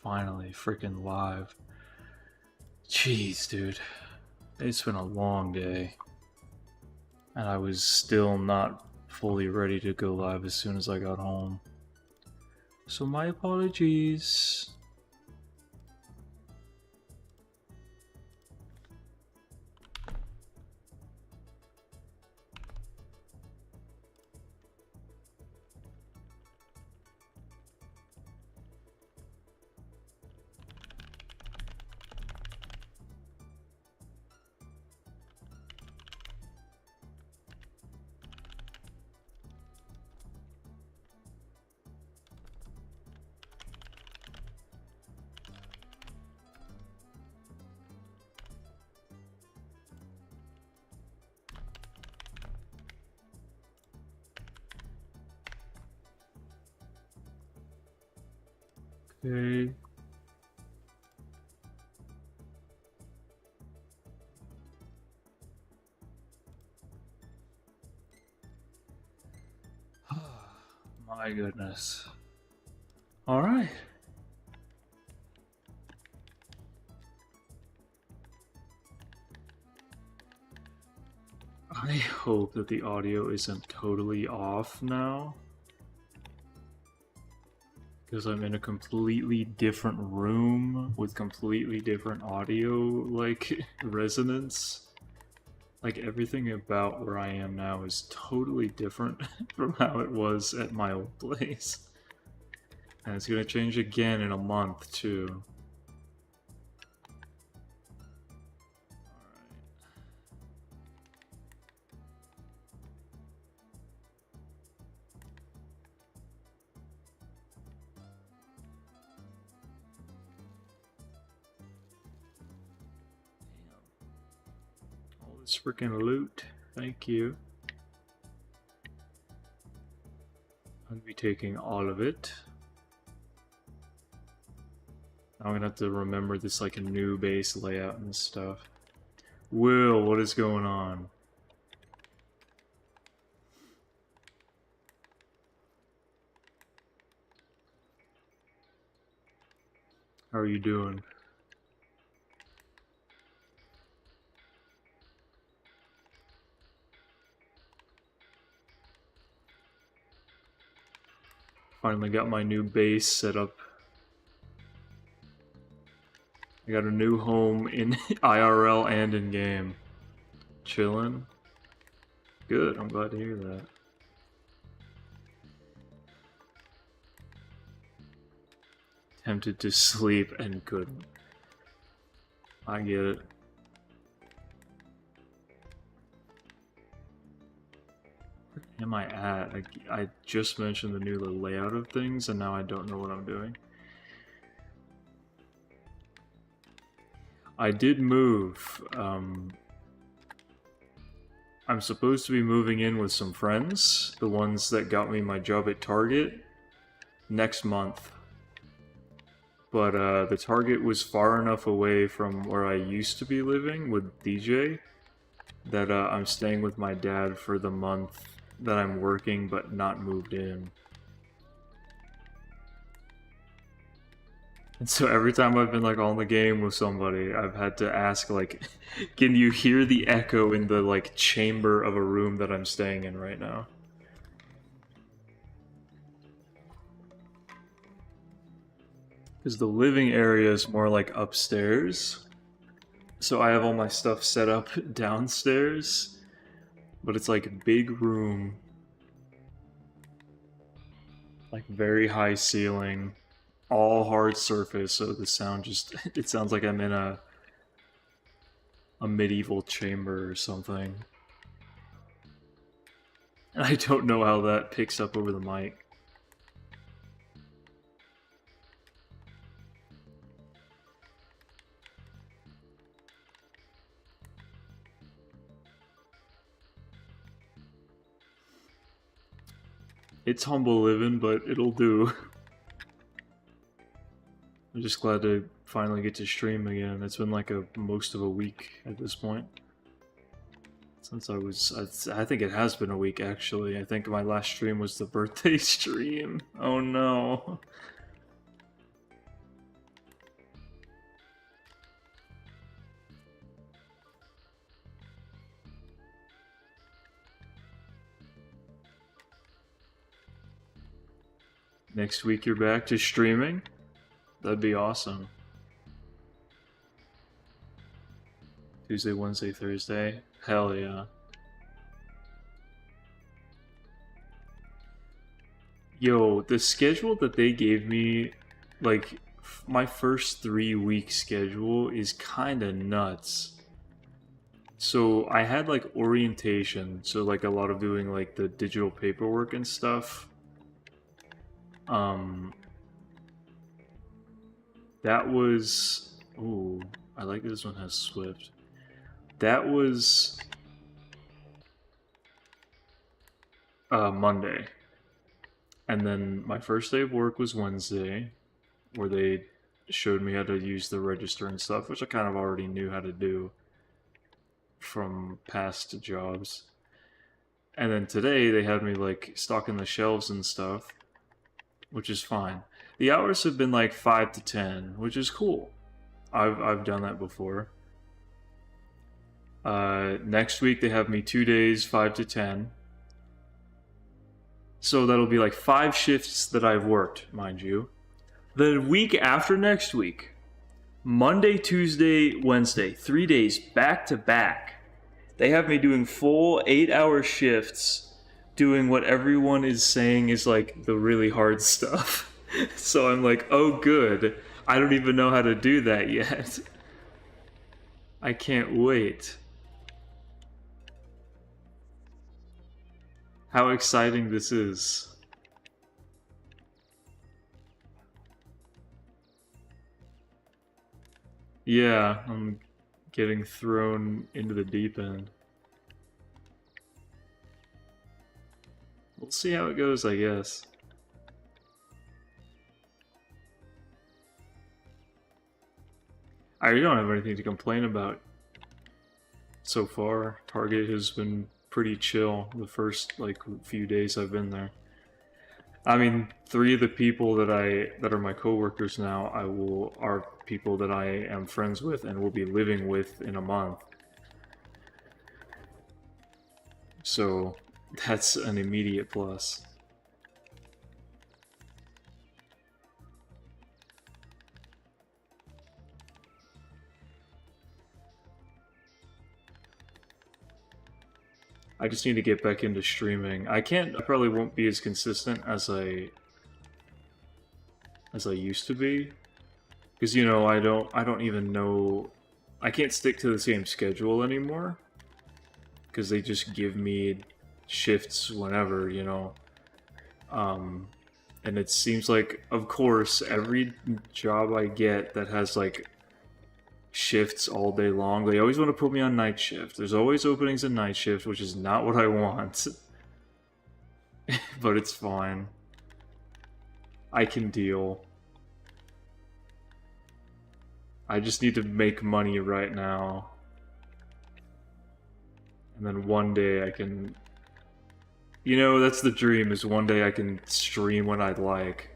Finally, freaking live. Jeez, dude. It's been a long day. And I was still not fully ready to go live as soon as I got home. So my apologies. Okay. My goodness. Alright. I hope that the audio isn't totally off now. Because I'm in a completely different room with completely different audio, like, resonance. Like, everything about where I am now is totally different from how it was at my old place. And it's gonna change again in a month, too. All this freaking loot. Thank you. I'll be taking all of it. I'm gonna have to remember this like a new base layout and stuff. Will, what is going on? How are you doing? Finally got my new base set up. I got a new home in IRL and in game. Chillin'. Good, I'm glad to hear that. Tempted to sleep and couldn't. I get it. Where am I at? I just mentioned the new layout of things and now I don't know what I'm doing. I did move. I'm supposed to be moving in with some friends, the ones that got me my job at Target, next month. But the Target was far enough away from where I used to be living with DJ that I'm staying with my dad for the month that I'm working but not moved in. And so every time I've been like on the game with somebody, I've had to ask like, can you hear the echo in the like chamber of a room that I'm staying in right now? Because the living area is more like upstairs. So I have all my stuff set up downstairs. But it's like a big room. Like very high ceiling. All hard surface, so the sound just... it sounds like I'm in a medieval chamber or something. And I don't know how that picks up over the mic. It's humble living, but it'll do. I'm just glad to finally get to stream again. It's been like most of a week at this point. Since I think it has been a week actually. I think my last stream was the birthday stream. Oh no. Next week you're back to streaming? That'd be awesome. Tuesday, Wednesday, Thursday? Hell yeah. Yo, the schedule that they gave me, like, my first 3 week schedule is kinda nuts. So I had like orientation, so like a lot of doing like the digital paperwork and stuff. Um, that was, ooh, I like this one has Swift. That was Monday. And then my first day of work was Wednesday, where they showed me how to use the register and stuff, which I kind of already knew how to do from past jobs. And then today they had me like stocking the shelves and stuff, which is fine. The hours have been like 5 to 10, which is cool. I've done that before. Next week they have me 2 days, 5 to 10. So that'll be like 5 shifts that I've worked, mind you. The week after next week, Monday, Tuesday, Wednesday, 3 days back to back. They have me doing full 8-hour shifts, doing what everyone is saying is like the really hard stuff. So I'm like, oh good, I don't even know how to do that yet. I can't wait. How exciting this is. Yeah, I'm getting thrown into the deep end. We'll see how it goes, I guess. I really don't have anything to complain about so far. Target has been pretty chill the first like few days I've been there. I mean, 3 of the people that are my coworkers now, are people that I am friends with and will be living with in a month. So that's an immediate plus. I just need to get back into streaming. I probably won't be as consistent as I used to be. Because you know, I don't even know, I can't stick to the same schedule anymore. Because they just give me shifts whenever, you know. And it seems like, of course, every job I get that has like shifts all day long, they always want to put me on night shift. There's always openings in night shift, which is not what I want. But it's fine. I can deal. I just need to make money right now. And then one day I can... You know, that's the dream, is one day I can stream when I'd like.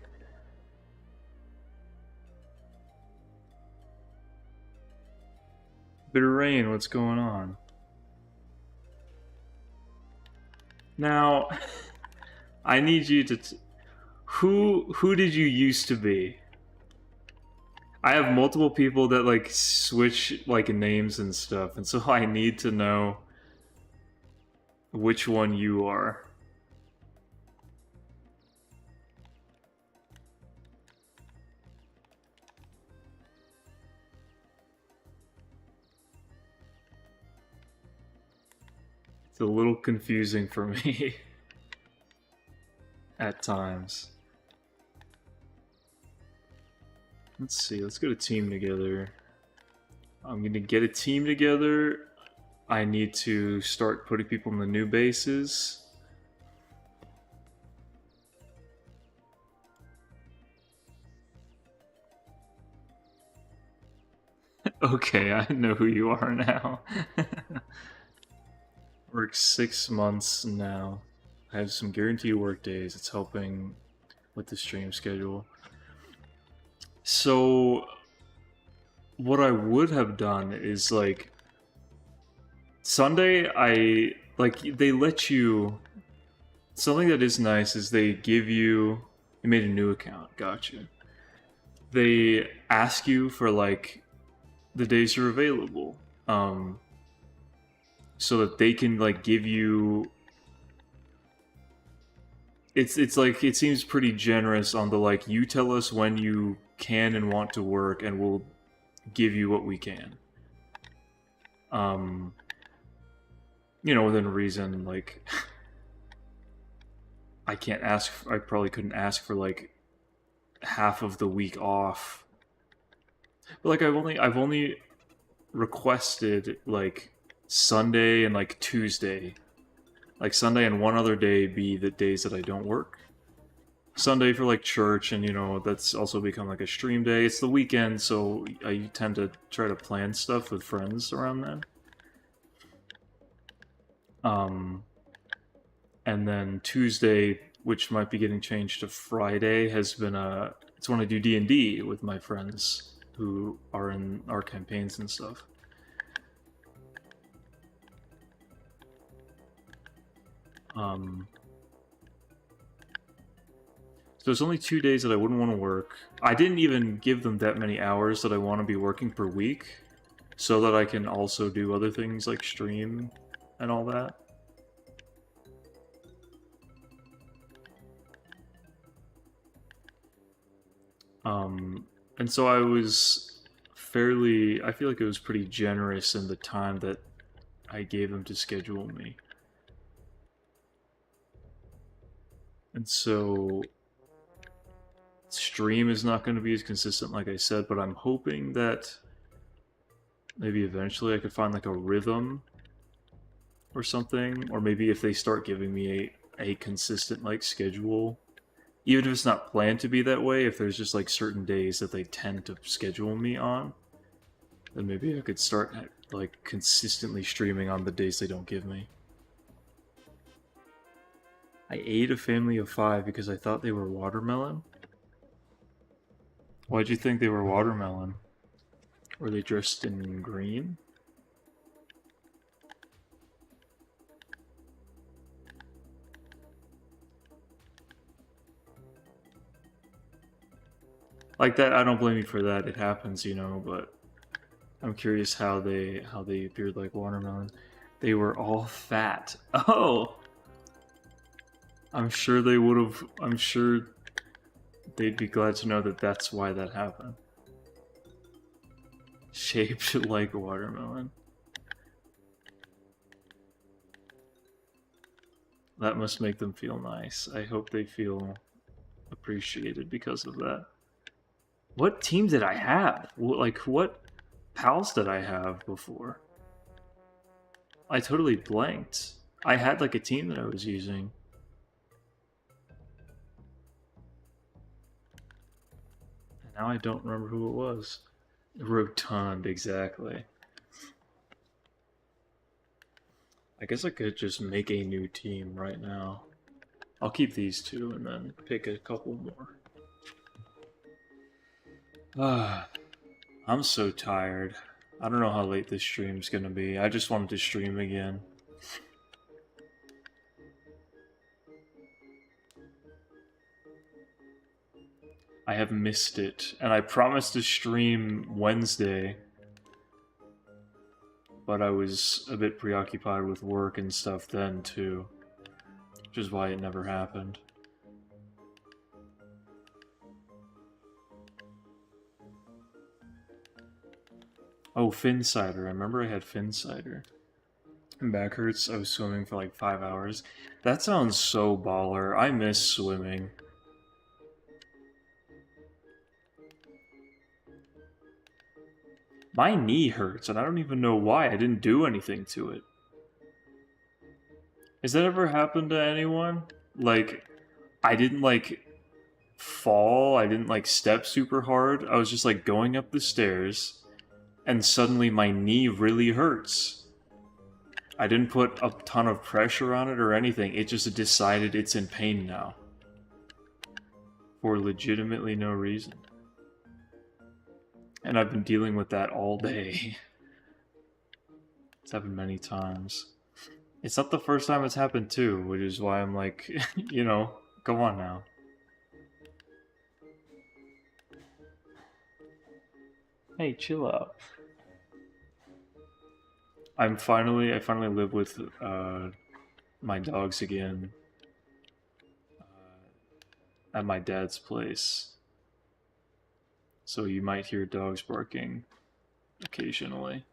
Bitter Rain, what's going on? Now, I need you to... Who did you used to be? I have multiple people that like switch like names and stuff, and so I need to know which one you are. It's a little confusing for me at times. Let's see, let's get a team together. I'm gonna get a team together. I need to start putting people in the new bases. Okay, I know who you are now. Work 6 months now. I have some guaranteed work days. It's helping with the stream schedule. So, what I would have done is like Sunday, they let you. Something that is nice is they give you You made a new account. Gotcha. They ask you for like the days you're available, so that they can like give you. It's like it seems pretty generous on the like you tell us when you can and want to work, and we'll give you what we can. Um, within reason. Like I can't ask. I probably couldn't ask for like half of the week off. But like I've only requested like Sunday and like Tuesday. Like Sunday and one other day be the days that I don't work. Sunday for like church, and that's also become like a stream day. It's the weekend, so I tend to try to plan stuff with friends around then. And then Tuesday, which might be getting changed to Friday, has been it's when I do D&D with my friends who are in our campaigns and stuff. So there's only 2 days that I wouldn't want to work. I didn't even give them that many hours that I want to be working per week, so that I can also do other things like stream and all that. And so I was I feel like it was pretty generous in the time that I gave them to schedule me. And so stream is not going to be as consistent, like I said, but I'm hoping that maybe eventually I could find like a rhythm or something, or maybe if they start giving me a consistent like schedule, even if it's not planned to be that way, if there's just like certain days that they tend to schedule me on, then maybe I could start like consistently streaming on the days they don't give me. I ate a family of 5 because I thought they were watermelon. Why'd you think they were watermelon? Were they dressed in green? Like that, I don't blame you for that. It happens, but I'm curious how they appeared like watermelon. They were all fat. Oh! I'm sure they would have. I'm sure they'd be glad to know that that's why that happened. Shaped like watermelon. That must make them feel nice. I hope they feel appreciated because of that. What team did I have? Like, what pals did I have before? I totally blanked. I had like a team that I was using. And now I don't remember who it was. Rotund, exactly. I guess I could just make a new team right now. I'll keep these 2 and then pick a couple more. I'm so tired. I don't know how late this stream's gonna be. I just wanted to stream again. I have missed it, and I promised to stream Wednesday, but I was a bit preoccupied with work and stuff then too, which is why it never happened. Oh, fin cider. I remember I had fin cider. My back hurts. I was swimming for like 5 hours. That sounds so baller. I miss swimming. My knee hurts, and I don't even know why. I didn't do anything to it. Has that ever happened to anyone? Like, I didn't like fall. I didn't like step super hard. I was just like going up the stairs, and suddenly my knee really hurts. I didn't put a ton of pressure on it or anything. It just decided it's in pain now. For legitimately no reason. And I've been dealing with that all day. It's happened many times. It's not the first time it's happened too, which is why I'm like, come on now. Hey, chill out. I finally live with my dogs again at my dad's place. So you might hear dogs barking occasionally.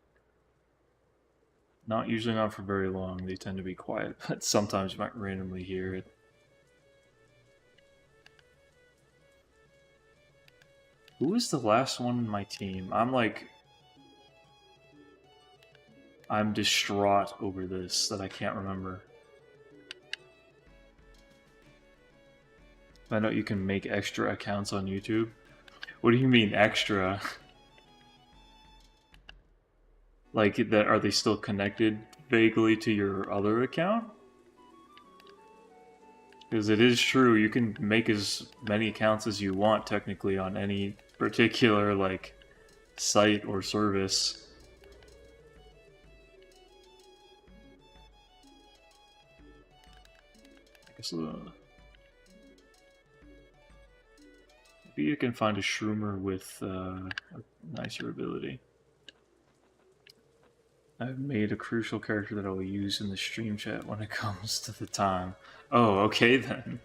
Usually not for very long. They tend to be quiet, but sometimes you might randomly hear it. Who was the last one in my team? I'm distraught over this that I can't remember. Find out you can make extra accounts on YouTube. What do you mean extra? Like that? Are they still connected vaguely to your other account? Because it is true, you can make as many accounts as you want technically on any particular like site or service. I guess maybe you can find a shroomer with a nicer ability. I've made a crucial character that I will use in the stream chat when it comes to the time. Oh, okay then.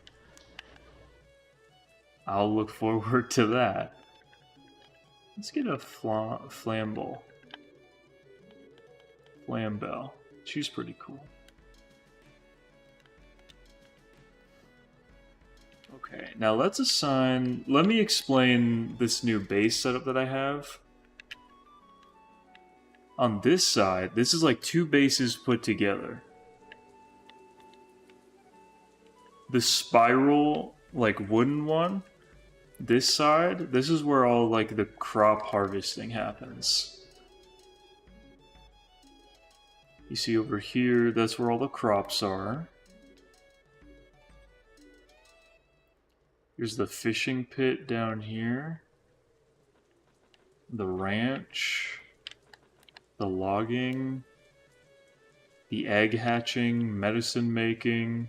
I'll look forward to that. Let's get a Flamble. Flambell. She's pretty cool. Okay, now let's assign... Let me explain this new base setup that I have. On this side, this is like two bases put together. The spiral, like wooden one, this side, this is where all like the crop harvesting happens. You see over here, that's where all the crops are. Here's the fishing pit down here. The ranch. The logging. The egg hatching, medicine making.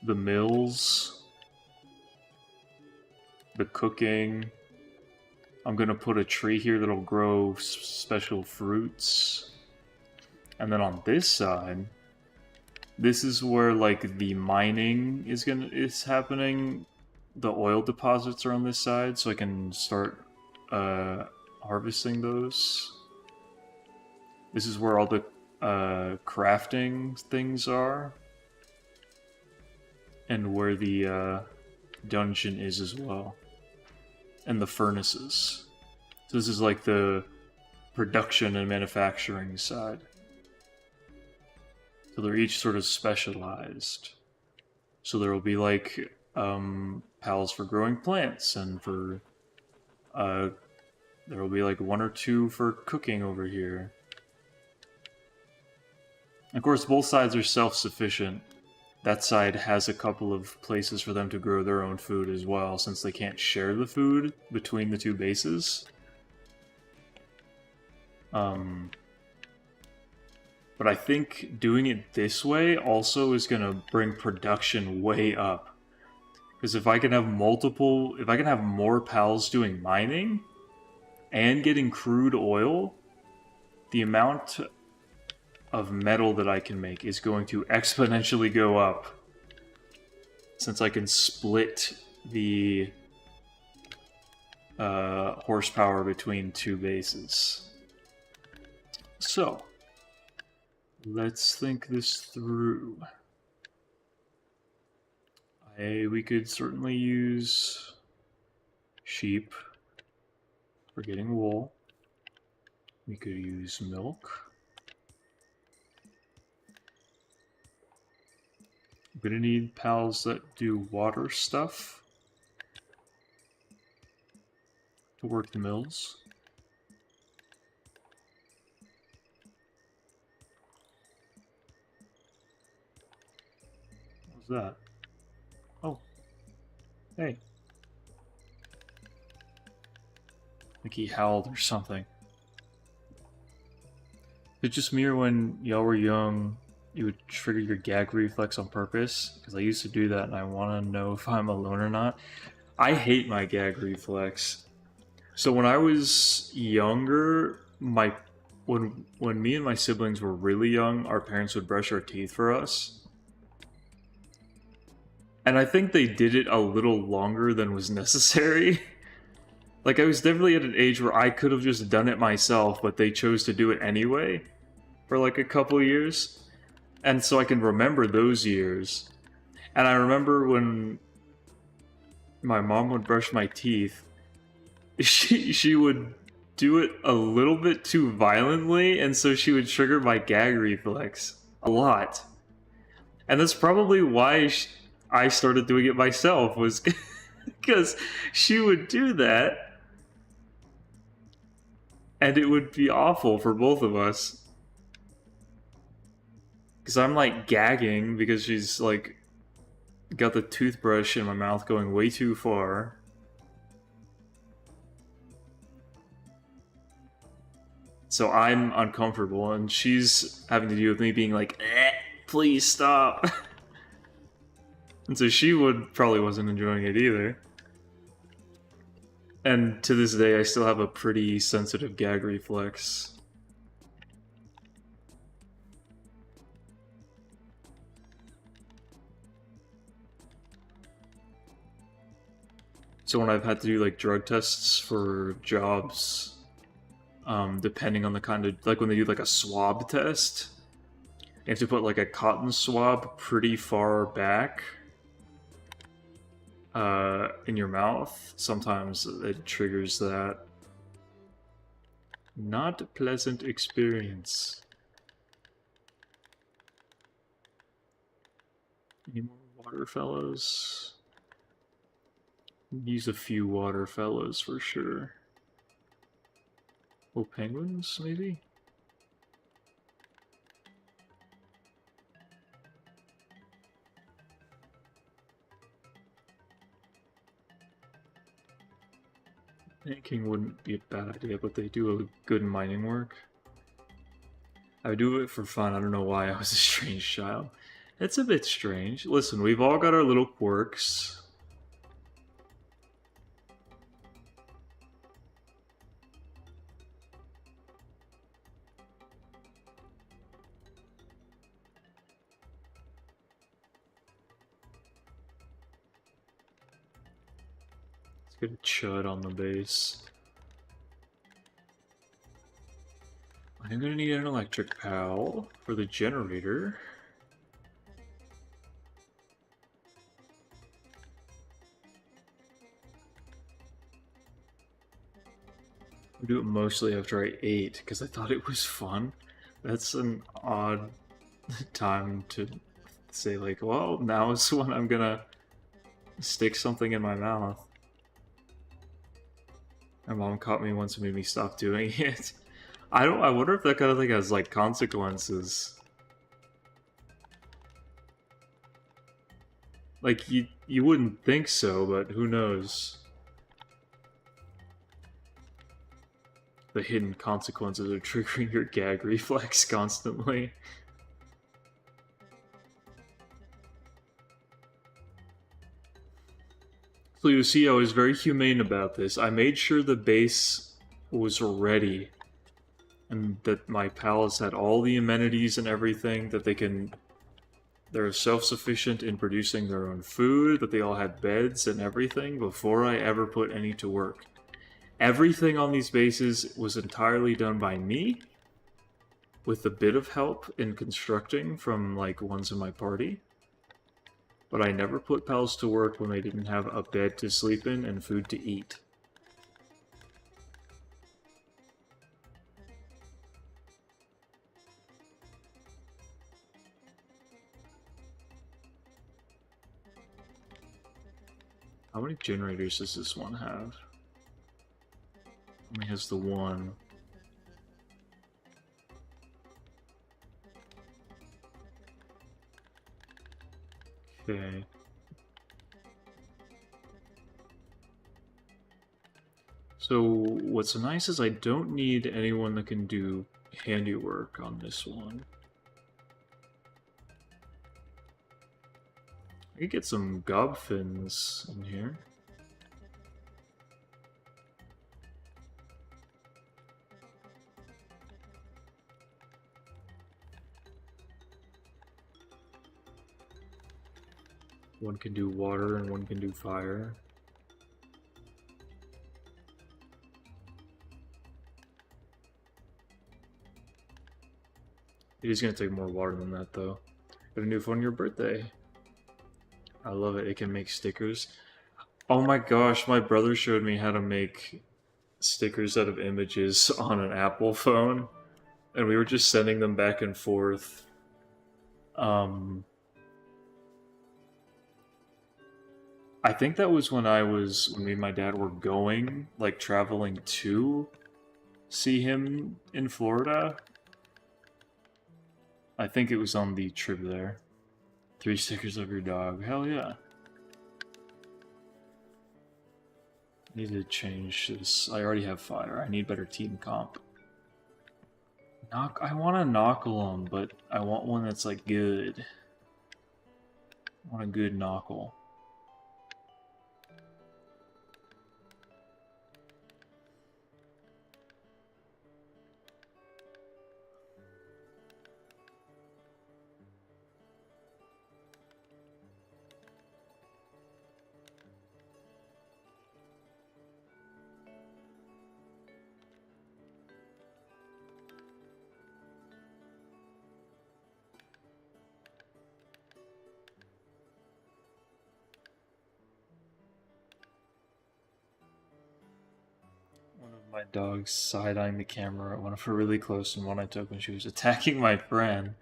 The mills. The cooking. I'm gonna put a tree here that'll grow special fruits. And then on this side, this is where like the mining is happening. The oil deposits are on this side, so I can start harvesting those. This is where all the crafting things are, and where the dungeon is as well, and the furnaces. So this is like the production and manufacturing side. So they're each sort of specialized. So there will be like pals for growing plants, and for there will be like one or two for cooking over here. Of course, both sides are self-sufficient. That side has a couple of places for them to grow their own food as well, since they can't share the food between the two bases. But I think doing it this way also is going to bring production way up. Because if I can have more pals doing mining and getting crude oil, the amount of metal that I can make is going to exponentially go up. Since I can split the horsepower between two bases. So, let's think this through. We could certainly use sheep for getting wool. We could use milk. I'm gonna need pals that do water stuff to work the mills. What was that? Oh. Hey. I think he howled or something. It's just me, or when y'all were young, you would trigger your gag reflex on purpose? Because I used to do that and I want to know if I'm alone or not. I hate my gag reflex. So when I was younger, when me and my siblings were really young, our parents would brush our teeth for us. And I think they did it a little longer than was necessary. Like, I was definitely at an age where I could have just done it myself, but they chose to do it anyway for like a couple years. And so I can remember those years. And I remember when my mom would brush my teeth, she would do it a little bit too violently, and so she would trigger my gag reflex a lot. And that's probably why I started doing it myself, was because she would do that, and it would be awful for both of us. Because I'm like gagging because she's like got the toothbrush in my mouth going way too far. So I'm uncomfortable, and she's having to deal with me being like, please stop. And so she probably wasn't enjoying it either. And to this day, I still have a pretty sensitive gag reflex. So when I've had to do like drug tests for jobs, depending on the kind of, like when they do like a swab test, you have to put like a cotton swab pretty far back in your mouth. Sometimes it triggers that. Not a pleasant experience. Any more water fellows? Use a few water fellows for sure. Oh, penguins, maybe? Banking wouldn't be a bad idea, but they do a good mining work. I would do it for fun. I don't know why I was a strange child. It's a bit strange. Listen, we've all got our little quirks. Let's get a chud on the base. I'm gonna need an electric pal for the generator. I do it mostly after I ate because I thought it was fun. That's an odd time to say like, well, now is when I'm gonna stick something in my mouth. My mom caught me once and made me stop doing it. I wonder if that kind of thing has like consequences. Like you wouldn't think so, but who knows? The hidden consequences of triggering your gag reflex constantly. So you see, I was very humane about this. I made sure the base was ready and that my palace had all the amenities and everything, that they're self-sufficient in producing their own food, that they all had beds and everything before I ever put any to work. Everything on these bases was entirely done by me, with a bit of help in constructing from like ones in my party. But I never put pals to work when they didn't have a bed to sleep in and food to eat. How many generators does this one have? Only has the one. Okay. So what's nice is I don't need anyone that can do handiwork on this one. I could get some gobfins in here. One can do water and one can do fire. It is gonna take more water than that though. Got a new phone on your birthday. I love it. It can make stickers. Oh my gosh, my brother showed me how to make stickers out of images on an Apple phone, and we were just sending them back and forth. I think that was when me and my dad were going, like traveling to see him in Florida. I think it was on the trip there. 3 stickers of your dog. Hell yeah. Need to change this. I already have fire. I need better team comp. I want a knuckle him, but I want one that's like good. I want a good knuckle. My dog's side-eyeing the camera, one of her really close and one I took when she was attacking my friend.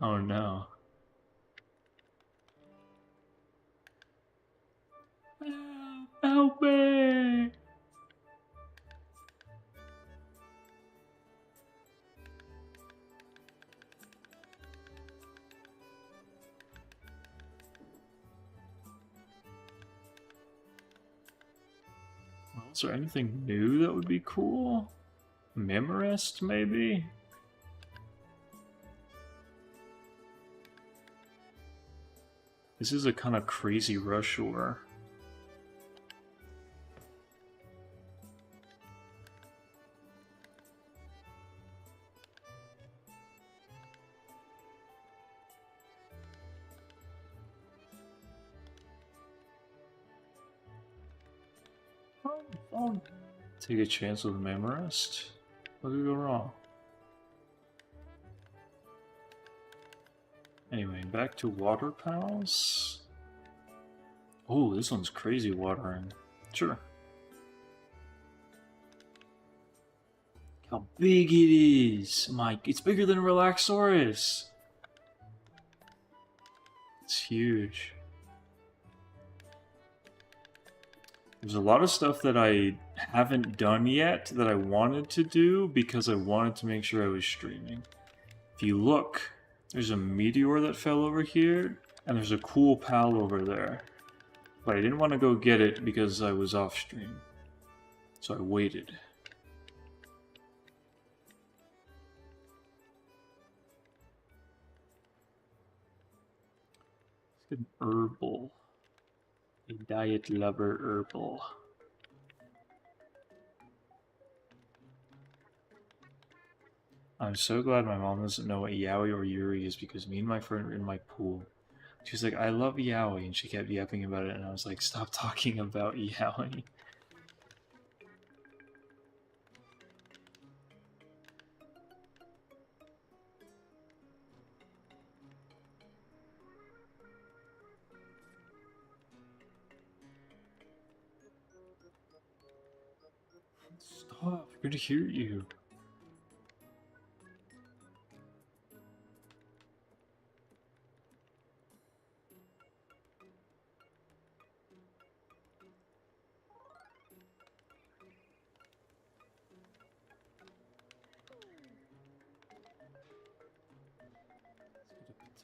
Oh no. Help me! Well, is there anything new that would be cool? Memorist, maybe? This is a kind of crazy rush hour. I'll take a chance with Memorist. What could go wrong? Anyway, back to Water Pals. Oh, this one's crazy watering. Sure. How big it is! Mike, it's bigger than a Relaxaurus! It's huge. There's a lot of stuff that I haven't done yet that I wanted to do because I wanted to make sure I was streaming. If you look, there's a meteor that fell over here, and there's a cool pal over there. But I didn't want to go get it because I was off stream. So I waited. Let's get an herbal. A diet lover herbal. I'm so glad my mom doesn't know what yaoi or yuri is because me and my friend were in my pool. She was like, I love yaoi, and she kept yapping about it, and I was like, stop talking about yaoi. Stop, I'm gonna hear you.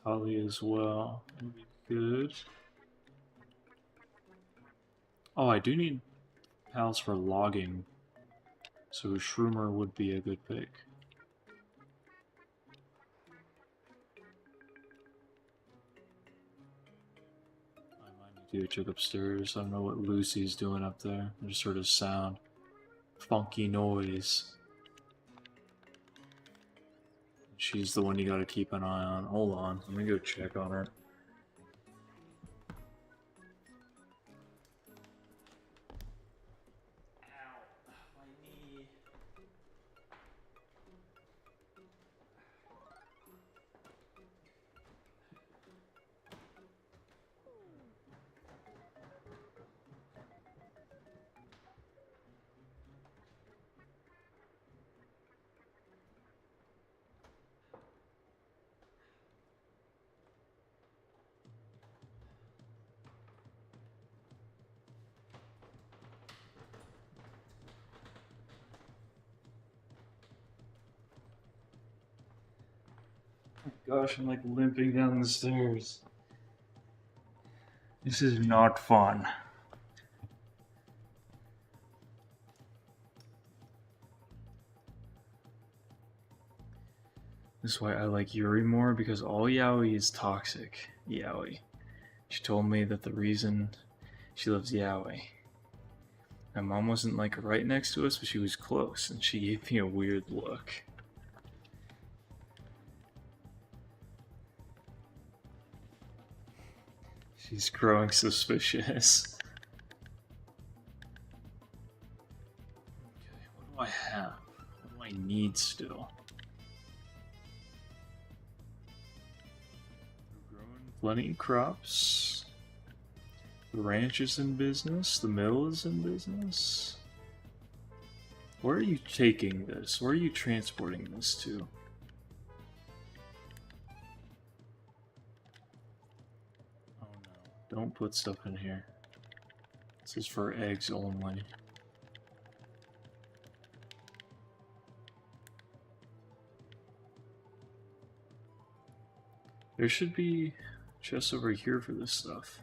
Talia as well. That'd be good. Oh, I do need pals for logging. So Shroomer would be a good pick. I might need to check upstairs. I don't know what Lucy's doing up there. I just heard a sound. Funky noise. She's the one you gotta keep an eye on. Hold on, let me go check on her. Gosh, I'm like limping down the stairs. This is not fun. This is why I like Yuri more, because all yaoi is toxic. Yaoi. She told me that the reason she loves yaoi. My mom wasn't like right next to us, but she was close, and she gave me a weird look. She's growing suspicious. Okay, what do I have? What do I need still? We're growing plenty of crops. The ranch is in business. The mill is in business. Where are you taking this? Where are you transporting this to? Oh no, don't put stuff in here. This is for eggs only. There should be chests over here for this stuff.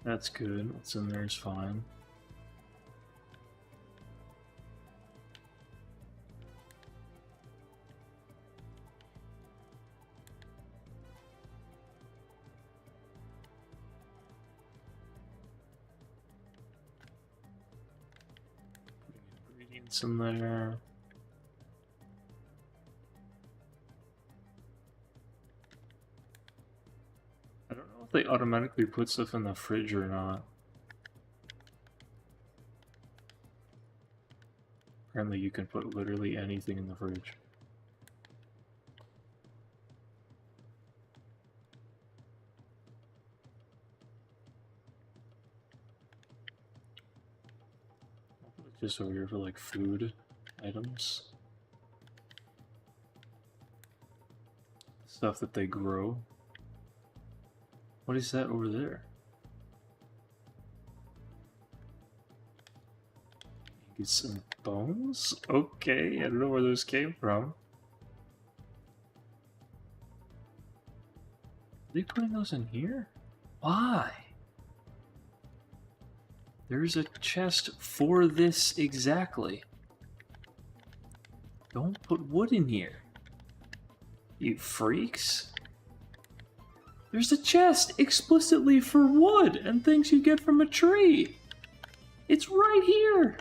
That's good. What's in there is fine. Putting ingredients in there. I don't know if they automatically put stuff in the fridge or not. Apparently you can put literally anything in the fridge. I'll put it just over here for like food items. Stuff that they grow. What is that over there? Get some bones? Okay, I don't know where those came from. Are they putting those in here? Why? There's a chest for this exactly. Don't put wood in here. You freaks. There's a chest explicitly for wood and things you get from a tree. It's right here.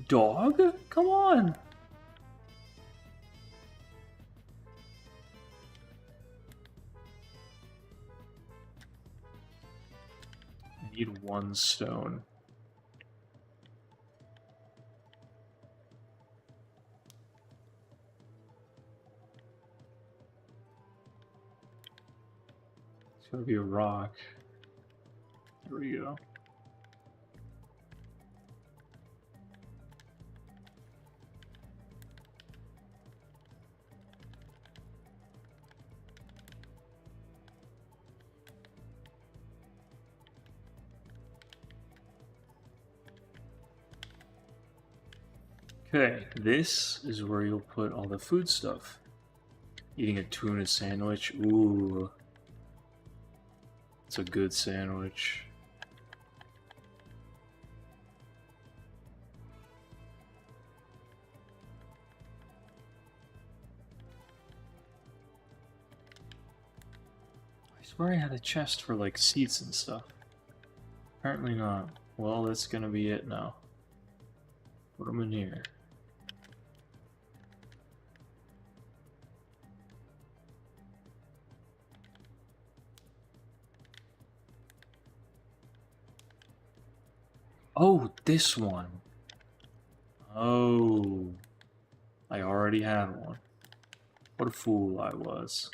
Dog? Come on. I need one stone. It's gotta be a rock. There we go. Okay, this is where you'll put all the food stuff. Eating a tuna sandwich, ooh. It's a good sandwich. I swear I had a chest for like seats and stuff. Apparently not. Well, that's gonna be it now. Put them in here. Oh, this one. Oh. I already had one. What a fool I was.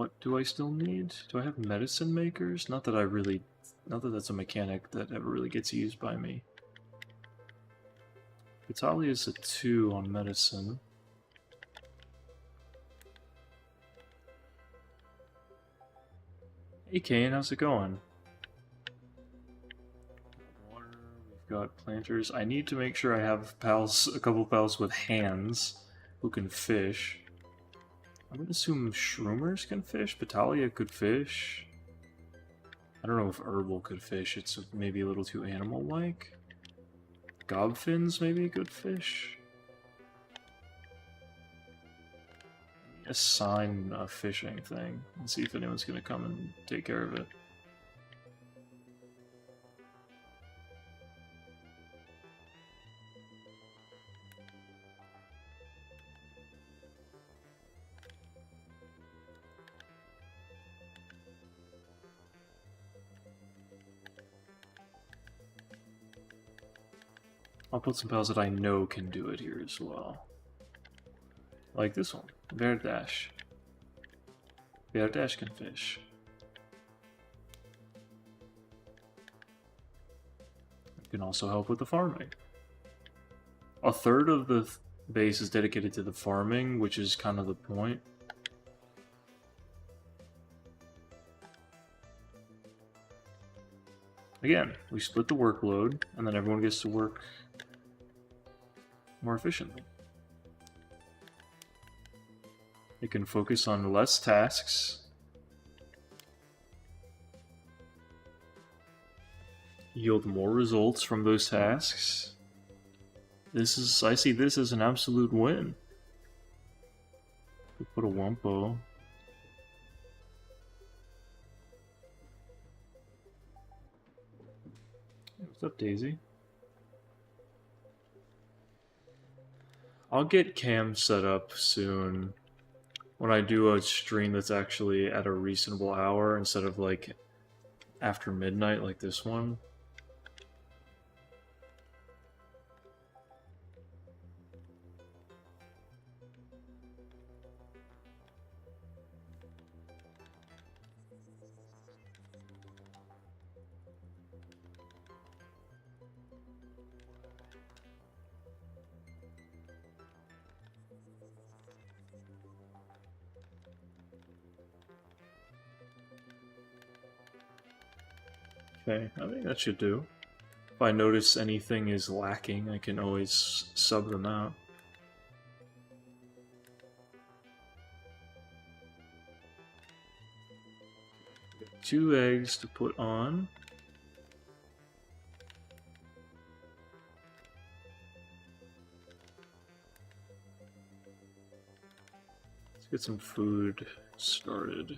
What do I still need? Do I have medicine makers? Not that that's a mechanic that ever really gets used by me. Vitalia's a 2 on medicine. Hey Kane, how's it going? Water, we've got planters. I need to make sure I have a couple pals with hands who can fish. I'm gonna assume Shroomers can fish. Vitalia could fish. I don't know if Herbal could fish. It's maybe a little too animal-like. Gobfins maybe a good fish. Assign a fishing thing and see if anyone's gonna come and take care of it. I'll put some pals that I know can do it here as well. Like this one, Verdash. Verdash can fish. It can also help with the farming. A third of the base is dedicated to the farming, which is kind of the point. Again, we split the workload, and then everyone gets to work more efficiently. It can focus on less tasks. Yield more results from those tasks. I see this as an absolute win. We put a Wumpo. What's up, Daisy? I'll get cam set up soon. When I do a stream that's actually at a reasonable hour instead of like after midnight like this one. Okay, I think that should do. If I notice anything is lacking, I can always sub them out. Got 2 eggs to put on. Let's get some food started.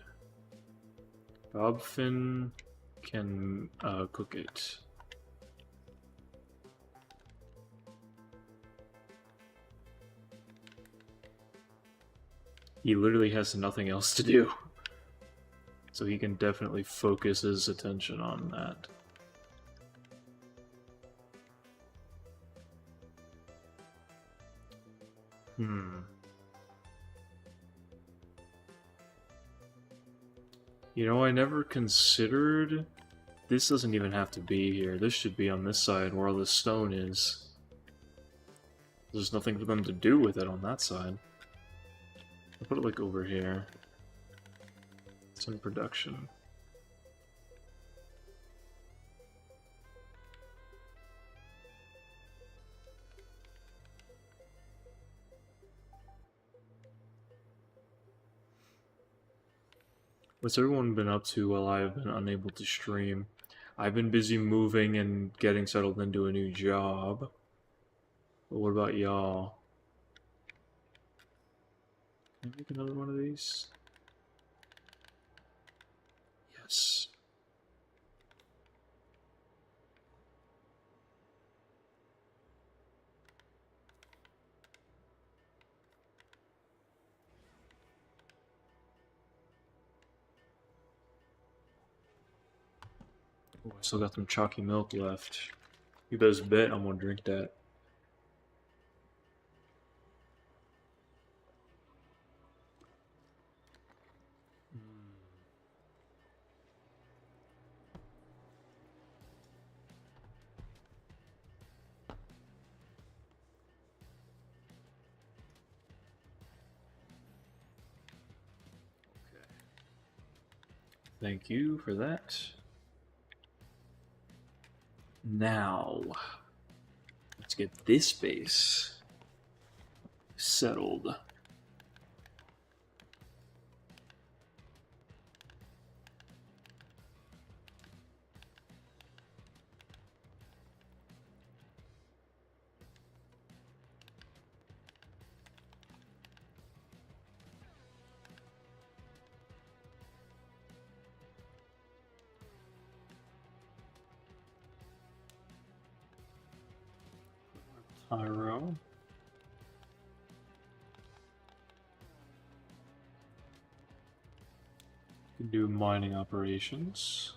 Gobfin can cook it. He literally has nothing else to do. So he can definitely focus his attention on that. You know, I never considered... This doesn't even have to be here. This should be on this side where all the stone is. There's nothing for them to do with it on that side. I'll put it like over here. It's in production. What's everyone been up to while I've been unable to stream? I've been busy moving and getting settled into a new job. But what about y'all? Can I make another one of these? Yes. Oh, I still got some chalky milk left. You best bet I'm gonna drink that. Thank you for that. Now, let's get this base settled. Pyro. Can do mining operations.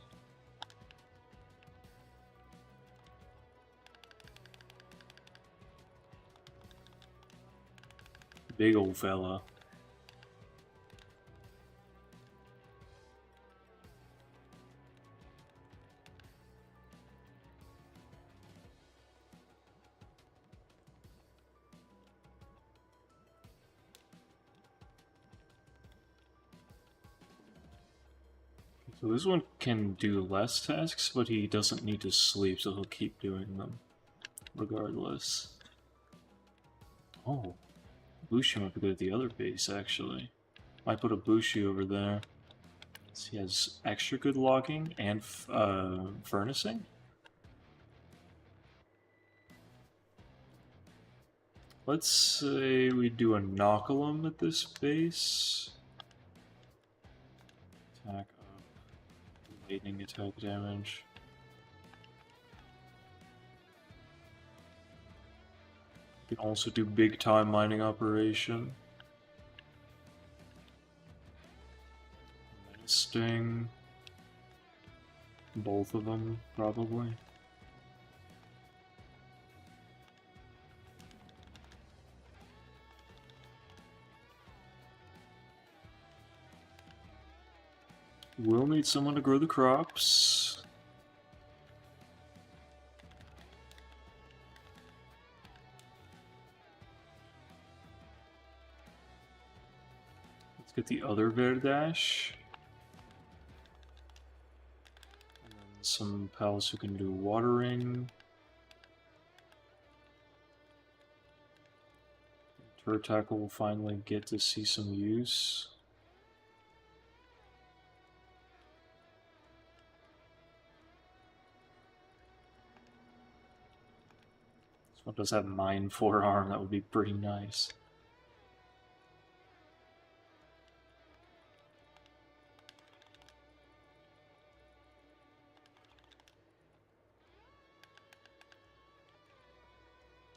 Big old fella. So this one can do less tasks, but he doesn't need to sleep, so he'll keep doing them, regardless. Oh, Bluesky might be good at the other base, actually. Might put a Bluesky over there. So he has extra good logging and furnacing. Let's say we do a Inoculum at this base. Attack up. Lightning attack damage. You can also do big time mining operation. Sting. Both of them, probably. We'll need someone to grow the crops. Let's get the other Verdash. And then some pals who can do watering. Turtackle will finally get to see some use. This one does have Mine Forearm, that would be pretty nice.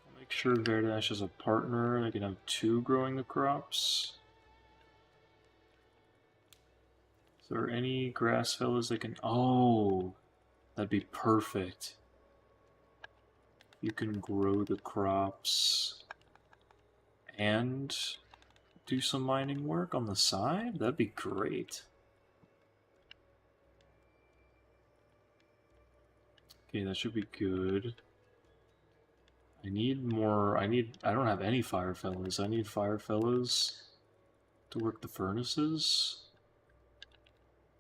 I'll make sure Verdash is a partner. I can have two growing the crops. Is there any grass fellas that can... Oh, that'd be perfect. You can grow the crops and do some mining work on the side? That'd be great. Okay, that should be good. I need more, I don't have any fire fellas. I need fire fellas to work the furnaces.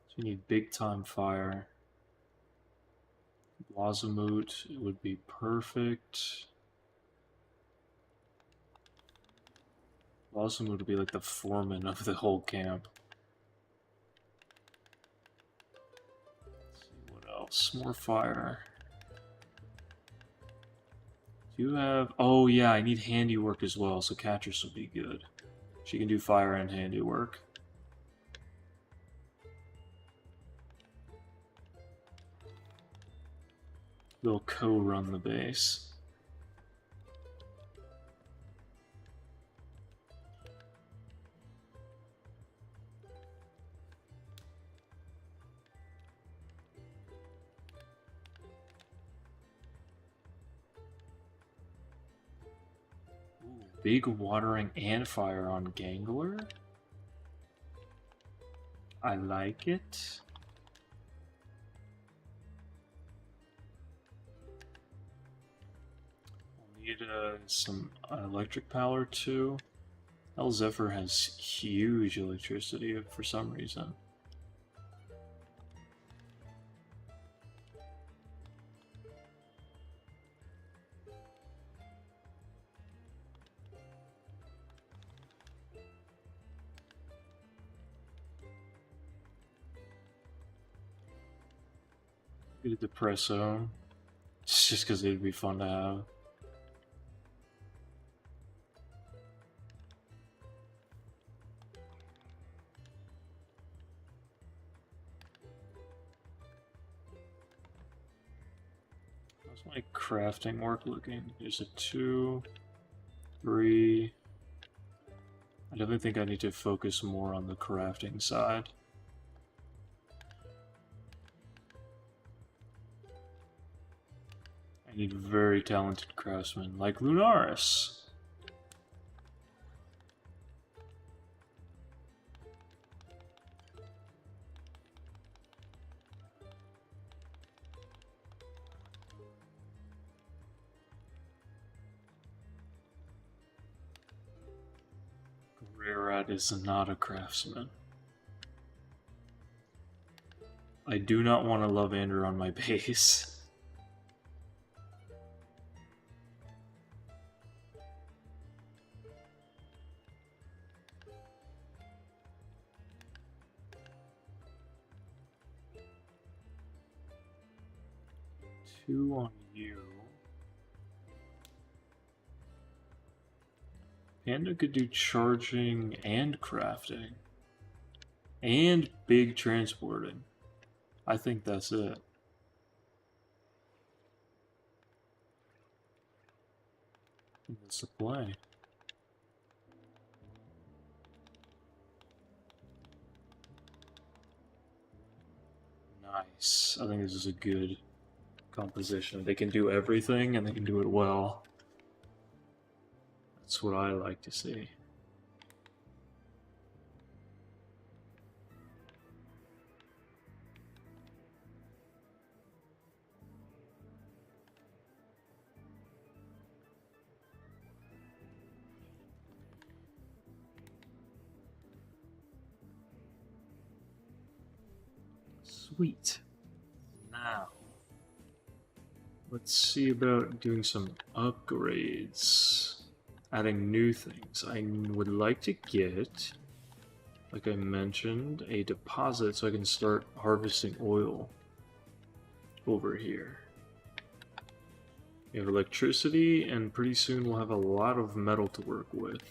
So you need big time fire. Blazamut would be perfect. Blazamut would be like the foreman of the whole camp. Let's see what else. More fire. Do you have... Oh yeah, I need handiwork as well, so Catrice would be good. She can do fire and handiwork. They'll co-run the base. Ooh, big watering and fire on Gangler. I like it. Need some electric power too. El Zephyr has huge electricity for some reason. Get a depresso. Just because it'd be fun to have. How's my crafting work looking? There's a 2, 3. I definitely think I need to focus more on the crafting side. I need very talented craftsmen like Lunaris. Rat is not a craftsman. I do not want to love Andrew on my base. Two on you. Panda could do charging and crafting. And big transporting. I think that's it. That's the play. Nice. I think this is a good composition. They can do everything and they can do it well. That's what I like to see. Sweet. Now, let's see about doing some upgrades. Adding new things. I would like to get, like I mentioned, a deposit so I can start harvesting oil over here. We have electricity, and pretty soon we'll have a lot of metal to work with.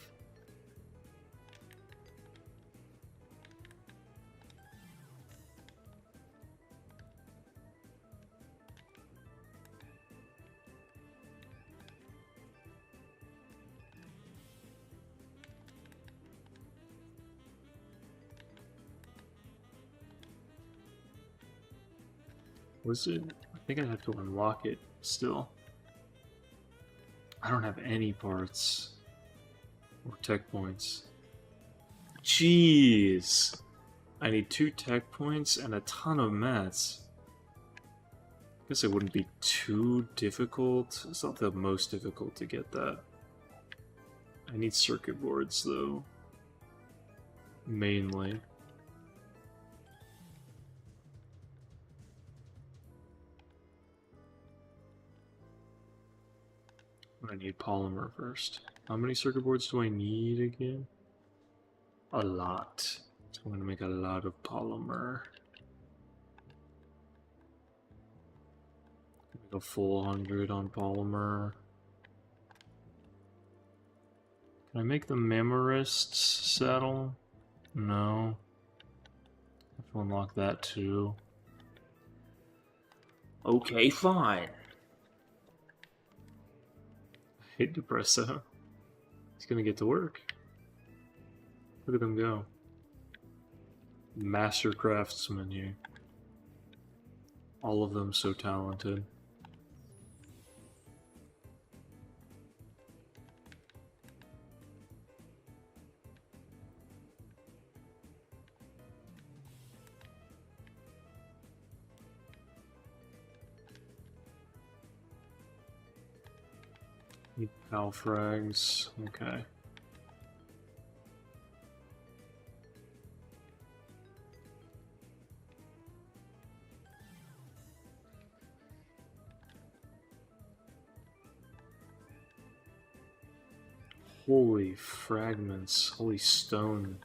Was it? I think I have to unlock it still. I don't have any parts or tech points. Jeez! I need 2 tech points and a ton of mats. I guess it wouldn't be too difficult. It's not the most difficult to get that. I need circuit boards though. Mainly. I need polymer first. How many circuit boards do I need again? A lot. So I'm going to make a lot of polymer. Make a full 100 on polymer. Can I make the Memorist saddle? No. I have to unlock that too. Okay, fine. I hate Depresso. He's gonna get to work. Look at them go. Master craftsmen here. All of them so talented. Need pal frags. Okay. Holy fragments. Holy stone.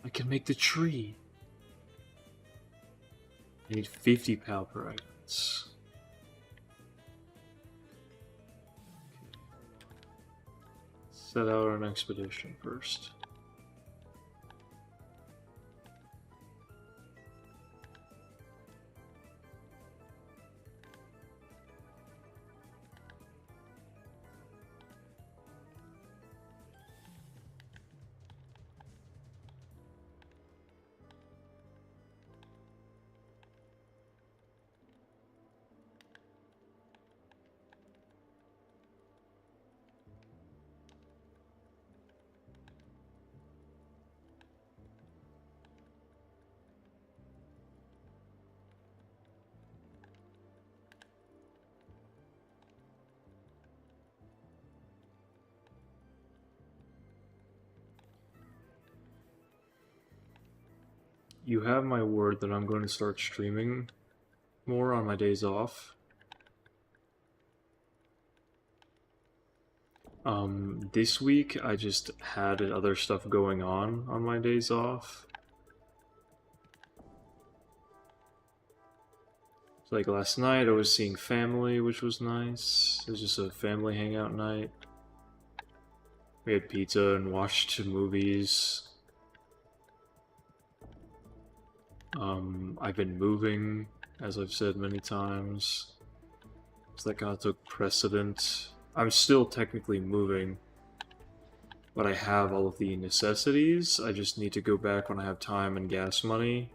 I can make the tree. I need 50 palworld. Set out an expedition first. You have my word that I'm going to start streaming more on my days off. This week I just had other stuff going on my days off. So like last night I was seeing family, which was nice. It was just a family hangout night. We had pizza and watched movies. I've been moving, as I've said many times. So that kind of took precedent. I'm still technically moving, but I have all of the necessities. I just need to go back when I have time and gas money.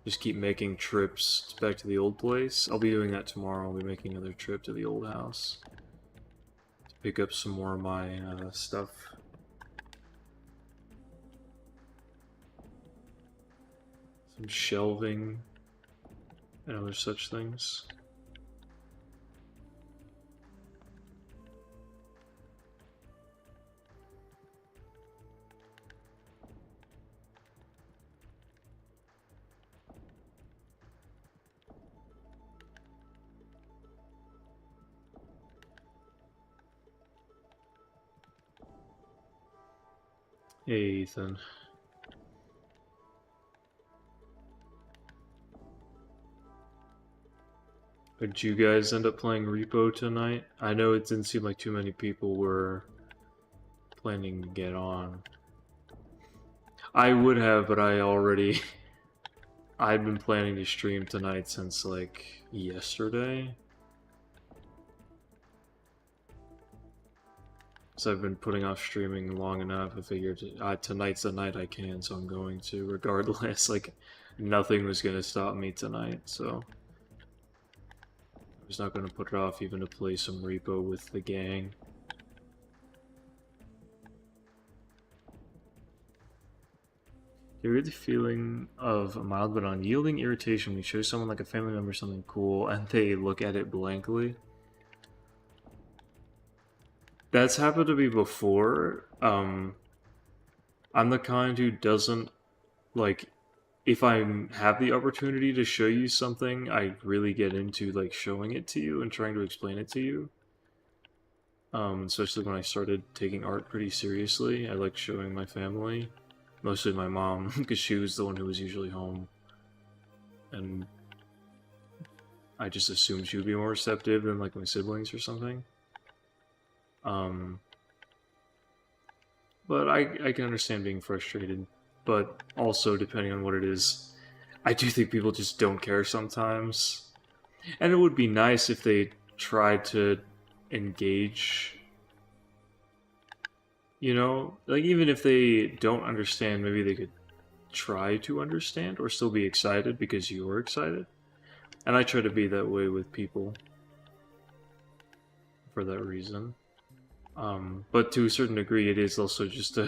Just keep making trips back to the old place. I'll be doing that tomorrow. I'll be making another trip to the old house to pick up some more of my stuff. Some shelving and other such things. Hey, Ethan. Did you guys end up playing Repo tonight? I know it didn't seem like too many people were planning to get on. I would have, but I'd been planning to stream tonight since like yesterday. So I've been putting off streaming long enough. I figured tonight's the night I can, so I'm going to regardless. Like nothing was gonna stop me tonight, so I was not gonna put it off even to play some Repo with the gang. You get the feeling of a mild but unyielding irritation when you show someone like a family member something cool and they look at it blankly. That's happened to me before. I'm the kind who doesn't, like, if I have the opportunity to show you something, I really get into, like, showing it to you and trying to explain it to you. Especially when I started taking art pretty seriously. I like showing my family. Mostly my mom, because she was the one who was usually home. And I just assumed she would be more receptive than, like, my siblings or something. But I can understand being frustrated. But also, depending on what it is, I do think people just don't care sometimes. And it would be nice if they tried to engage. You know, like even if they don't understand, maybe they could try to understand or still be excited because you're excited. And I try to be that way with people for that reason. But to a certain degree, it is also just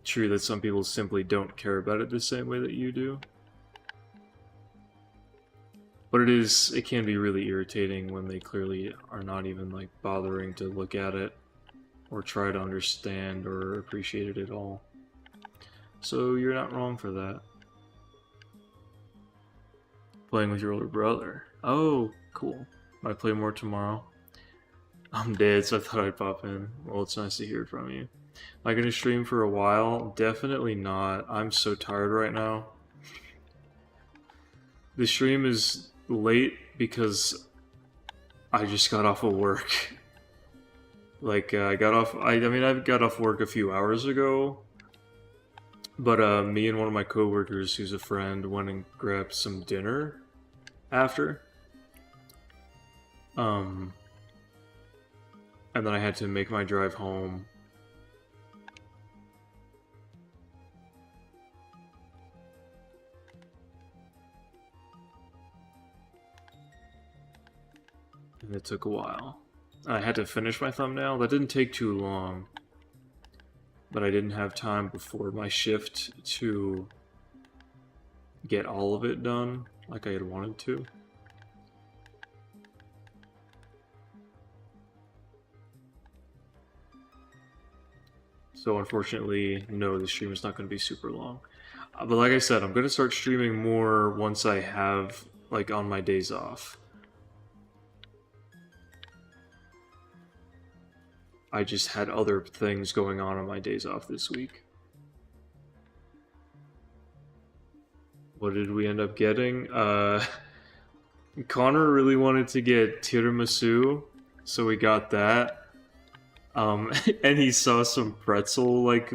true that some people simply don't care about it the same way that you do. But it can be really irritating when they clearly are not even like bothering to look at it or try to understand or appreciate it at all. So you're not wrong for that. Playing with your older brother. Oh, cool. Might play more tomorrow. I'm dead, so I thought I'd pop in. Well, it's nice to hear from you. Am I gonna stream for a while? Definitely not. I'm so tired right now. The stream is late because I just got off of work. Like, I got off, I mean, I got off work a few hours ago, but me and one of my coworkers, who's a friend, went and grabbed some dinner after. And then I had to make my drive home. And it took a while. I had to finish my thumbnail. That didn't take too long. But I didn't have time before my shift to get all of it done like I had wanted to. So unfortunately, no, the stream is not going to be super long. But like I said, I'm going to start streaming more once I have, like, on my days off. I just had other things going on my days off this week. What did we end up getting? Connor really wanted to get tiramisu, so we got that. And he saw some pretzel, like,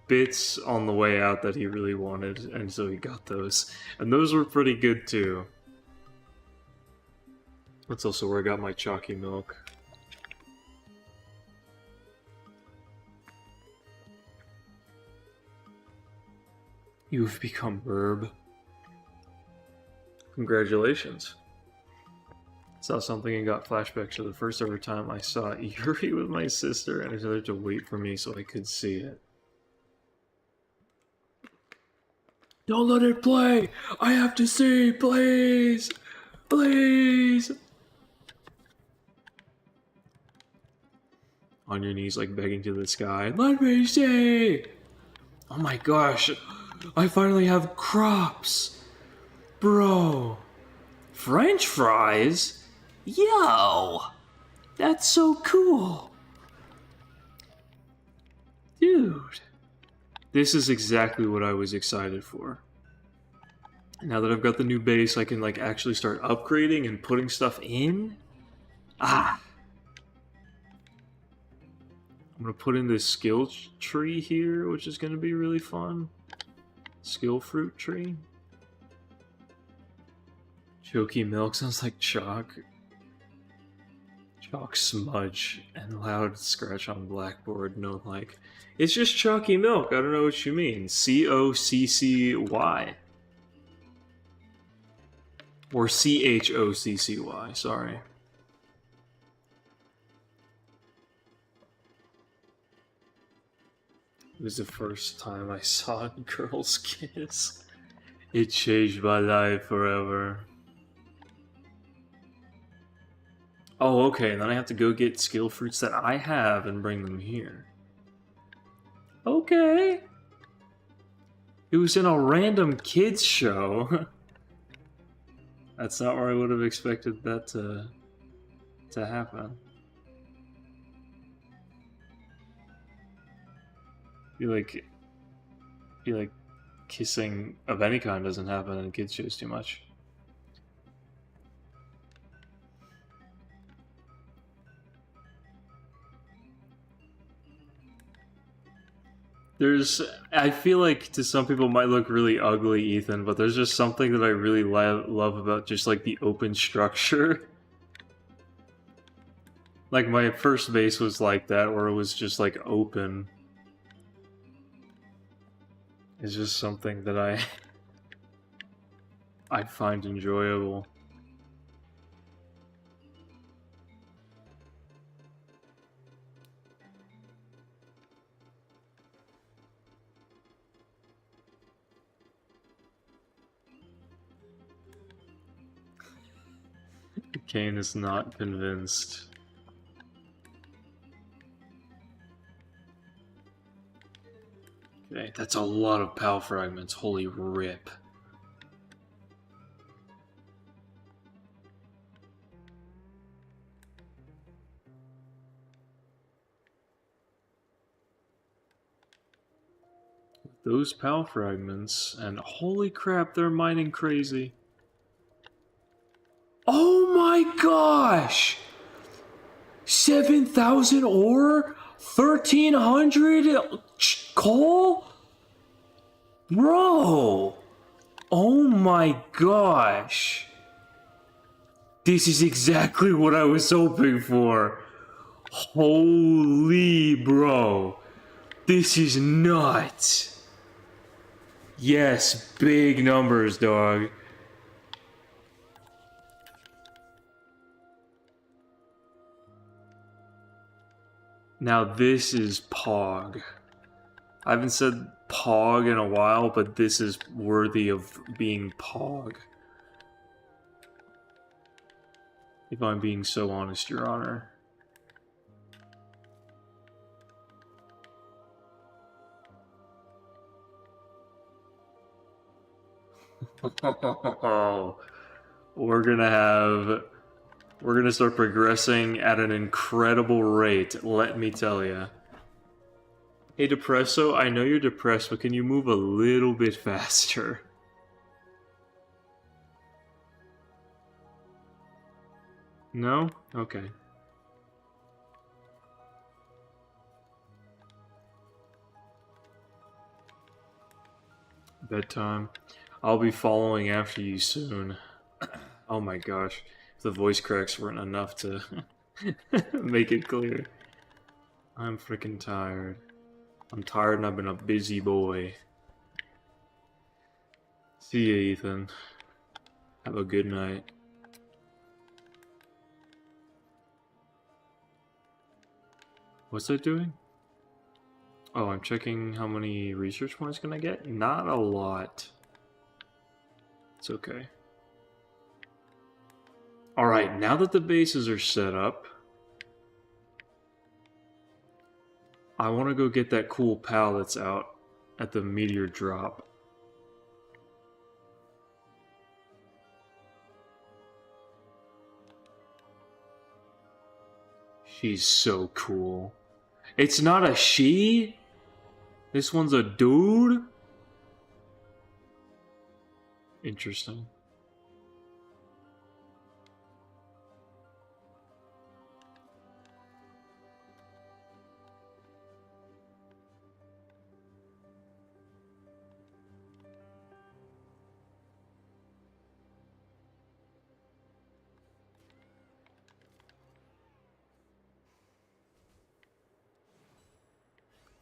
bits on the way out that he really wanted, and so he got those. And those were pretty good, too. That's also where I got my chalky milk. You've become Burb. Congratulations. Saw something and got flashbacks to the first ever time I saw Yuri with my sister, and I told her to wait for me so I could see it. Don't let it play! I have to see, please! Please! On your knees, like begging to the sky. Let me see! Oh my gosh! I finally have crops! Bro! French fries? Yo! That's so cool! Dude! This is exactly what I was excited for. Now that I've got the new base, I can, like, actually start upgrading and putting stuff in. Ah! I'm gonna put in this skill tree here, which is gonna be really fun. Skill fruit tree. Choky milk sounds like chalk. Chalk smudge and loud scratch on blackboard. No, like, it's just chalky milk. I don't know what you mean. COCCY. Or CHOCCY. Sorry. It was the first time I saw a girl's kiss. It changed my life forever. Oh, okay, and then I have to go get skill fruits that I have and bring them here. Okay. It was in a random kids show. That's not where I would have expected that to happen. You like kissing of any kind doesn't happen in kids shows too much. I feel like to some people it might look really ugly, Ethan, but there's just something that I really love about just like the open structure. Like my first base was like that, where it was just like open. It's just something that I find enjoyable. Kane is not convinced. Okay, that's a lot of PAL fragments. Holy rip. those PAL fragments, and holy crap, they're mining crazy. Oh my gosh! 7,000 ore? 1,300 coal? Bro! Oh my gosh! This is exactly what I was hoping for. Holy bro. This is nuts. Yes, big numbers, dog. Now this is Pog. I haven't said Pog in a while, but this is worthy of being Pog. If I'm being so honest, Your Honor. We're gonna start progressing at an incredible rate, let me tell ya. Hey Depresso, I know you're depressed, but can you move a little bit faster? No? Okay. Bedtime. I'll be following after you soon. Oh my gosh. If the voice cracks weren't enough to make it clear. I'm freaking tired. I'm tired and I've been a busy boy. See ya, Ethan. Have a good night. What's that doing? Oh, I'm checking how many research points can I get? Not a lot. It's okay. Alright, now that the bases are set up, I want to go get that cool pal that's out at the meteor drop. She's so cool. It's not a she? This one's a dude? Interesting.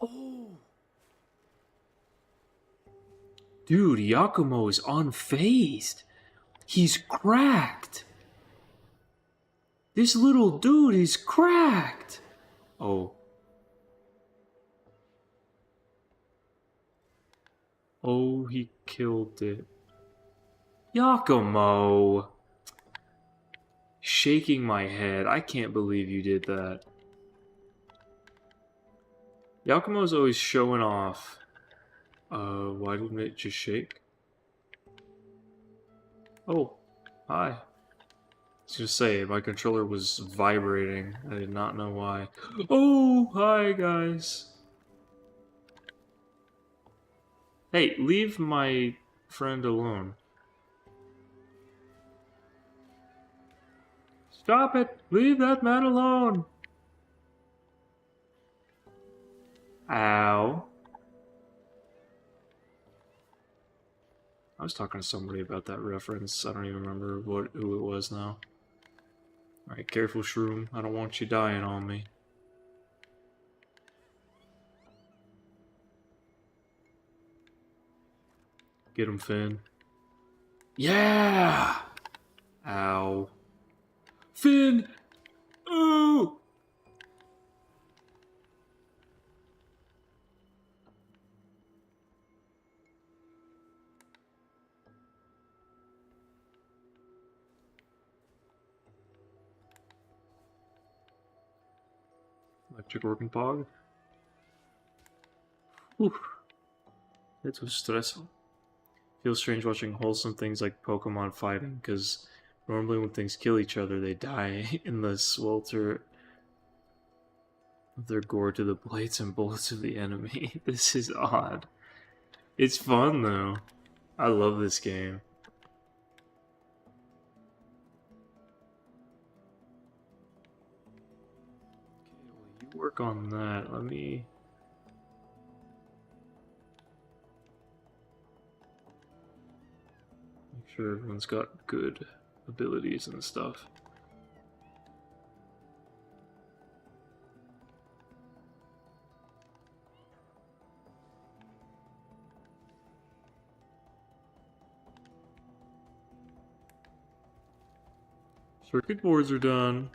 Oh! Dude, Yakumo is unfazed. He's cracked. This little dude is cracked. Oh. Oh, he killed it. Yakumo! Shaking my head. I can't believe you did that. Yakumo's always showing off. Why didn't it just shake? Oh, hi. I was gonna say, my controller was vibrating. I did not know why. Oh, hi guys. Hey, leave my friend alone. Stop it! Leave that man alone! Ow. I was talking to somebody about that reference. I don't even remember who it was now. Alright, careful, Shroom. I don't want you dying on me. Get him, Finn. Yeah! Ow. Finn! Ooh! Electric working pog. Whew. It was stressful. Feels strange watching wholesome things like Pokemon fighting, because normally when things kill each other, they die in the swelter of their gore to the blades and bullets of the enemy. This is odd. It's fun though. I love this game. Okay, well you work on that. Let me... make sure everyone's got good abilities and stuff. Circuit boards are done.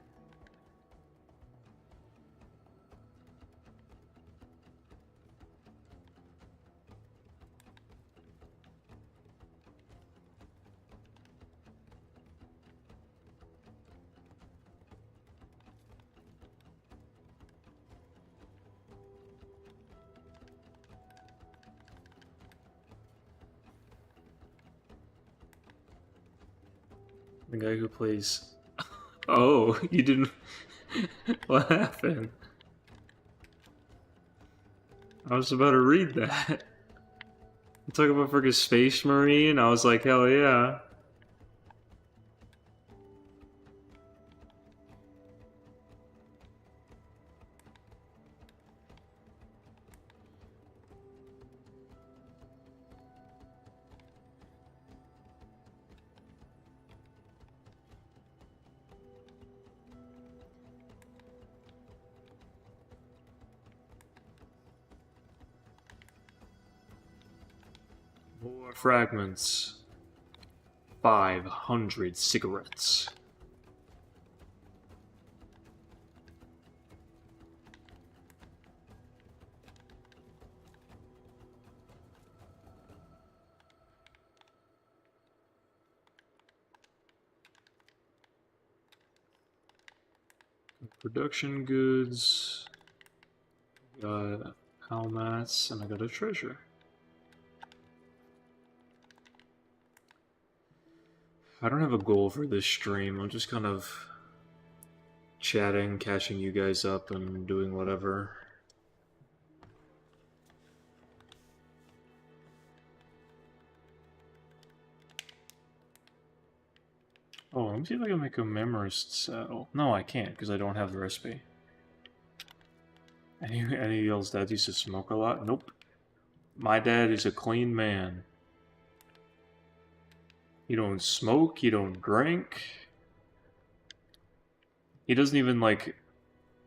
The guy who plays... Oh, you didn't... What happened? I was about to read that. You talk about freaking Space Marine, I was like, hell yeah. More fragments. 500 cigarettes. Production goods. Got pal mats, and I got a treasure. I don't have a goal for this stream. I'm just kind of chatting, catching you guys up, and doing whatever. Oh, let me see if I can make a memorist saddle. No, I can't, because I don't have the recipe. Any of y'all's dad used to smoke a lot? Nope. My dad is a clean man. You don't smoke, you don't drink. He doesn't even, like,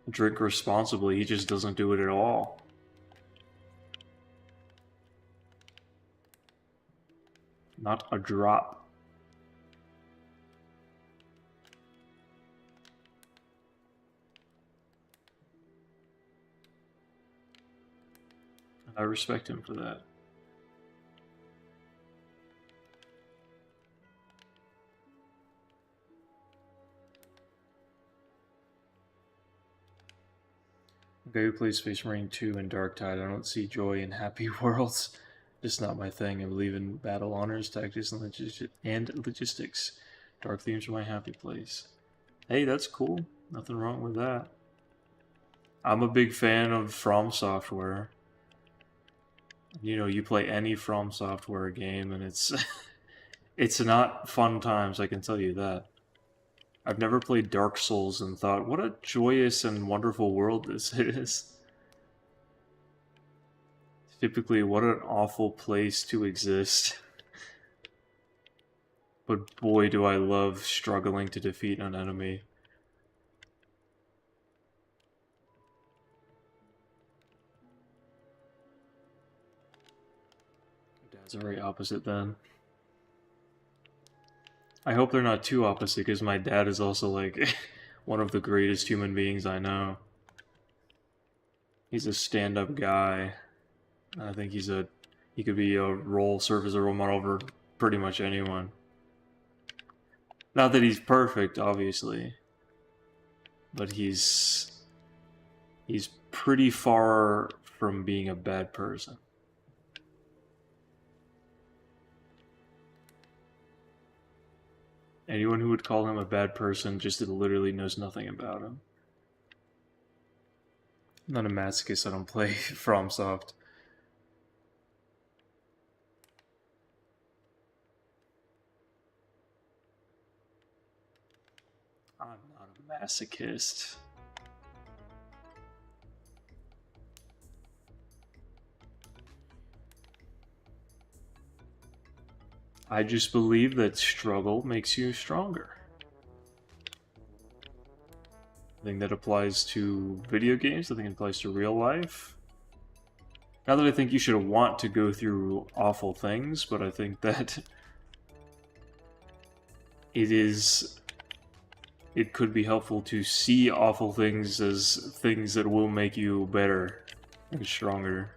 drink responsibly, he just doesn't do it at all. Not a drop. And I respect him for that. The guy who plays Space Marine 2 and Dark Tide, I don't see joy in happy worlds. Just not my thing. I believe in battle honors, tactics, and logistics. Dark themes are my happy place. Hey, that's cool. Nothing wrong with that. I'm a big fan of From Software. You know, you play any From Software game and it's it's not fun times, I can tell you that. I've never played Dark Souls and thought, what a joyous and wonderful world this is. Typically, what an awful place to exist. But boy, do I love struggling to defeat an enemy. Dad's very opposite then. I hope they're not too opposite, because my dad is also, like, one of the greatest human beings I know. He's a stand-up guy. I think he could be serve as a role model for pretty much anyone. Not that he's perfect, obviously, but he's pretty far from being a bad person. Anyone who would call him a bad person just literally knows nothing about him. I'm not a masochist, I don't play FromSoft. masochist. I just believe that struggle makes you stronger. I think that applies to video games. I think it applies to real life. Not that I think you should want to go through awful things, but I think that it could be helpful to see awful things as things that will make you better and stronger.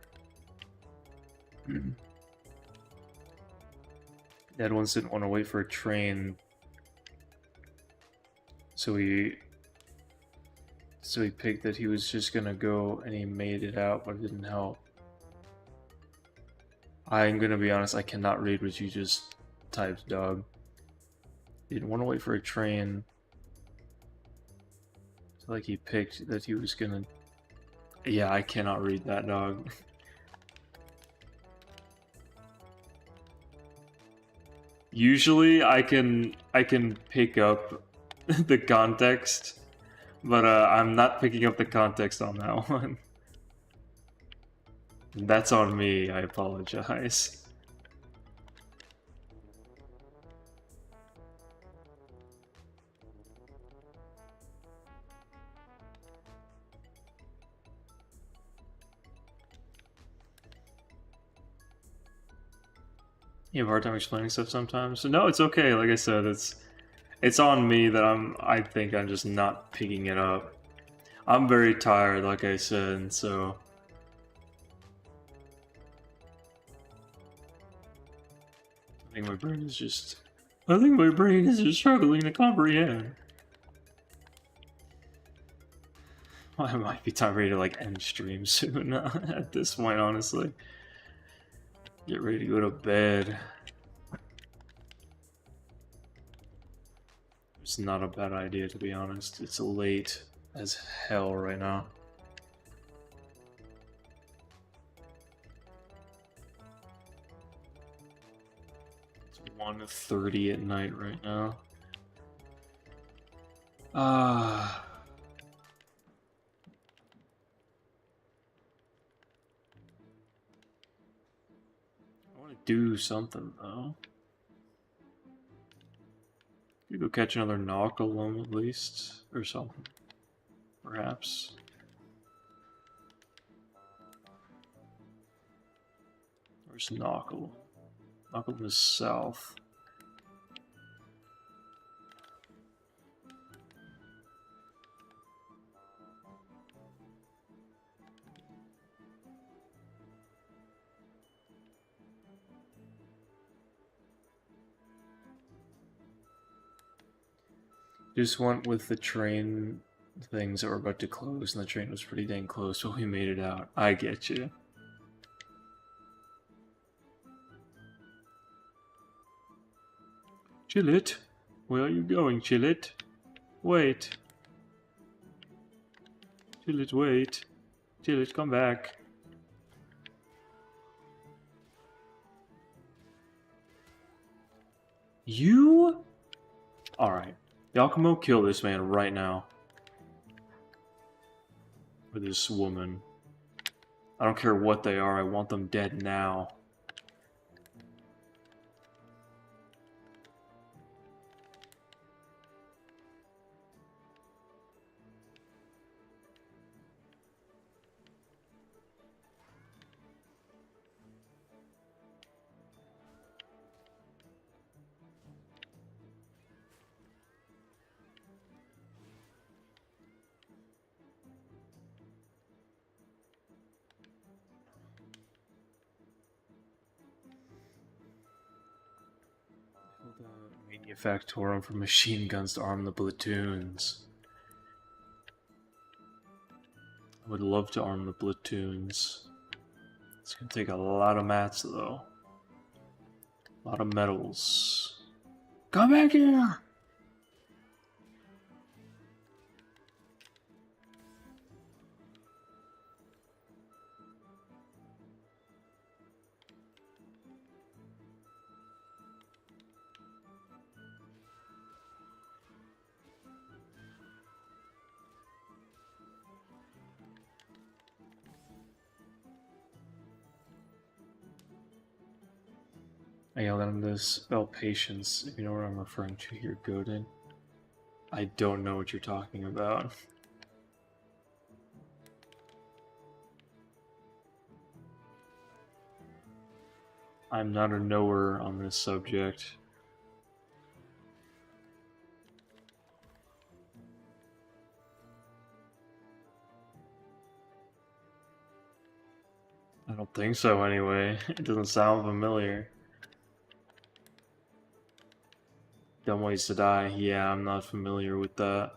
Dad once didn't want to wait for a train, so he picked that he was just gonna go, and he made it out, but it didn't help. I'm gonna be honest, I cannot read what you just typed, dog. He didn't want to wait for a train. So like he picked that he was gonna... Yeah, I cannot read that, dog. Usually I can pick up the context, but I'm not picking up the context on that one. That's on me, I apologize. You have a hard time explaining stuff sometimes? No, it's okay. Like I said, it's on me that I think I'm just not picking it up. I'm very tired, like I said, so I think my brain is just struggling to comprehend. Well, it might be time ready to like end stream soon at this point, honestly. Get ready to go to bed. It's not a bad idea, to be honest. It's late as hell right now. It's 1:30 at night right now. I want to do something though. Could go catch another knock alone at least, or something. Perhaps. Where's Knockle? Knockle is south. Just went with the train things that were about to close, and the train was pretty dang close, but we made it out. I get you. Chillit? Where are you going, Chillit? Wait. Chillit, wait. Chillit, come back. You? Alright. Yakumo, kill this man right now. Or this woman. I don't care what they are, I want them dead now. Manufactorum for machine guns to arm the platoons. I would love to arm the platoons. It's gonna take a lot of mats though. A lot of metals. Come back here! I yelled at him to spell patience. If you know what I'm referring to, you're goaded. I don't know what you're talking about. I'm not a knower on this subject. I don't think so anyway. It doesn't sound familiar. Dumb Ways to Die. Yeah, I'm not familiar with that.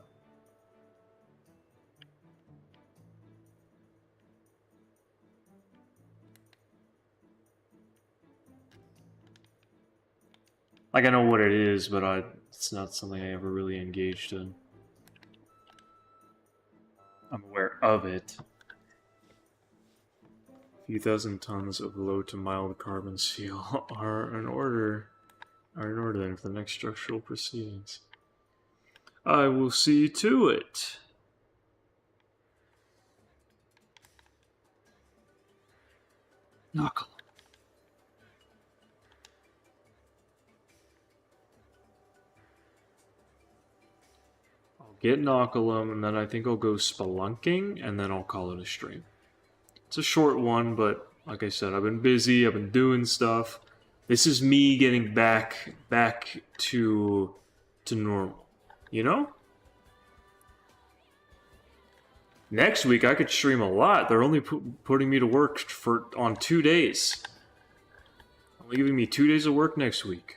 Like, I know what it is, but it's not something I ever really engaged in. I'm aware of it. A few thousand tons of low to mild carbon steel are in order then for the next structural proceedings. I will see to it. Knuckle. I'll get Knockalum, and then I think I'll go spelunking, and then I'll call it a stream. It's a short one, but like I said, I've been busy, I've been doing stuff. This is me getting back to normal, you know? Next week I could stream a lot. They're only putting me to work on 2 days. Only giving me 2 days of work next week.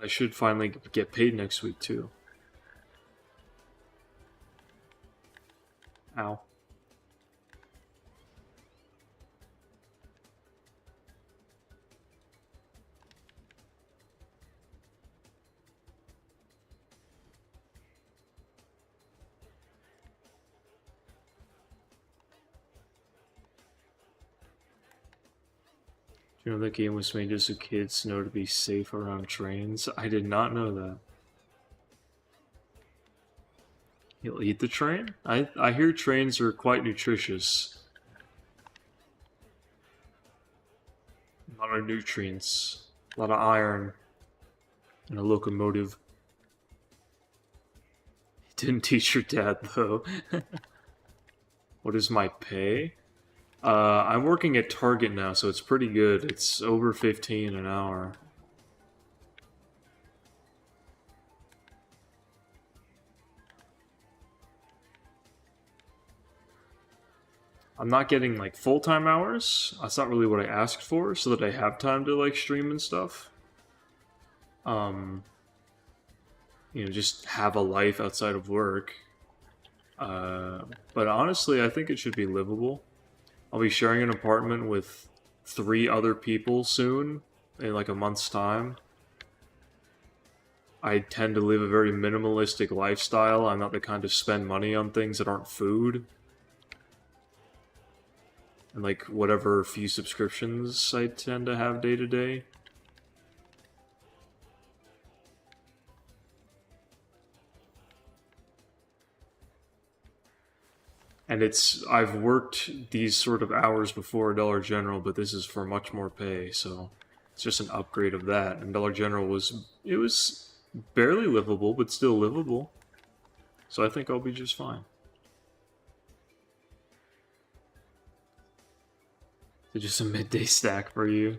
I should finally get paid next week too. Ow. Do you know that game was made just so kids know to be safe around trains? I did not know that. He'll eat the train? I hear trains are quite nutritious. A lot of nutrients, a lot of iron, and a locomotive. You didn't teach your dad, though. What is my pay? I'm working at Target now, so it's pretty good. It's over 15 an hour. I'm not getting like full-time hours. That's not really what I asked for, so that I have time to like stream and stuff. You know, just have a life outside of work. But honestly, I think it should be livable. I'll be sharing an apartment with 3 other people soon, in like a month's time. I tend to live a very minimalistic lifestyle. I'm not the kind to spend money on things that aren't food. And like whatever few subscriptions I tend to have day to day. And I've worked these sort of hours before Dollar General, but this is for much more pay, so it's just an upgrade of that. And Dollar General was barely livable, but still livable. So I think I'll be just fine. So just a midday stack for you.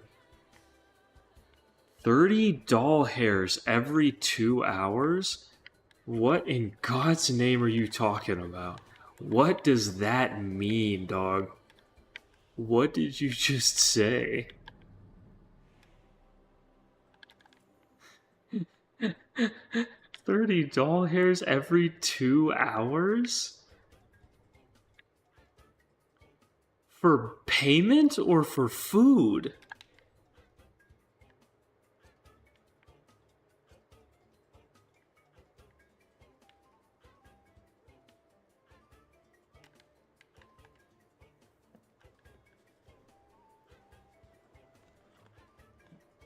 30 doll hairs every 2 hours? What in God's name are you talking about? What does that mean, dog? What did you just say? $30 doll hairs every 2 hours? For payment or for food?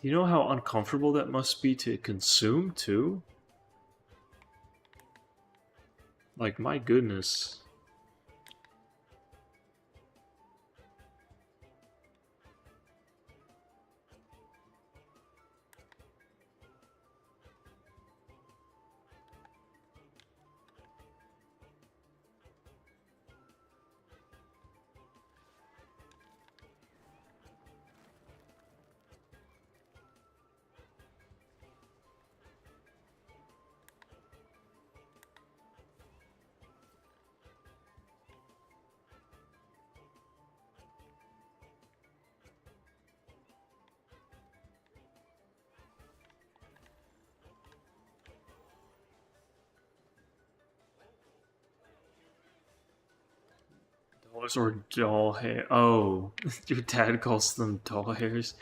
Do you know how uncomfortable that must be to consume, too? Like, my goodness. or doll hair. Oh, your dad calls them doll hairs.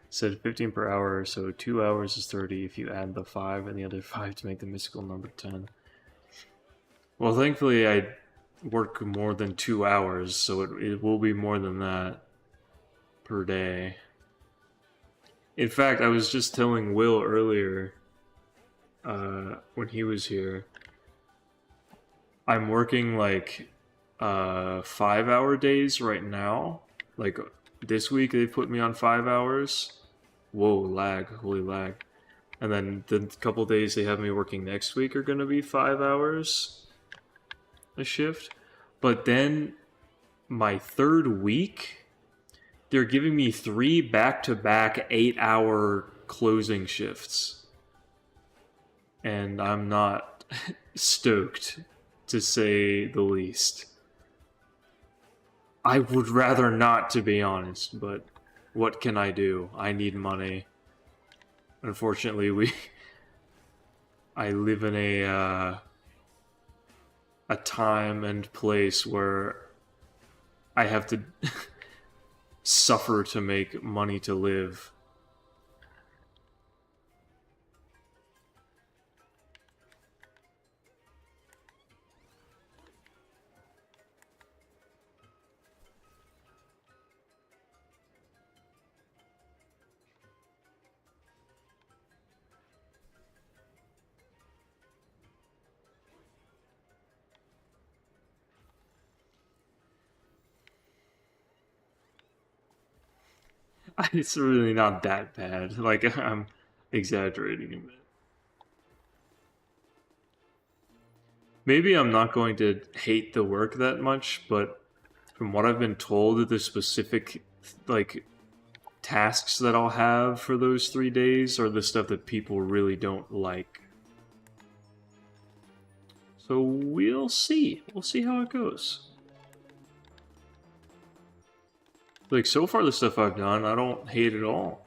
Said 15 per hour, so 2 hours is 30 if you add the 5 and the other 5 to make the mystical number 10. Well, thankfully I work more than 2 hours, so it will be more than that per day. In fact, I was just telling Will earlier, when he was here, I'm working like 5-hour days right now. Like this week they put me on 5 hours. Whoa, lag, holy lag. And then the couple days they have me working next week are gonna be 5 hours a shift. But then my third week, they're giving me 3 back-to-back 8-hour closing shifts. And I'm not stoked, to say the least. I would rather not, to be honest, but what can I do? I need money. Unfortunately, I live in a time and place where I have to suffer to make money to live. It's really not that bad. Like, I'm exaggerating a bit. Maybe I'm not going to hate the work that much, but from what I've been told, the specific, like, tasks that I'll have for those 3 days are the stuff that people really don't like. So we'll see. We'll see how it goes. Like, so far the stuff I've done, I don't hate at all.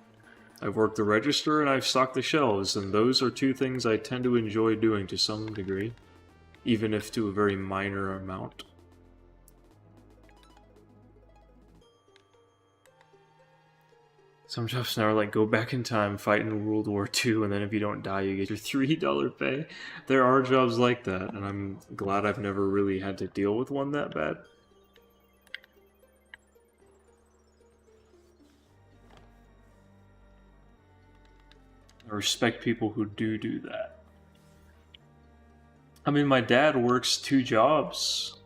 I've worked the register and I've stocked the shelves, and those are 2 things I tend to enjoy doing to some degree. Even if to a very minor amount. Some jobs now are like, go back in time, fight in World War II, and then if you don't die, you get your $3 pay. There are jobs like that, and I'm glad I've never really had to deal with one that bad. I respect people who do that. I mean, my dad works 2 jobs.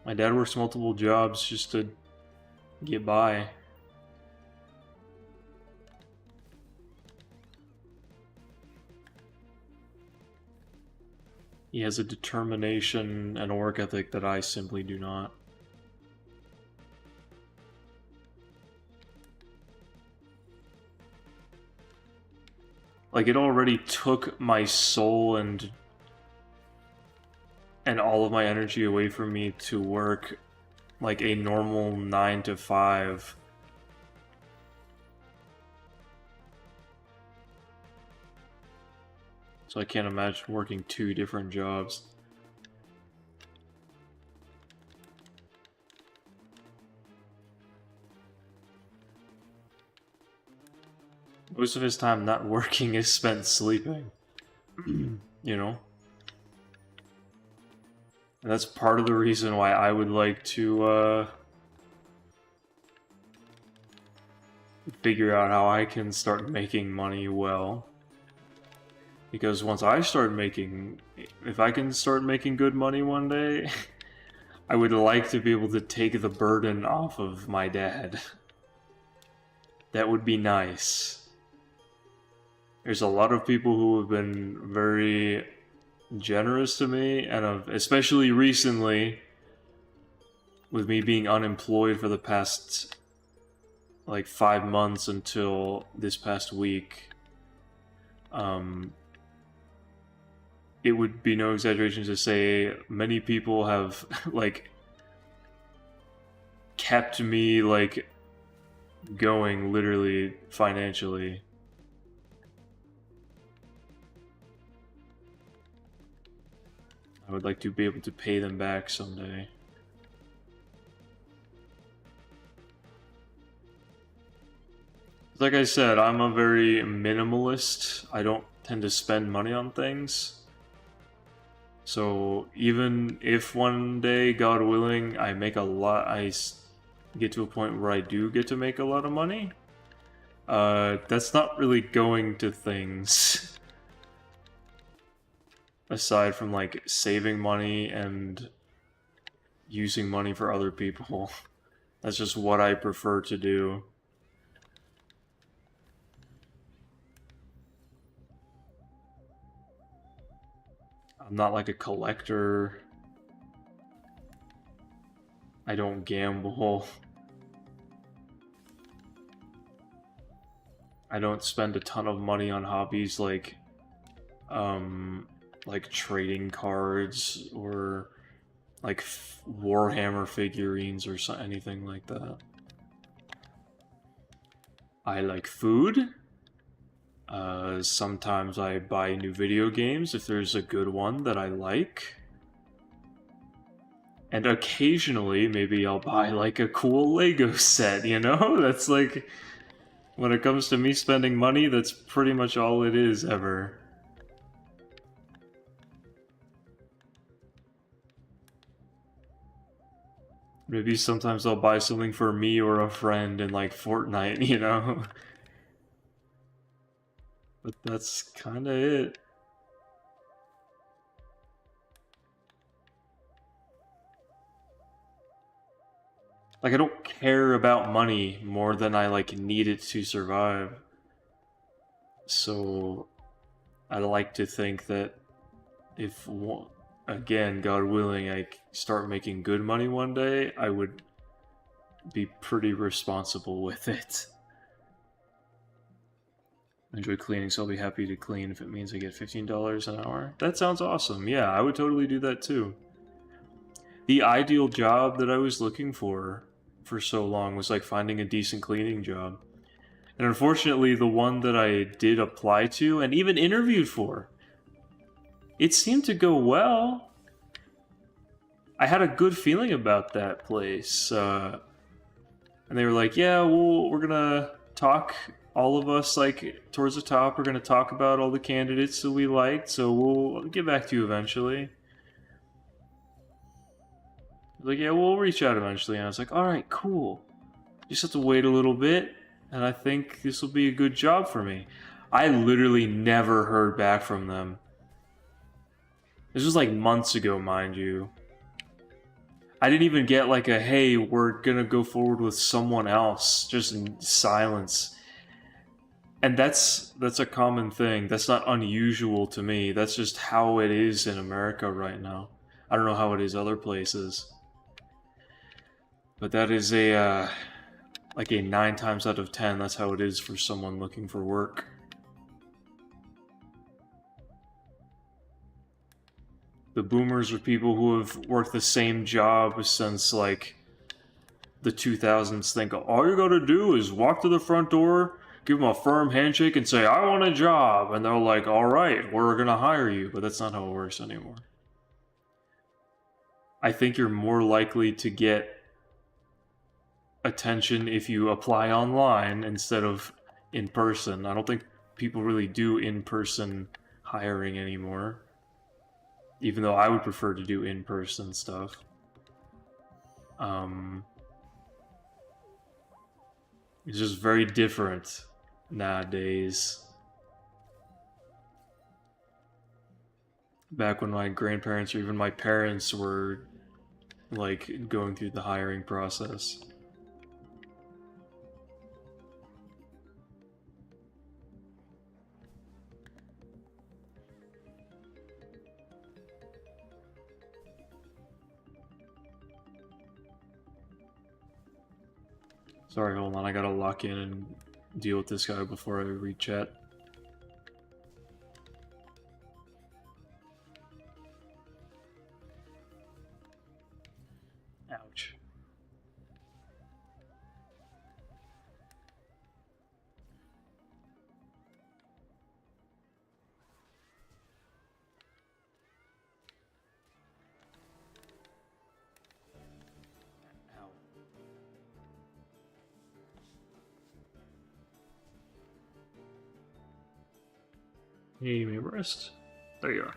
My dad works multiple jobs just to get by. He has a determination and a work ethic that I simply do not. Like, it already took my soul and all of my energy away from me to work like a normal 9 to 5. So I can't imagine working 2 different jobs. Most of his time not working is spent sleeping. You know? And that's part of the reason why I would like to, figure out how I can start making money well. Because once I start making... If I can start making good money one day, I would like to be able to take the burden off of my dad. That would be nice. There's a lot of people who have been very generous to me, and especially recently, with me being unemployed for the past like 5 months until this past week, it would be no exaggeration to say many people have like kept me like going literally financially. I would like to be able to pay them back someday. Like I said, I'm a very minimalist. I don't tend to spend money on things. So even if one day, God willing, I make a lot, get to a point where I do get to make a lot of money, that's not really going to things aside from like saving money and using money for other people. That's just what I prefer to do. I'm not like a collector. I don't gamble. I don't spend a ton of money on hobbies like trading cards or like Warhammer figurines or anything like that. I like food. Sometimes I buy new video games if there's a good one that I like. And occasionally, maybe I'll buy like a cool Lego set, you know? That's like, when it comes to me spending money, that's pretty much all it is ever. Maybe sometimes I'll buy something for me or a friend in like Fortnite, you know? But that's kinda it. Like, I don't care about money more than I like need it to survive. So, I like to think that if, again, God willing, I start making good money one day, I would be pretty responsible with it. I enjoy cleaning, so I'll be happy to clean if it means I get $15 an hour. That sounds awesome. Yeah, I would totally do that too. The ideal job that I was looking for so long was like finding a decent cleaning job. And unfortunately, the one that I did apply to and even interviewed for, it seemed to go well. I had a good feeling about that place. And they were like, yeah, we're gonna talk, all of us, like, towards the top, we're gonna talk about all the candidates that we liked, so we'll get back to you eventually. Like, yeah, we'll reach out eventually. And I was like, alright, cool. Just have to wait a little bit, and I think this will be a good job for me. I literally never heard back from them. This was like months ago, mind you. I didn't even get like a, hey, we're gonna go forward with someone else, just in silence. And that's a common thing. That's not unusual to me. That's just how it is in America right now. I don't know how it is other places. But that is like a 9 times out of 10, that's how it is for someone looking for work. The boomers are people who have worked the same job since like the 2000s, think all you gotta do is walk to the front door, give them a firm handshake and say, I want a job. And they're like, all right, we're gonna hire you. But that's not how it works anymore. I think you're more likely to get attention if you apply online instead of in person. I don't think people really do in-person hiring anymore. Even though I would prefer to do in-person stuff. It's just very different nowadays. Back when my grandparents or even my parents were like going through the hiring process. Sorry, hold on, I gotta lock in and deal with this guy before I read chat. Ouch. You need me rest? There you are.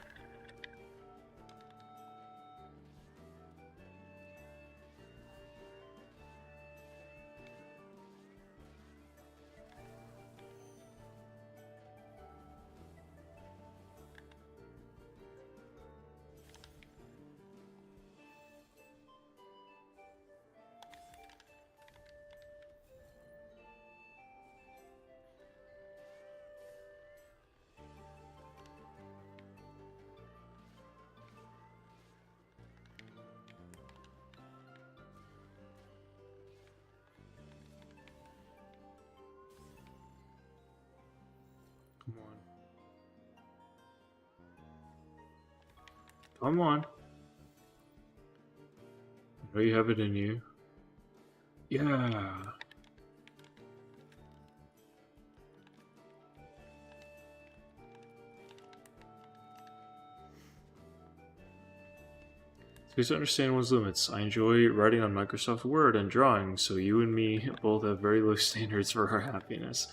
Come on. Come on. I know you have it in you. Yeah. Please understand one's limits. I enjoy writing on Microsoft Word and drawing, so you and me both have very low standards for our happiness.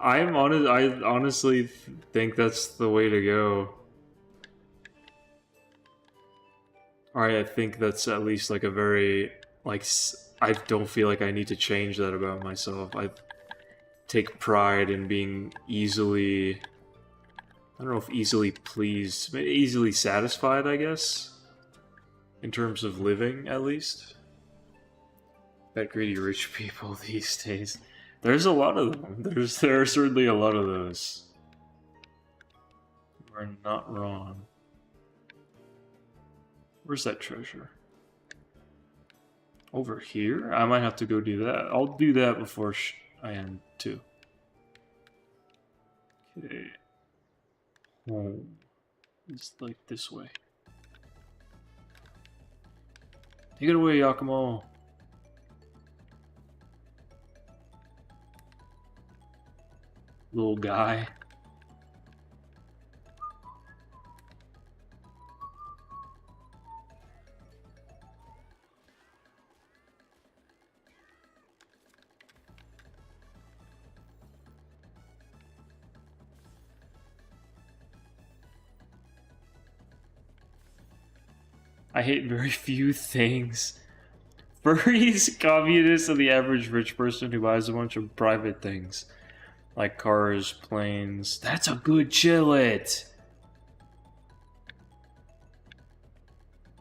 I honestly think that's the way to go. I think that's at least like a very like I don't feel like I need to change that about myself. I take pride in being easily, I don't know if easily pleased, but easily satisfied, I guess. In terms of living, at least. That greedy rich people these days. There's a lot of them. There are certainly a lot of those. We're not wrong. Where's that treasure? Over here? I might have to go do that. I'll do that before I end too. Okay. Home. It's like this way. Take it away, Yakumo. Little guy. I hate very few things. Furries, communists, and the average rich person who buys a bunch of private things. Like cars, planes. That's a good chillet!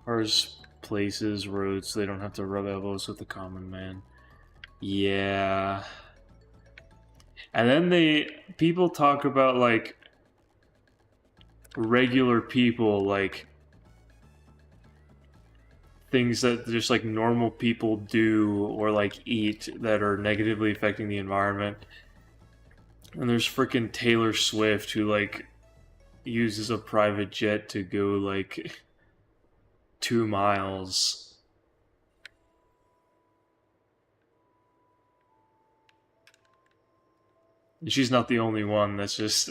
Cars, places, roads, they don't have to rub elbows with the common man. Yeah. And then people talk about, like, regular people, like, things that just, like, normal people do or, like, eat that are negatively affecting the environment. And there's freaking Taylor Swift who, like, uses a private jet to go, like, 2 miles. And she's not the only one. That's just...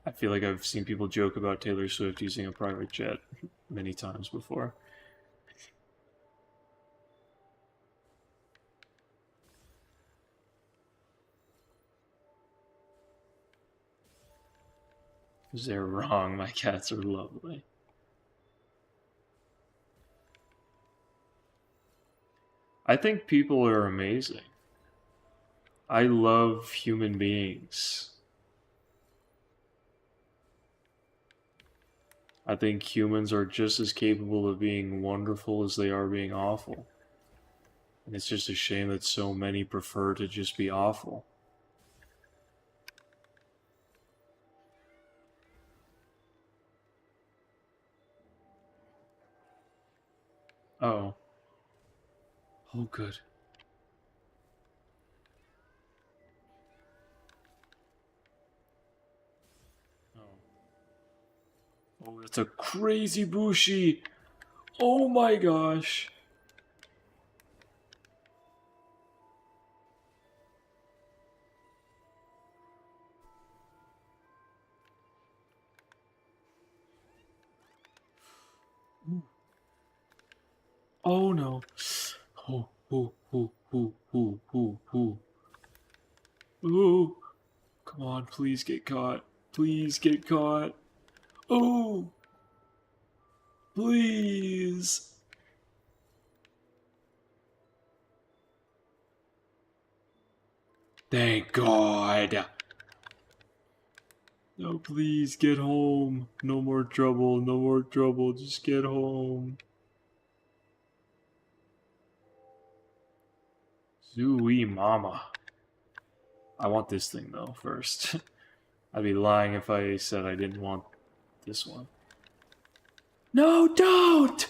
I feel like I've seen people joke about Taylor Swift using a private jet many times before. Because they're wrong. My cats are lovely. I think people are amazing. I love human beings. I think humans are just as capable of being wonderful as they are being awful. And it's just a shame that so many prefer to just be awful. Oh. Oh, good. Oh. Oh, that's a crazy Bushi! Oh my gosh! Ooh. Oh no. Oh, oh, oh, oh, oh, oh, oh. Ooh. Come on, please get caught. Please get caught. Oh! Please! Thank God! No, please get home. No more trouble, no more trouble. Just get home. Zooey mama. I want this thing though, first. I'd be lying if I said I didn't want this one. No, don't!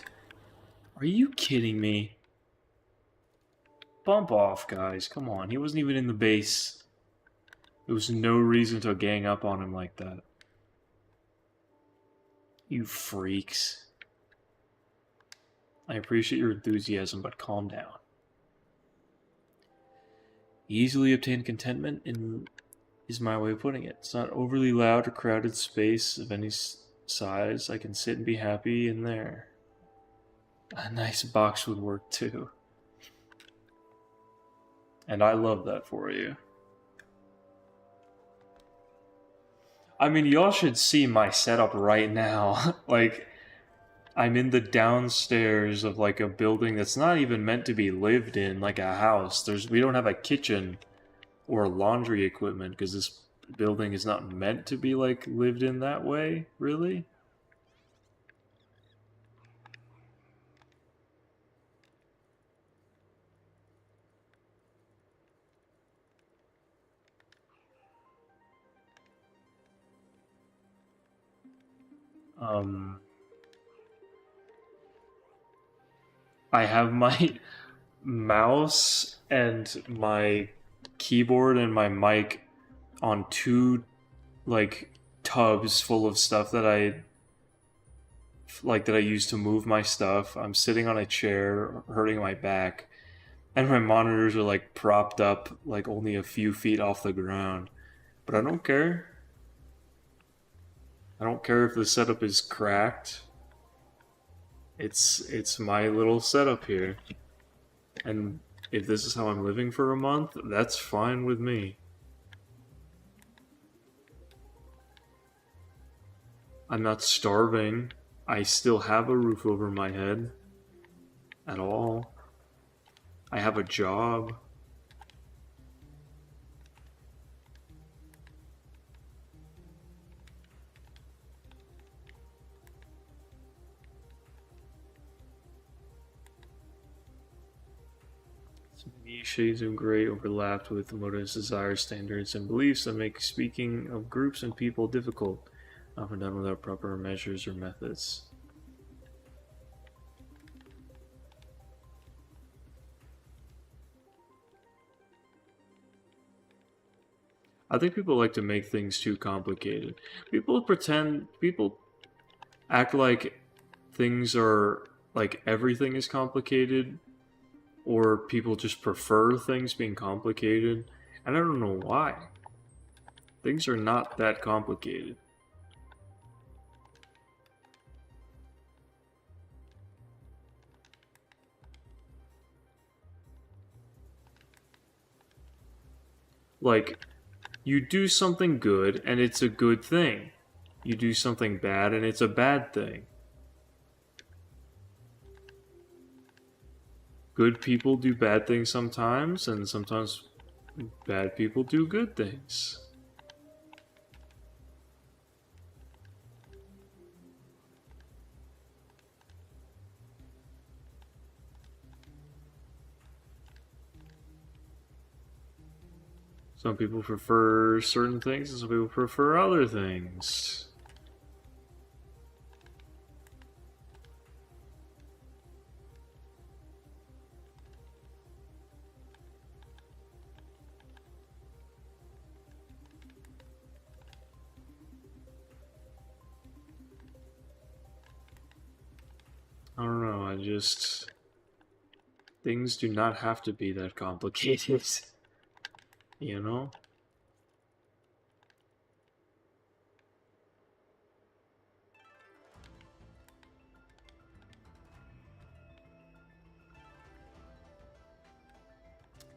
Are you kidding me? Bump off, guys. Come on. He wasn't even in the base. There was no reason to gang up on him like that. You freaks. I appreciate your enthusiasm, but calm down. Easily obtained contentment is my way of putting it. It's not overly loud or crowded space of any size. I can sit and be happy in there. A nice box would work too. And I love that for you. I mean, y'all should see my setup right now. Like, I'm in the downstairs of like a building that's not even meant to be lived in, like a house. We don't have a kitchen or laundry equipment because this building is not meant to be like lived in that way, really. I have my mouse and my keyboard and my mic on two like tubs full of stuff that I use to move my stuff. I'm sitting on a chair hurting my back and my monitors are like propped up like only a few feet off the ground. But I don't care. I don't care if the setup is cracked. It's my little setup here. And if this is how I'm living for a month, that's fine with me. I'm not starving. I still have a roof over my head. At all. I have a job. Shades of gray overlapped with Moto's desires, standards, and beliefs that make speaking of groups and people difficult, often done without proper measures or methods. I think people like to make things too complicated. People act like things are, like everything is complicated, or people just prefer things being complicated, and I don't know why. Things are not that complicated. Like, you do something good, and it's a good thing. You do something bad, and it's a bad thing. Good people do bad things sometimes, and sometimes bad people do good things. Some people prefer certain things, and some people prefer other things. I don't know, things do not have to be that complicated. You know?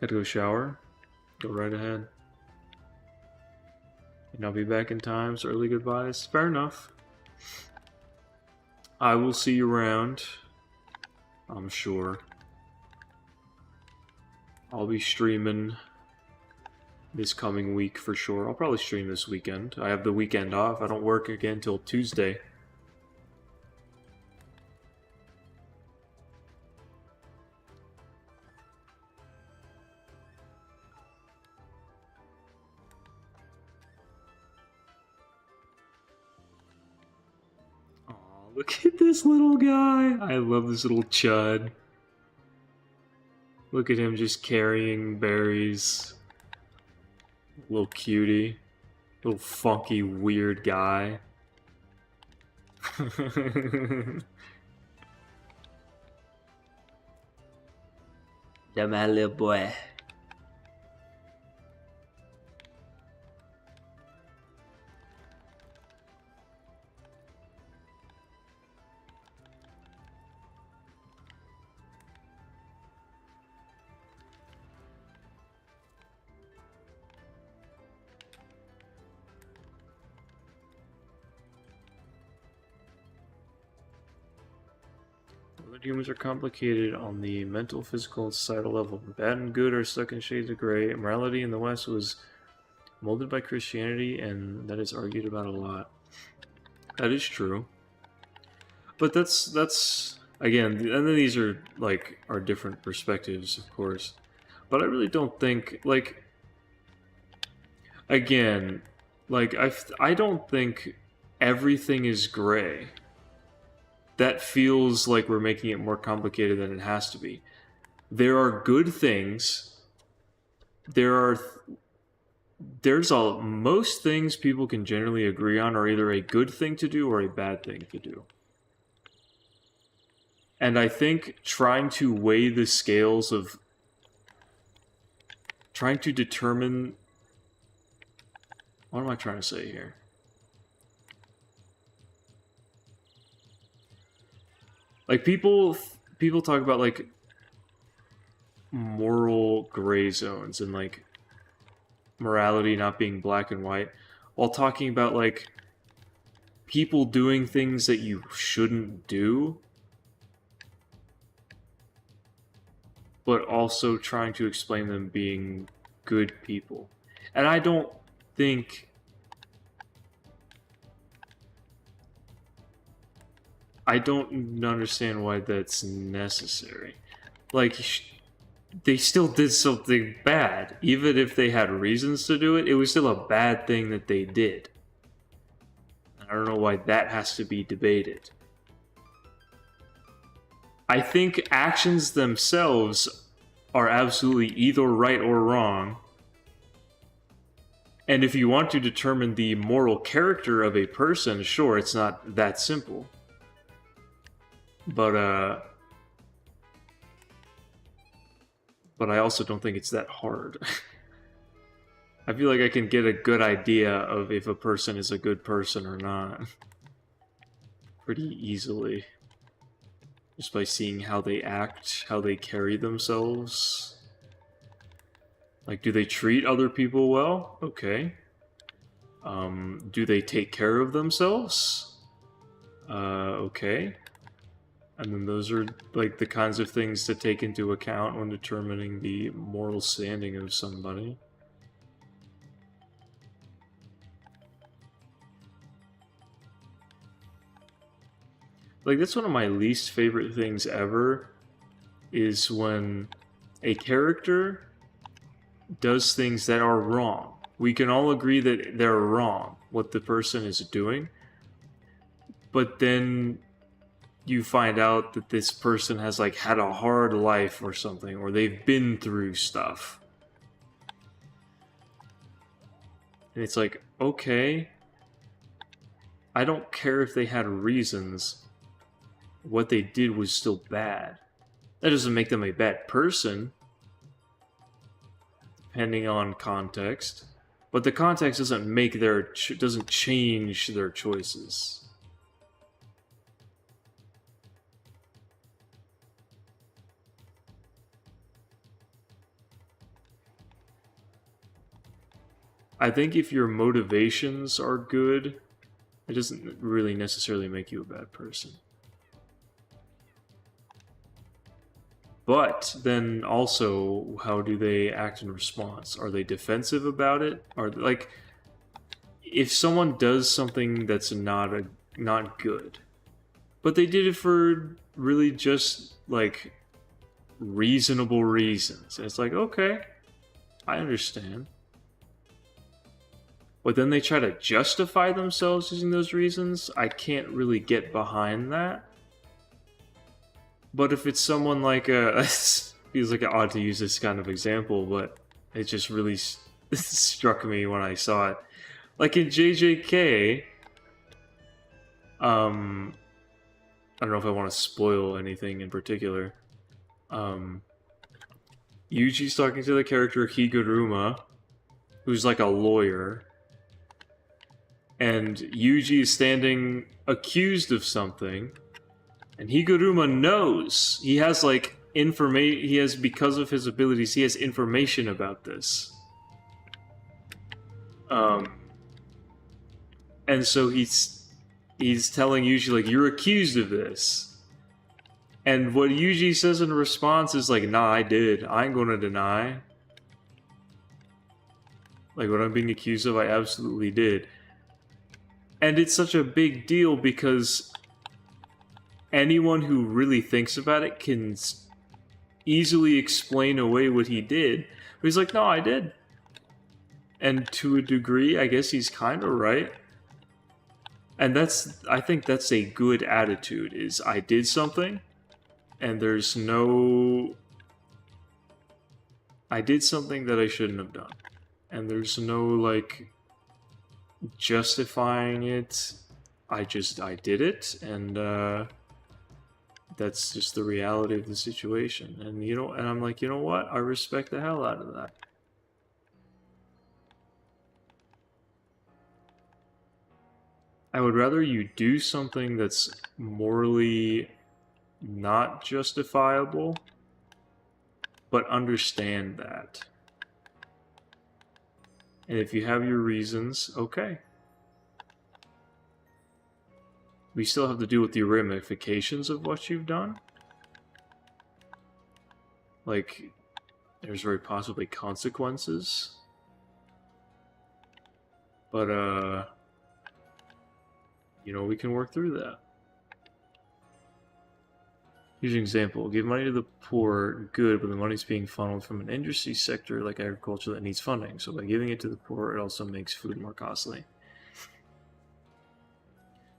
Gotta go shower? Go right ahead. And I'll be back in time, so early goodbyes. Fair enough. I will see you around, I'm sure. I'll be streaming this coming week for sure. I'll probably stream this weekend. I have the weekend off. I don't work again till Tuesday. Aw, look at this little guy. I love this little chud. Look at him just carrying berries. Little cutie. Little funky, weird guy. Yeah, my little boy. Humans are complicated on the mental, physical, and societal level. Bad and good are stuck in shades of gray. Morality in the West was molded by Christianity, and that is argued about a lot. That is true. But that's again, and then these are like are different perspectives, of course. But I really don't think like again, like I don't think everything is gray. That feels like we're making it more complicated than it has to be. There are good things. Most things people can generally agree on are either a good thing to do or a bad thing to do. And I think trying to weigh the scales of trying to determine what am I trying to say here? Like people talk about like moral gray zones and like morality not being black and white while talking about like people doing things that you shouldn't do, but also trying to explain them being good people. And I don't think I don't understand why that's necessary. Like, they still did something bad. Even if they had reasons to do it, it was still a bad thing that they did. I don't know why that has to be debated. I think actions themselves are absolutely either right or wrong. And if you want to determine the moral character of a person, sure, it's not that simple. But I also don't think it's that hard. I feel like I can get a good idea of if a person is a good person or not pretty easily. Just by seeing how they act, how they carry themselves. Like, do they treat other people well? Okay. Do they take care of themselves? Okay. And then those are, like, the kinds of things to take into account when determining the moral standing of somebody. Like, that's one of my least favorite things ever, is when a character does things that are wrong. We can all agree that they're wrong, what the person is doing, but then you find out that this person has like had a hard life or something, or they've been through stuff. And it's like, okay, I don't care if they had reasons. What they did was still bad. That doesn't make them a bad person, depending on context. But the context doesn't make doesn't change their choices. I think if your motivations are good, it doesn't really necessarily make you a bad person. But then also, how do they act in response? Are they defensive about it? Are they, like, if someone does something that's not good, but they did it for really just like reasonable reasons, it's like, okay, I understand. But then they try to justify themselves using those reasons. I can't really get behind that. But if it's someone like a, feels like odd to use this kind of example, but it just really struck me when I saw it. Like in JJK, I don't know if I want to spoil anything in particular. Yuji's talking to the character Higuruma, who's like a lawyer, and Yuji is standing accused of something, and Higuruma knows. He has like information. He has, because of his abilities, he has information about this. And so he's telling Yuji, like, you're accused of this. And what Yuji says in response is like, nah, I did. I ain't gonna deny. Like, what I'm being accused of, I absolutely did. And it's such a big deal because anyone who really thinks about it can easily explain away what he did. But he's like, no, I did. And to a degree, I guess he's kind of right. And I think that's a good attitude, is I did something, and there's no... I did something that I shouldn't have done. And there's no, like, justifying it. I did it, and, that's just the reality of the situation. And, and I'm like, you know what? I respect the hell out of that. I would rather you do something that's morally not justifiable, but understand that. And if you have your reasons, okay. We still have to deal with the ramifications of what you've done. Like, there's very possibly consequences. But, we can work through that. Here's an example. Give money to the poor, good, but the money's being funneled from an industry sector like agriculture that needs funding. So by giving it to the poor, it also makes food more costly.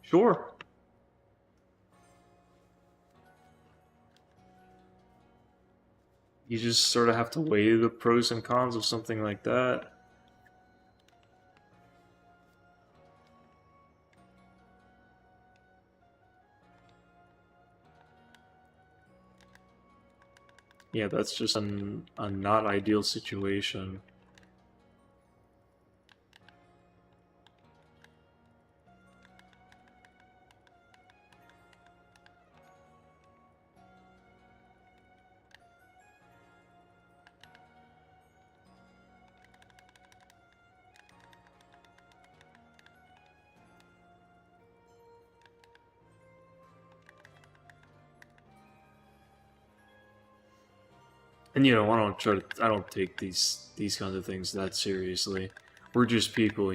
Sure. You just sort of have to weigh the pros and cons of something like that. Yeah, that's just a not ideal situation. And I don't take these kinds of things that seriously. We're just people,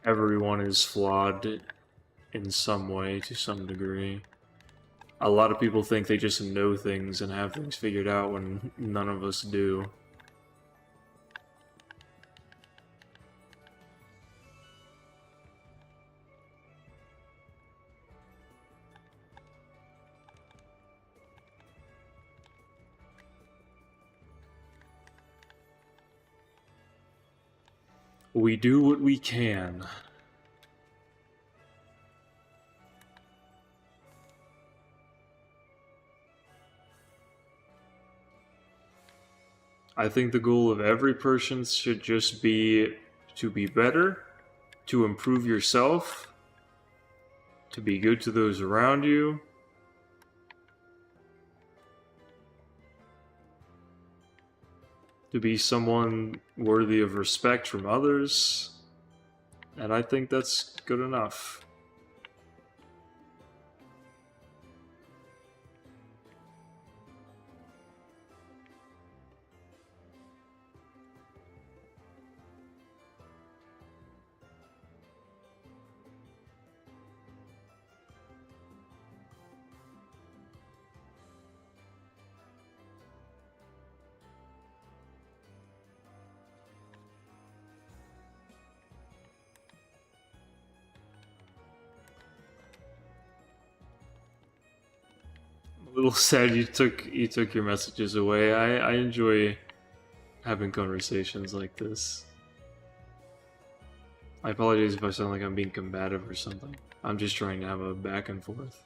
Everyone is flawed in some way, to some degree. A lot of people think they just know things and have things figured out when none of us do. We do what we can. I think the goal of every person should just be to be better, to improve yourself, to be good to those around you, to be someone worthy of respect from others, and I think that's good enough. A little sad you took your messages away. I enjoy having conversations like this. I apologize if I sound like I'm being combative or something. I'm just trying to have a back and forth.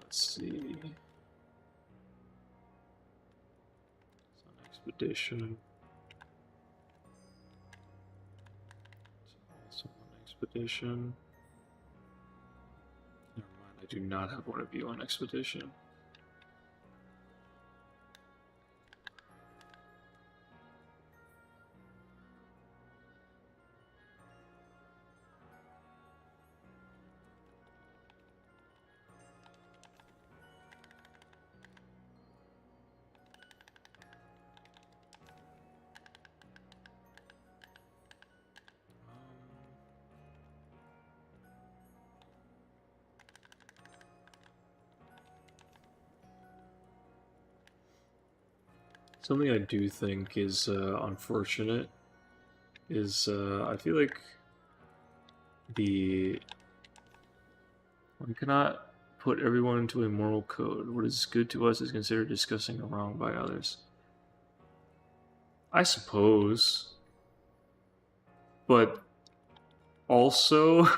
Let's see. It's an expedition. It's also an expedition. Never mind, I do not have one of you on expedition. Something I do think is unfortunate is I feel like one cannot put everyone into a moral code. What is good to us is considered disgusting or wrong by others. I suppose. But also,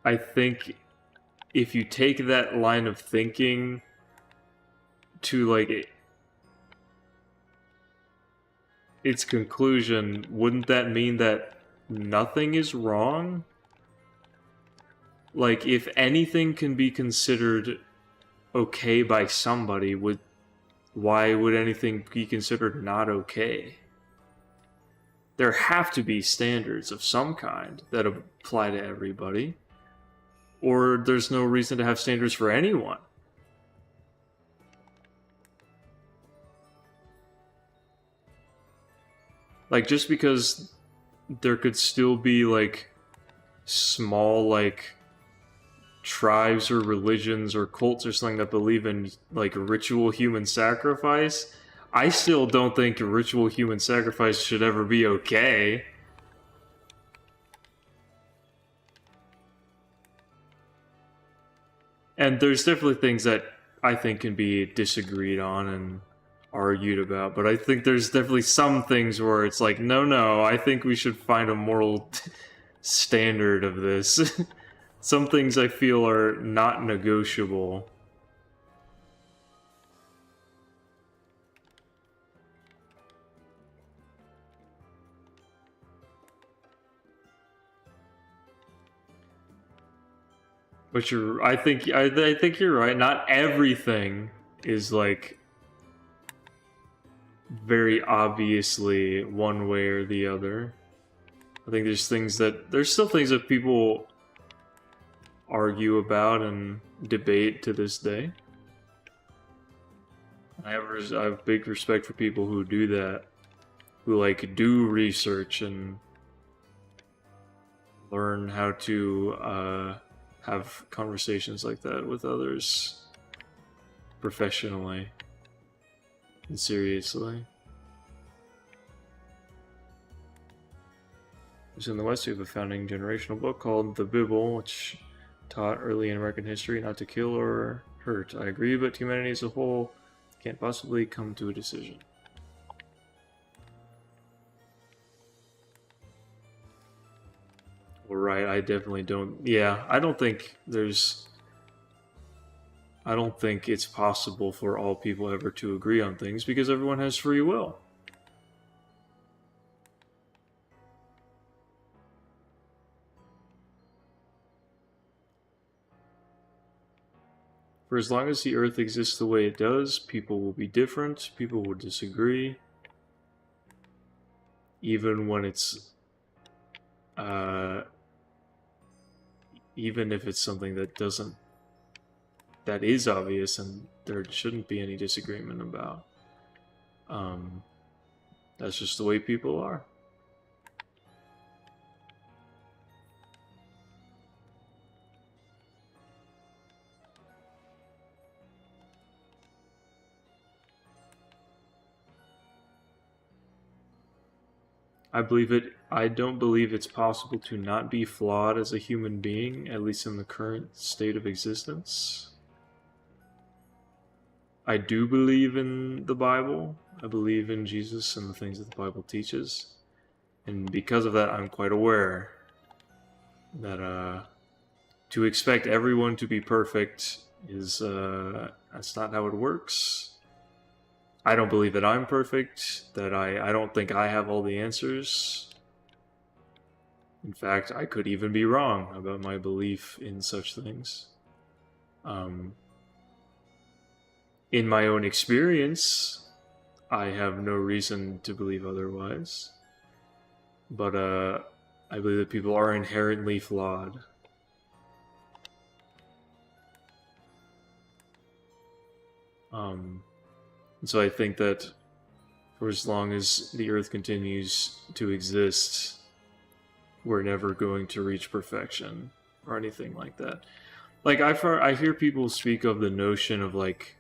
I think if you take that line of thinking to like its conclusion, wouldn't that mean that nothing is wrong? Like, if anything can be considered okay by somebody, why would anything be considered not okay? There have to be standards of some kind that apply to everybody, or there's no reason to have standards for anyone. Like, just because there could still be, like, small, like, tribes or religions or cults or something that believe in, like, ritual human sacrifice, I still don't think ritual human sacrifice should ever be okay. And there's definitely things that I think can be disagreed on and argued about, but I think there's definitely some things where it's like, no, I think we should find a moral standard of this. Some things I feel are not negotiable. But I think you're right. Not everything is like very obviously one way or the other. I think there's still things that people argue about and debate to this day. I have big respect for people who do that, who like do research and learn how to have conversations like that with others professionally and seriously. In the West, we have a founding generational book called The Bible, which taught early in American history not to kill or hurt. I agree, but humanity as a whole Can't possibly come to a decision. Well, right, I definitely don't. Yeah, I don't think it's possible for all people ever to agree on things because everyone has free will. For as long as the Earth exists the way it does, people will be different, people will disagree. Even when it's... even if it's something that is obvious and there shouldn't be any disagreement about. That's just the way people are. I don't believe it's possible to not be flawed as a human being, at least in the current state of existence. I do believe in the Bible. I believe in Jesus and the things that the Bible teaches. And because of that, I'm quite aware that to expect everyone to be perfect is that's not how it works. I don't believe that I'm perfect, that I don't think I have all the answers. In fact, I could even be wrong about my belief in such things. In my own experience, I have no reason to believe otherwise. But I believe that people are inherently flawed. And so I think that for as long as the Earth continues to exist, we're never going to reach perfection or anything like that. Like, I hear people speak of the notion of, like,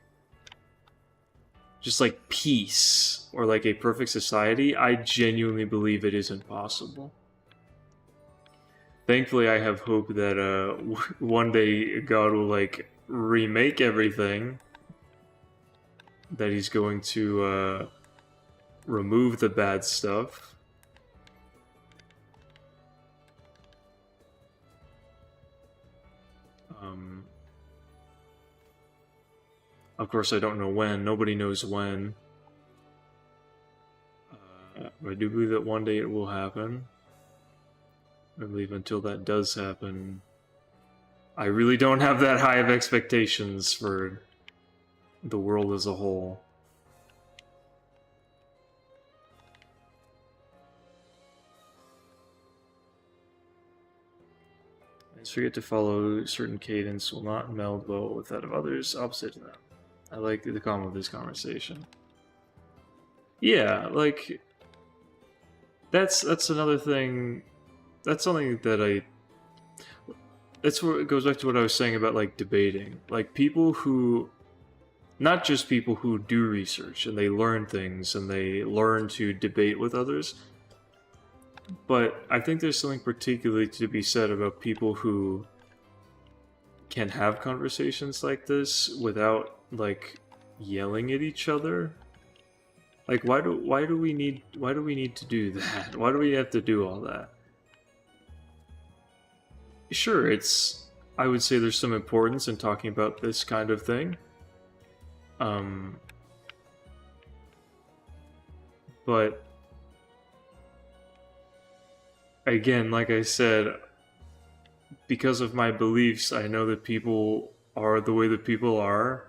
just, like, peace or, like, a perfect society. I genuinely believe it isn't possible. Thankfully, I have hope that one day God will, like, remake everything, that he's going to remove the bad stuff. Of course, I don't know when. Nobody knows when. But I do believe that one day it will happen. I believe until that does happen, I really don't have that high of expectations for the world as a whole. I just forget to follow certain cadence will not meld well with that of others opposite to them. I like the calm of this conversation. Yeah, like that's another thing. That's something that that's where it goes back to what I was saying about, like, debating. Like, people who, not just people who do research and they learn things and they learn to debate with others, but I think there's something particularly to be said about people who can have conversations like this without, like, yelling at each other. Like, why do we need to do that? Why do we have to do all that? Sure, I would say there's some importance in talking about this kind of thing. But again, like I said, because of my beliefs, I know that people are the way that people are.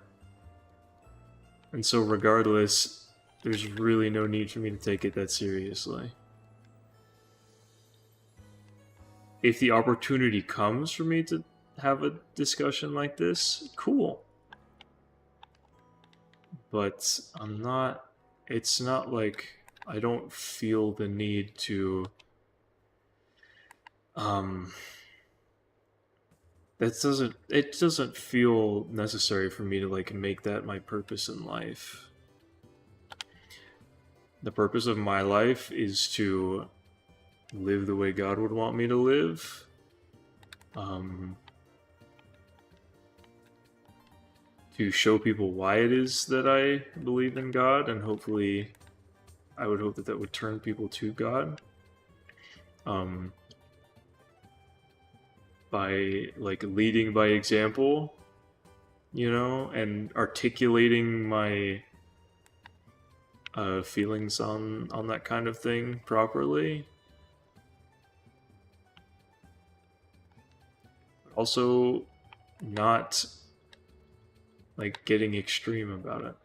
And so regardless, there's really no need for me to take it that seriously. If the opportunity comes for me to have a discussion like this, cool. But it's not like I don't feel the need to, it doesn't feel necessary for me to, like, make that my purpose in life. The purpose of my life is to live the way God would want me to live. to show people why it is that I believe in God, and hopefully I would hope that that would turn people to God. By like leading by example, you know, and articulating my feelings on that kind of thing properly. Also, not like getting extreme about it.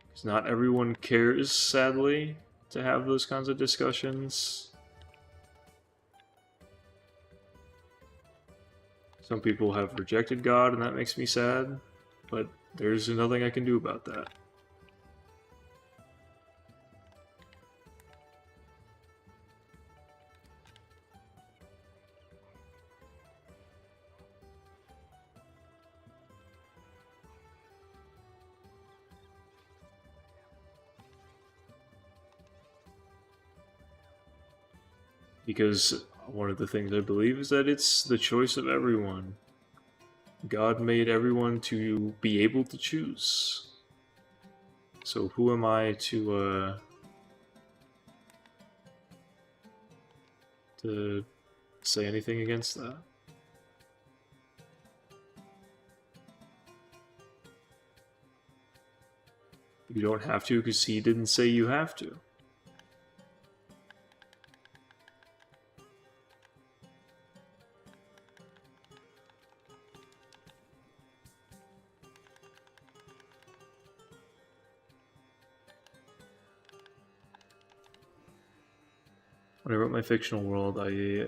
Because not everyone cares, sadly, to have those kinds of discussions. Some people have rejected God, and that makes me sad, but there's nothing I can do about that. Because one of the things I believe is that it's the choice of everyone. God made everyone to be able to choose. So who am I to say anything against that? You don't have to, because he didn't say you have to. When I wrote my fictional world, I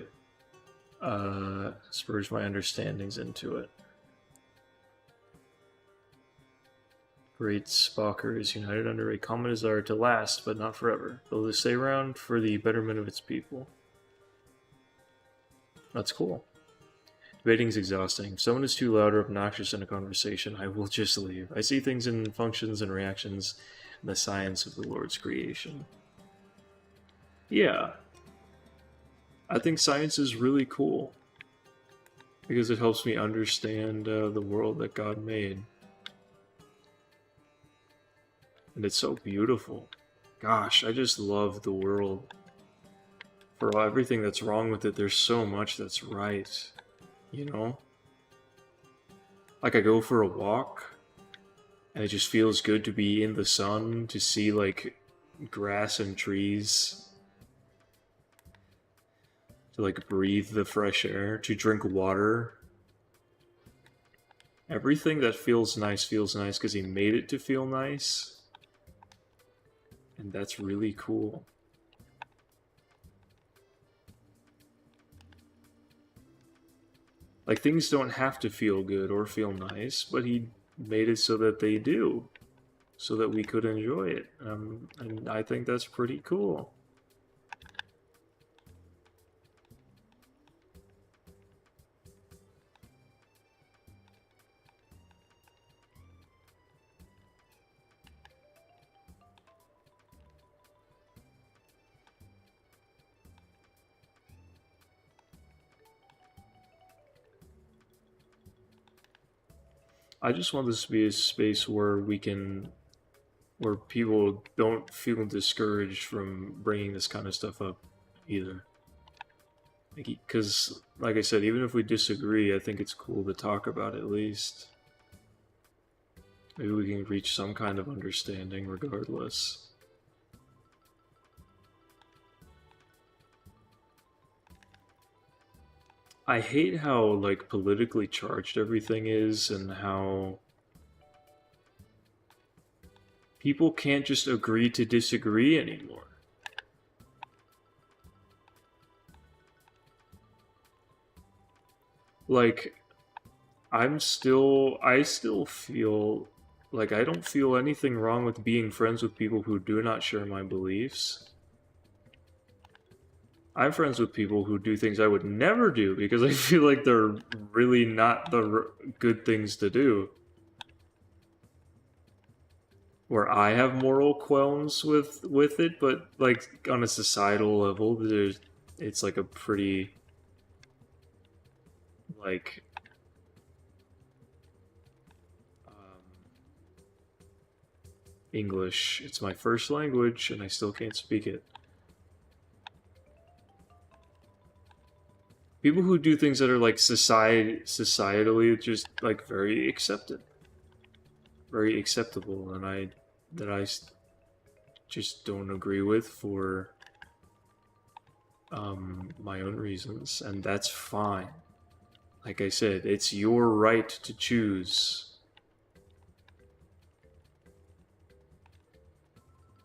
spurged my understandings into it. Great Spocker is united under a common desire to last, but not forever, though to stay around for the betterment of its people. That's cool. Debating is exhausting. If someone is too loud or obnoxious in a conversation, I will just leave. I see things in functions and reactions in the science of the Lord's creation. Yeah. I think science is really cool because it helps me understand the world that God made. And it's so beautiful. Gosh, I just love the world. For everything that's wrong with it, there's so much that's right. You know? Like, I go for a walk, and it just feels good to be in the sun, to see, like, grass and trees. To, like, breathe the fresh air, to drink water. Everything that feels nice because he made it to feel nice. And that's really cool. Like, things don't have to feel good or feel nice, but he made it so that they do. So that we could enjoy it. And I think that's pretty cool. I just want this to be a space where where people don't feel discouraged from bringing this kind of stuff up either. Because, like I said, even if we disagree, I think it's cool to talk about at least. Maybe we can reach some kind of understanding regardless. I hate how, like, politically charged everything is and how people can't just agree to disagree anymore. Like, I still feel like I don't feel anything wrong with being friends with people who do not share my beliefs. I'm friends with people who do things I would never do because I feel like they're really not the good things to do. Where I have moral qualms with it, but like on a societal level, it's like a pretty, like, English. It's my first language, and I still can't speak it. People who do things that are like societally just like very accepted, very acceptable, and just don't agree with for my own reasons, and that's fine. Like I said, it's your right to choose.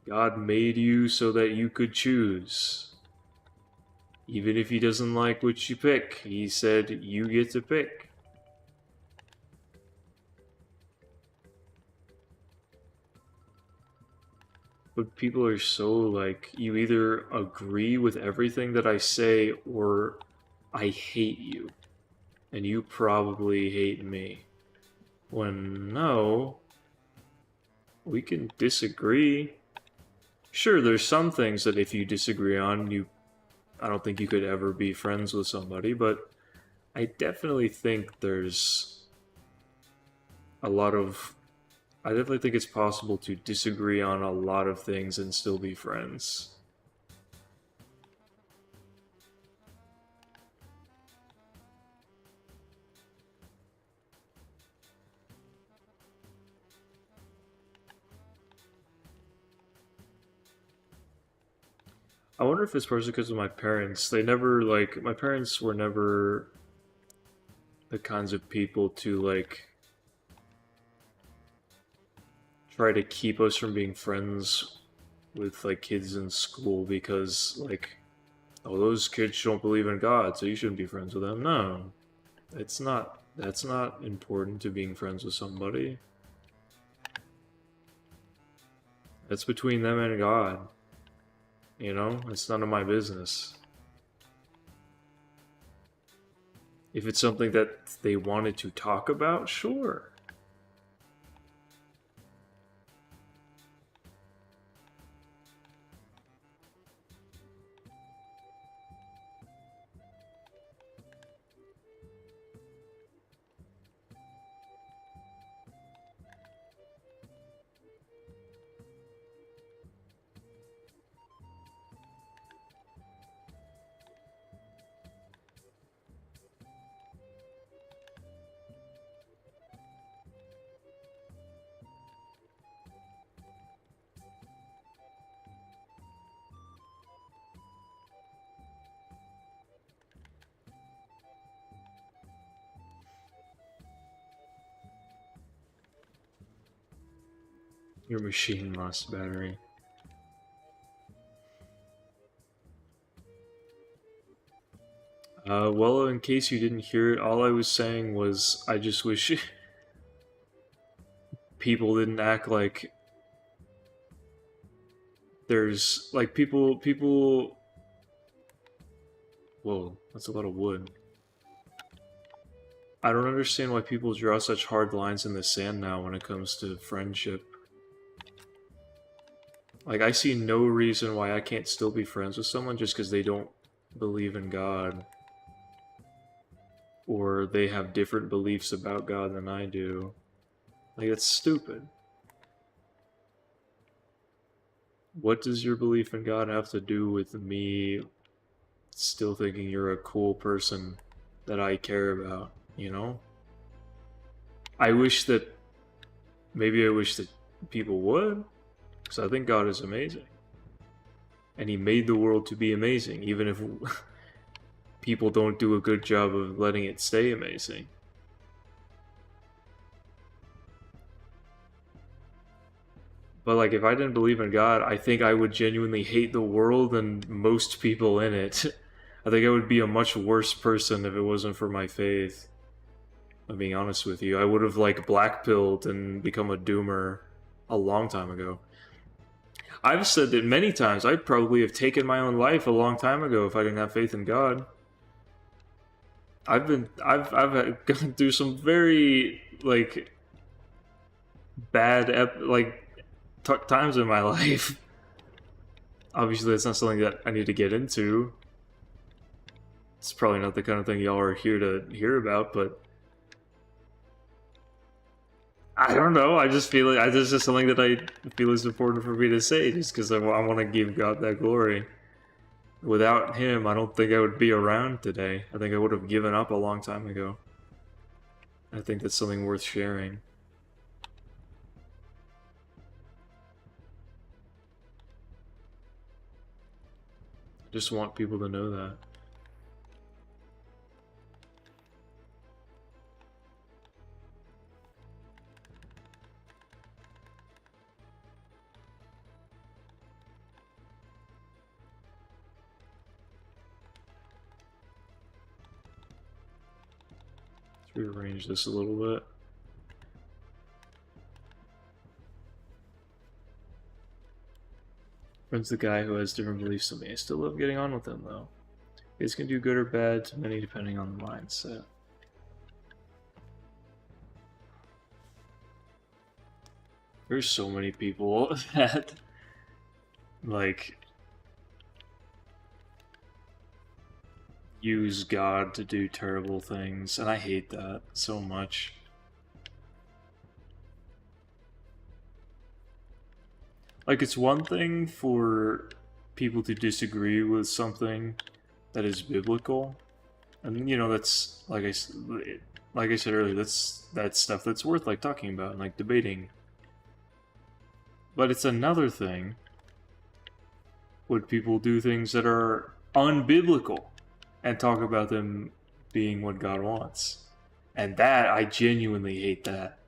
God made you so that you could choose. Even if he doesn't like what you pick, he said you get to pick. But people are so like, you either agree with everything that I say or I hate you. And you probably hate me. When no, we can disagree. Sure, there's some things that if you disagree on, I don't think you could ever be friends with somebody, but I definitely think there's a lot of... I definitely think it's possible to disagree on a lot of things and still be friends. I wonder if it's partially because of my parents. They never, like, my parents were never the kinds of people to, like, try to keep us from being friends with, like, kids in school because, like, oh, those kids don't believe in God, so you shouldn't be friends with them. No, it's not. That's not important to being friends with somebody. That's between them and God. You know, it's none of my business. If it's something that they wanted to talk about, sure. Your machine lost battery. Well, in case you didn't hear it, all I was saying was I just wish people didn't act like there's like people. Whoa, that's a lot of wood. I don't understand why people draw such hard lines in the sand now when it comes to friendship. Like, I see no reason why I can't still be friends with someone just because they don't believe in God. Or they have different beliefs about God than I do. Like, that's stupid. What does your belief in God have to do with me still thinking you're a cool person that I care about, you know? I wish that... Maybe I wish that people would, because I think God is amazing. And he made the world to be amazing, even if people don't do a good job of letting it stay amazing. But like, if I didn't believe in God, I think I would genuinely hate the world and most people in it. I think I would be a much worse person if it wasn't for my faith. I'm being honest with you. I would have like blackpilled and become a doomer a long time ago. I've said that many times. I'd probably have taken my own life a long time ago if I didn't have faith in God. I've gone through some very like bad times in my life. Obviously, that's not something that I need to get into. It's probably not the kind of thing y'all are here to hear about, but I don't know. I just feel like this is something that I feel is important for me to say, just because I want to give God that glory. Without him, I don't think I would be around today. I think I would have given up a long time ago. I think that's something worth sharing. I just want people to know that. Rearrange this a little bit. Friend's the guy who has different beliefs than me. I still love getting on with him, though. It's can do good or bad to many depending on the mindset. There's so many people that, like, use God to do terrible things, and I hate that so much. Like, it's one thing for people to disagree with something that is biblical, and you know that's like I said earlier, that's stuff that's worth like talking about and like debating. But it's another thing when people do things that are unbiblical and talk about them being what God wants. And that, I genuinely hate that.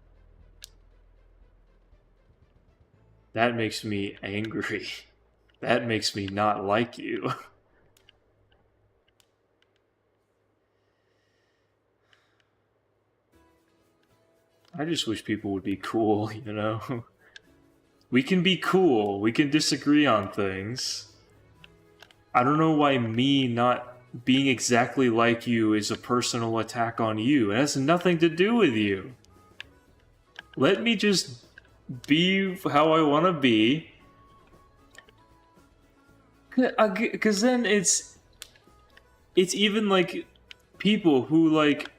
That makes me angry. That makes me not like you. I just wish people would be cool, you know? We can be cool. We can disagree on things. I don't know why me not being exactly like you is a personal attack on you. It has nothing to do with you. Let me just be how I want to be. Because then it's even like people who like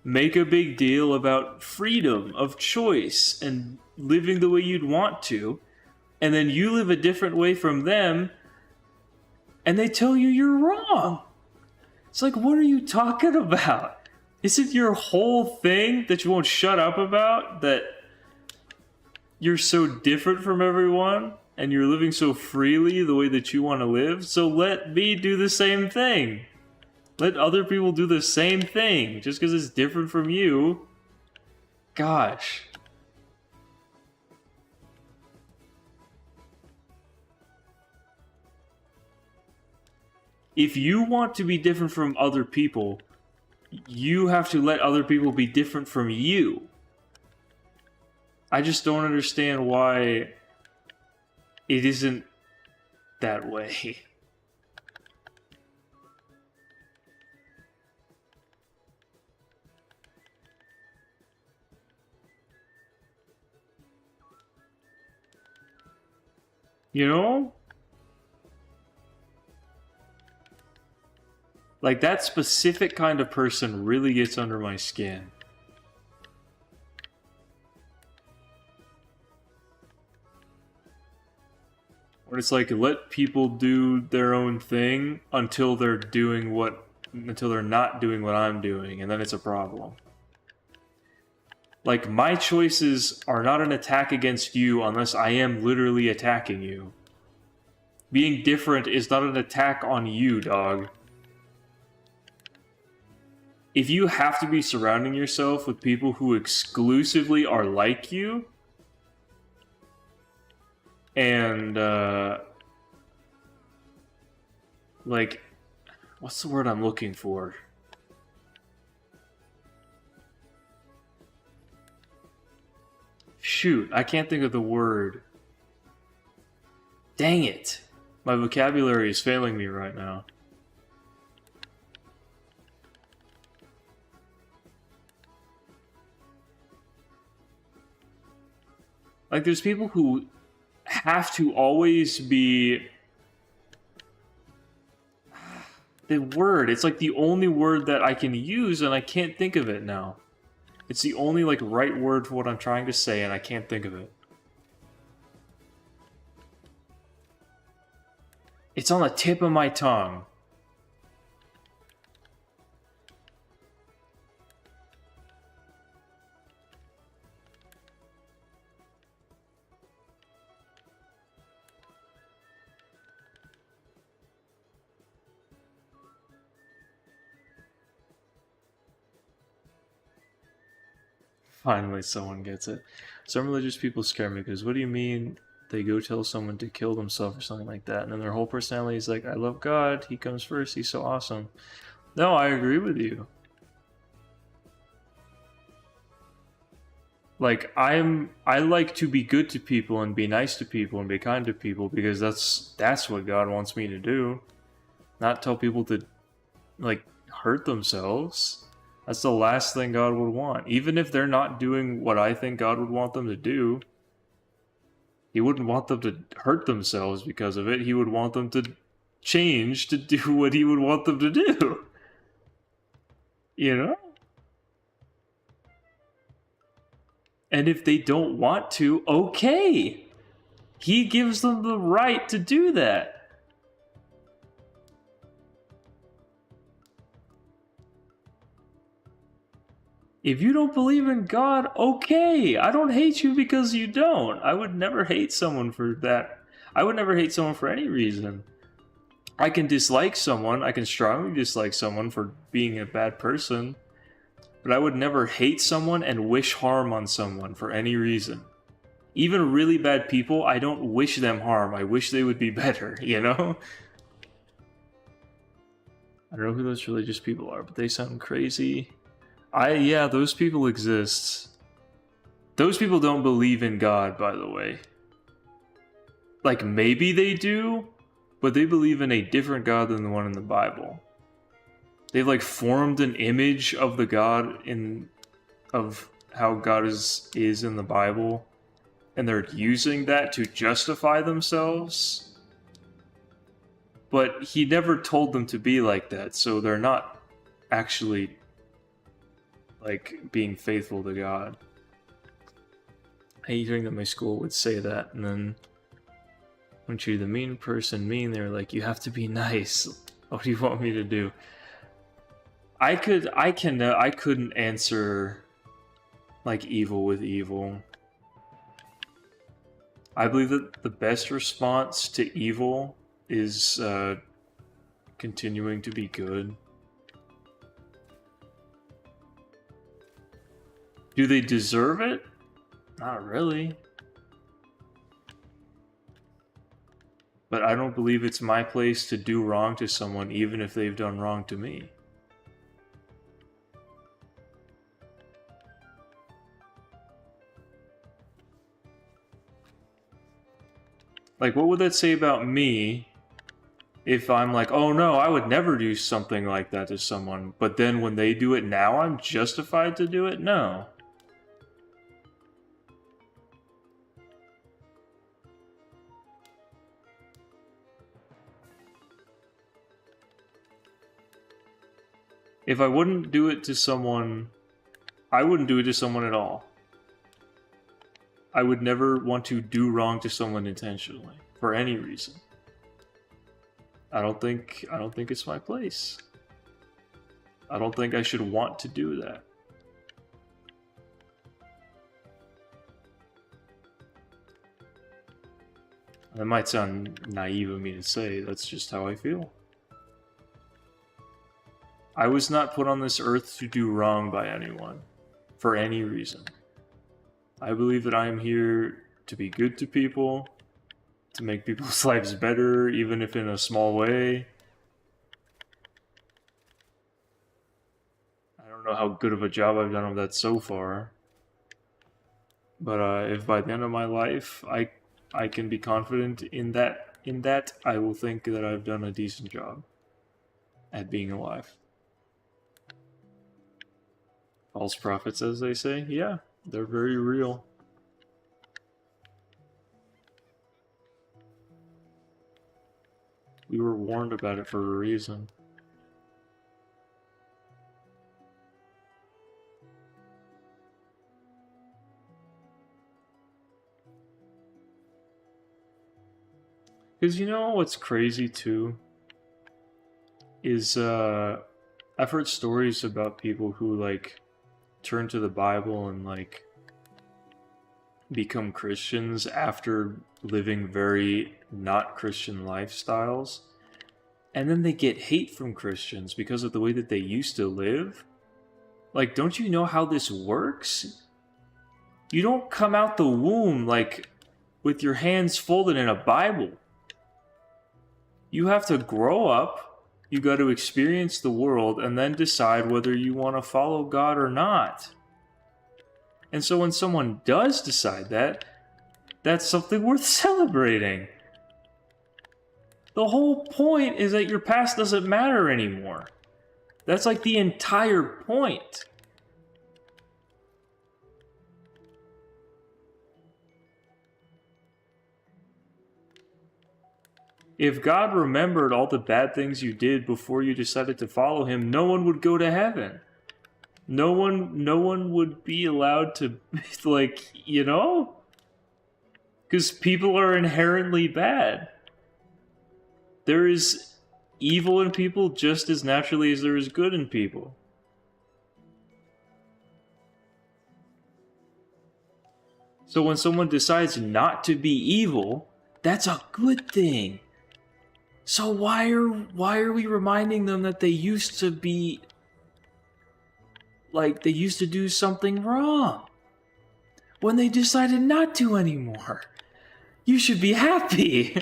make a big deal about freedom of choice and living the way you'd want to, and then you live a different way from them, and they tell you you're wrong. It's like, what are you talking about? Is it your whole thing that you won't shut up about? That you're so different from everyone and you're living so freely the way that you want to live? So let me do the same thing. Let other people do the same thing just because it's different from you. Gosh. If you want to be different from other people, you have to let other people be different from you. I just don't understand why it isn't that way. You know? Like, that specific kind of person really gets under my skin. Where it's like, let people do their own thing until they're not doing what I'm doing, and then it's a problem. Like, my choices are not an attack against you unless I am literally attacking you. Being different is not an attack on you, dog. If you have to be surrounding yourself with people who exclusively are like you, and, like, what's the word I'm looking for? Shoot, I can't think of the word. Dang it. My vocabulary is failing me right now. Like, there's people who have to always be... the word. It's like the only word that I can use, and I can't think of it now. It's the only, like, right word for what I'm trying to say, and I can't think of it. It's on the tip of my tongue. Finally, someone gets it. Some religious people scare me because what do you mean they go tell someone to kill themselves or something like that, and then their whole personality is like, I love God, He comes first, He's so awesome. No, I agree with you. Like, I like to be good to people and be nice to people and be kind to people because that's what God wants me to do. Not tell people to, like, hurt themselves. That's the last thing God would want. Even if they're not doing what I think God would want them to do, He wouldn't want them to hurt themselves because of it. He would want them to change to do what He would want them to do. You know? And if they don't want to, okay. He gives them the right to do that. If you don't believe in God, okay. I don't hate you because you don't. I would never hate someone for that. I would never hate someone for any reason. I can dislike someone. I can strongly dislike someone for being a bad person. But I would never hate someone and wish harm on someone for any reason. Even really bad people, I don't wish them harm. I wish they would be better, you know? I don't know who those religious people are, but they sound crazy. Yeah, those people exist. Those people don't believe in God, by the way. Like, maybe they do, but they believe in a different God than the one in the Bible. They've, like, formed an image of the God of how God is in the Bible, and they're using that to justify themselves. But He never told them to be like that, so they're not actually, like, being faithful to God. I hate hearing that my school would say that, and then when you're the mean person they're like, you have to be nice. What do you want me to do? I couldn't answer, like, evil with evil. I believe that the best response to evil is continuing to be good. Do they deserve it? Not really. But I don't believe it's my place to do wrong to someone even if they've done wrong to me. Like, what would that say about me if I'm like, oh no, I would never do something like that to someone, but then when they do it now, I'm justified to do it? No. If I wouldn't do it to someone, I wouldn't do it to someone at all. I would never want to do wrong to someone intentionally, for any reason. I don't think it's my place. I don't think I should want to do that. That might sound naive of me to say, that's just how I feel. I was not put on this earth to do wrong by anyone, for any reason. I believe that I am here to be good to people, to make people's lives better, even if in a small way. I don't know how good of a job I've done of that so far. But if by the end of my life I can be confident in that, I will think that I've done a decent job at being alive. False prophets, as they say, yeah, they're very real. We were warned about it for a reason. Because you know what's crazy too? Is I've heard stories about people who like turn to the Bible and like become Christians after living very not Christian lifestyles. And then they get hate from Christians because of the way that they used to live. Like, don't you know how this works? You don't come out the womb like with your hands folded in a Bible. You have to grow up, you got to experience the world, and then decide whether you want to follow God or not. And so when someone does decide that, that's something worth celebrating. The whole point is that your past doesn't matter anymore. That's like the entire point. If God remembered all the bad things you did before you decided to follow him, no one would go to heaven. No one would be allowed to, like, you know? Because people are inherently bad. There is evil in people just as naturally as there is good in people. So when someone decides not to be evil, that's a good thing. So why are we reminding them that they used to be, like, they used to do something wrong when they decided not to anymore? You should be happy.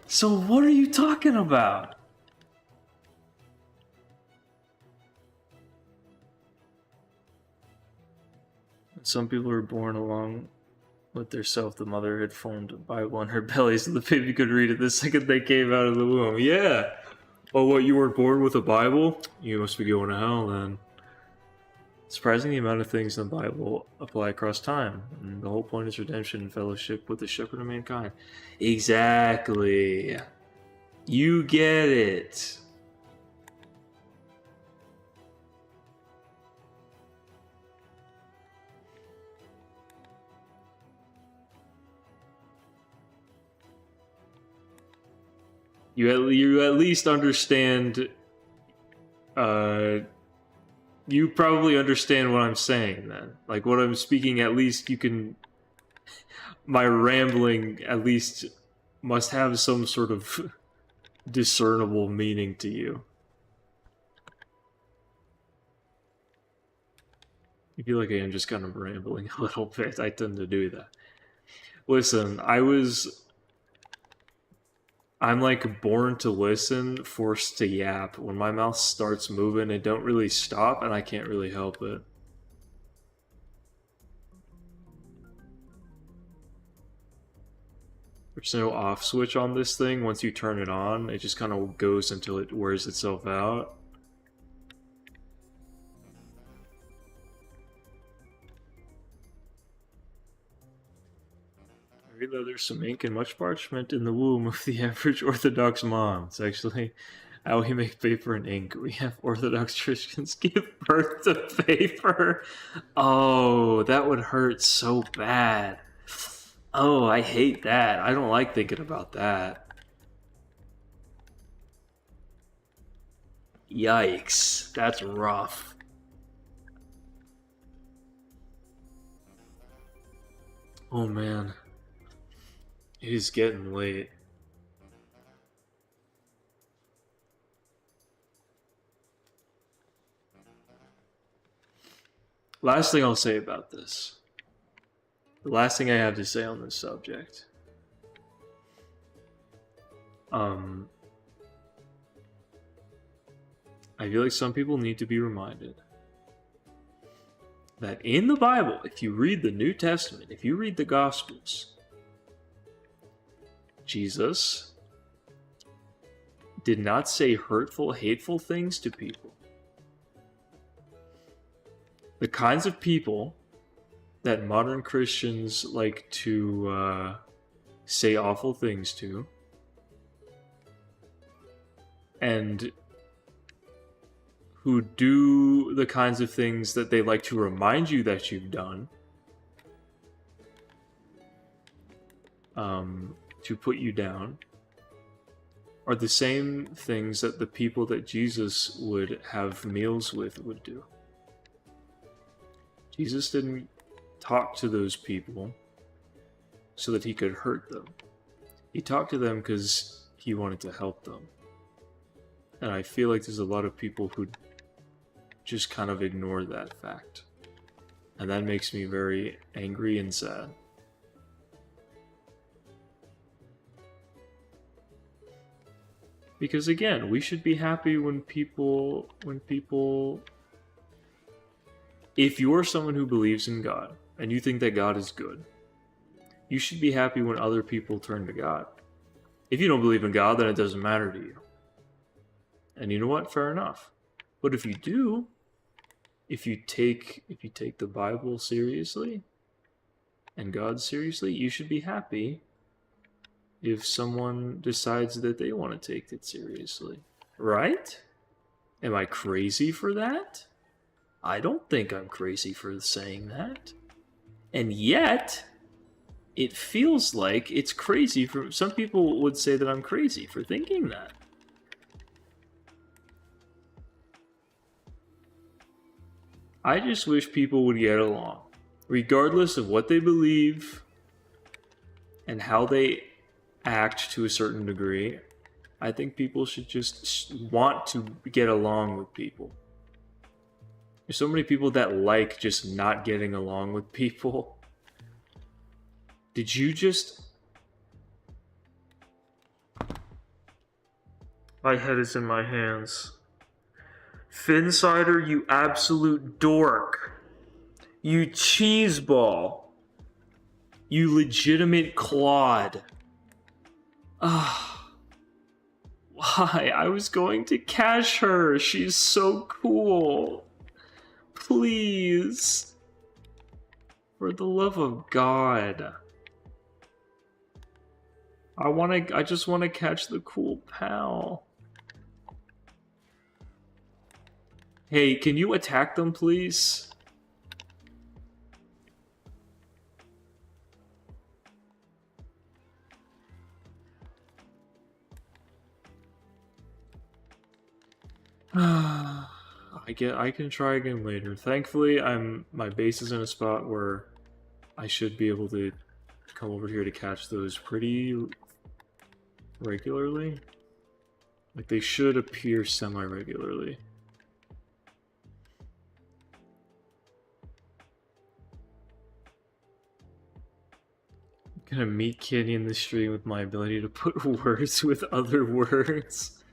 So what are you talking about? Some people are born along with their self. The mother had formed a Bible in her belly so the baby could read it the second they came out of the womb. Yeah. Oh, what, you weren't born with a Bible? You must be going to hell then. Surprising the amount of things in the Bible apply across time. And the whole point is redemption and fellowship with the shepherd of mankind. Exactly. You get it. You at least understand. You probably understand what I'm saying then. Like what I'm speaking, at least you can. My rambling at least must have some sort of discernible meaning to you. I feel like I am just kind of rambling a little bit. I tend to do that. Listen, I'm like born to listen, forced to yap. When my mouth starts moving, it don't really stop, and I can't really help it. There's no off switch on this thing. Once you turn it on, it just kind of goes until it wears itself out. I read that there's some ink and much parchment in the womb of the average Orthodox mom. It's actually how we make paper and ink. We have Orthodox Christians give birth to paper. Oh, that would hurt so bad. Oh, I hate that. I don't like thinking about that. Yikes. That's rough. Oh man. It is getting late. Last thing I'll say about this. The last thing I have to say on this subject. I feel like some people need to be reminded that in the Bible, if you read the New Testament, if you read the Gospels, Jesus did not say hurtful, hateful things to people. The kinds of people that modern Christians like to say awful things to, and who do the kinds of things that they like to remind you that you've done, to put you down are the same things that the people that Jesus would have meals with would do. Jesus didn't talk to those people so that he could hurt them. He talked to them because he wanted to help them. And I feel like there's a lot of people who just kind of ignore that fact. And that makes me very angry and sad. Because again, we should be happy when people, if you're someone who believes in God, and you think that God is good, you should be happy when other people turn to God. If you don't believe in God, then it doesn't matter to you. And you know what? Fair enough. But if you do, if you take the Bible seriously and God seriously, you should be happy if someone decides that they want to take it seriously. Right? Am I crazy for that? I don't think I'm crazy for saying that. And yet, it feels like it's crazy for some people would say that I'm crazy for thinking that. I just wish people would get along, regardless of what they believe and how they act to a certain degree. I think people should just want to get along with people. There's so many people that like just not getting along with people. Did you just... My head is in my hands. Finsider, you absolute dork. You cheeseball. You legitimate clod. Ah. Why? I was going to catch her. She's so cool. Please. For the love of God. I just want to catch the cool pal. Hey, can you attack them, please? I can try again later. Thankfully, my base is in a spot where I should be able to come over here to catch those pretty regularly. Like, they should appear semi-regularly. I'm gonna meet Kitty in the stream with my ability to put words with other words.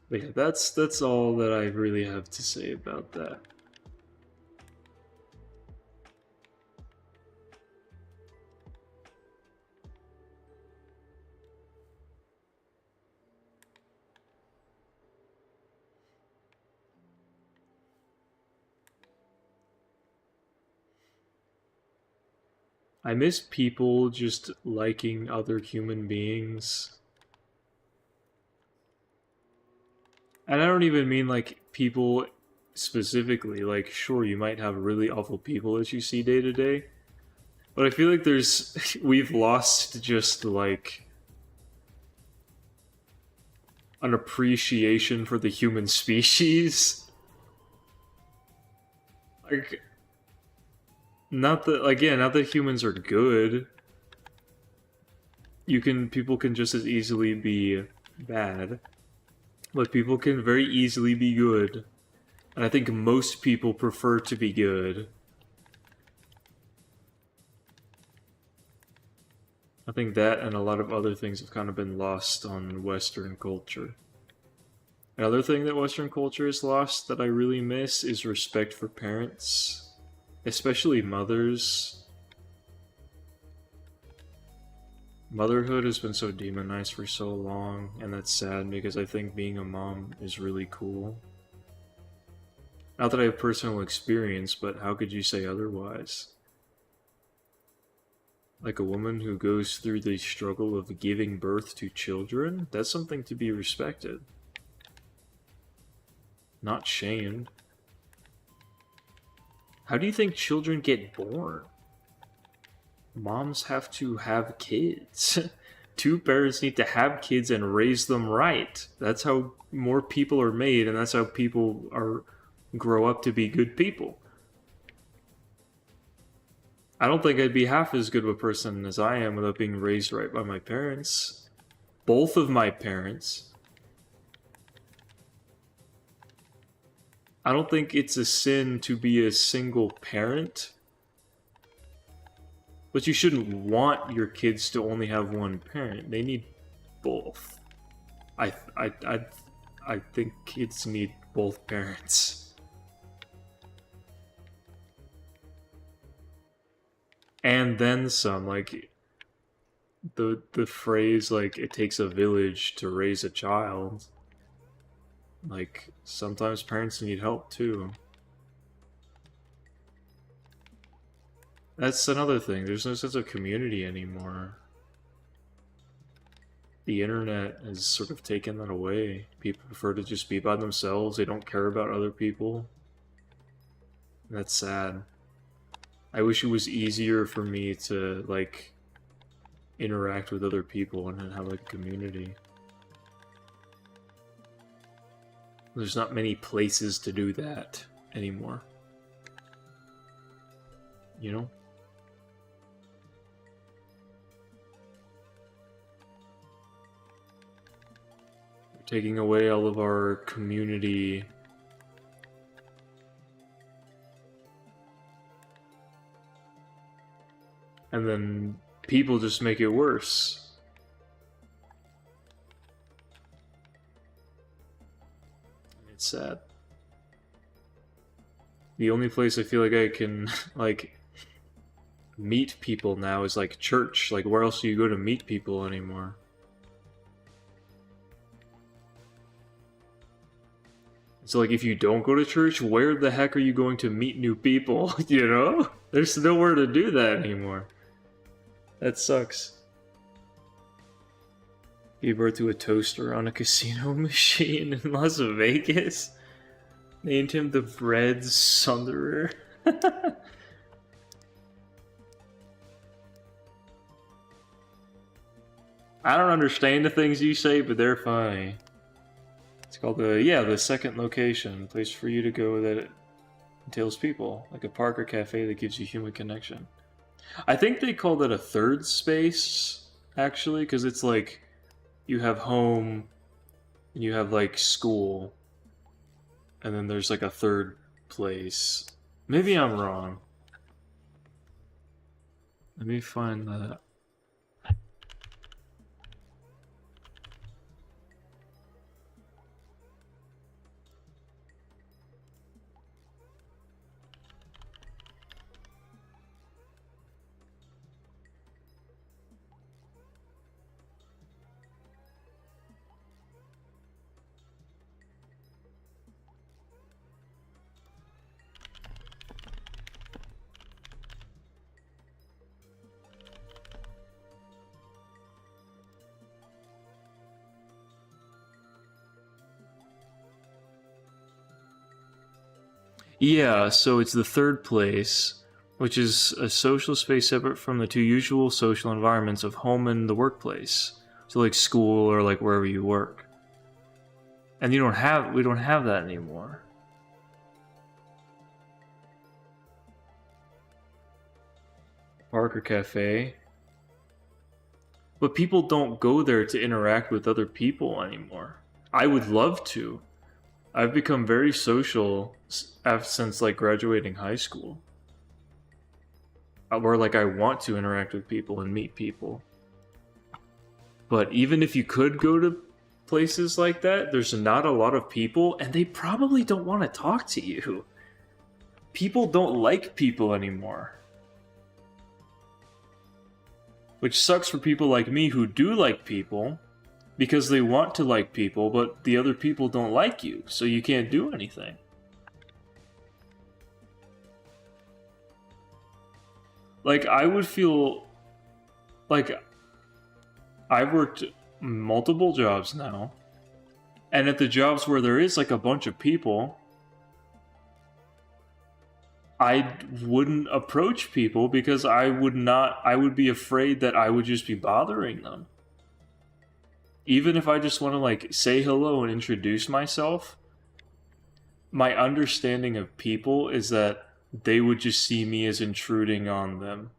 But yeah, that's all that I really have to say about that. I miss people just liking other human beings. And I don't even mean like people specifically. Like, sure, you might have really awful people that you see day to day. But I feel like we've lost just like an appreciation for the human species. Like, not that humans are good. People can just as easily be bad. But people can very easily be good. And I think most people prefer to be good. I think that and a lot of other things have kind of been lost on Western culture. Another thing that Western culture has lost that I really miss is respect for parents. Especially mothers. Motherhood has been so demonized for so long, and that's sad because I think being a mom is really cool. Not that I have personal experience, but how could you say otherwise? Like a woman who goes through the struggle of giving birth to children, that's something to be respected. Not shamed. How do you think children get born? Moms have to have kids. Two parents need to have kids and raise them right. That's how more people are made, and that's how people are grow up to be good people. I don't think I'd be half as good of a person as I am without being raised right by my parents. Both of my parents. I don't think it's a sin to be a single parent. But you shouldn't want your kids to only have one parent. They need both. I think kids need both parents. And then some, like the phrase like it takes a village to raise a child. Like sometimes parents need help too. That's another thing. There's no sense of community anymore. The internet has sort of taken that away. People prefer to just be by themselves. They don't care about other people. That's sad. I wish it was easier for me to, like, interact with other people and have, like, a community. There's not many places to do that anymore. You know? Taking away all of our community. And then people just make it worse. It's sad. The only place I feel like I can, like, meet people now is, like, church. Like, where else do you go to meet people anymore? So, like, if you don't go to church, where the heck are you going to meet new people, you know? There's nowhere to do that anymore. That sucks. Gave birth to a toaster on a casino machine in Las Vegas. Named him the Bread Sunderer. I don't understand the things you say, but they're funny. It's called the second location. Place for you to go that entails people. Like a park or cafe that gives you human connection. I think they call that a third space, actually, because it's like you have home, and you have like school, and then there's like a third place. Maybe I'm wrong. Let me find that. Yeah, so it's the third place, which is a social space separate from the two usual social environments of home and the workplace. So like school or like wherever you work. And we don't have that anymore. Park or cafe. But people don't go there to interact with other people anymore. I would love to. I've become very social since like graduating high school. Where like I want to interact with people and meet people. But even if you could go to places like that, there's not a lot of people and they probably don't want to talk to you. People don't like people anymore. Which sucks for people like me who do like people. Because they want to like people, but the other people don't like you, so you can't do anything. Like, I would feel like I've worked multiple jobs now, and at the jobs where there is like a bunch of people, I wouldn't approach people because I would be afraid that I would just be bothering them. Even if I just want to like say hello and introduce myself, my understanding of people is that they would just see me as intruding on them.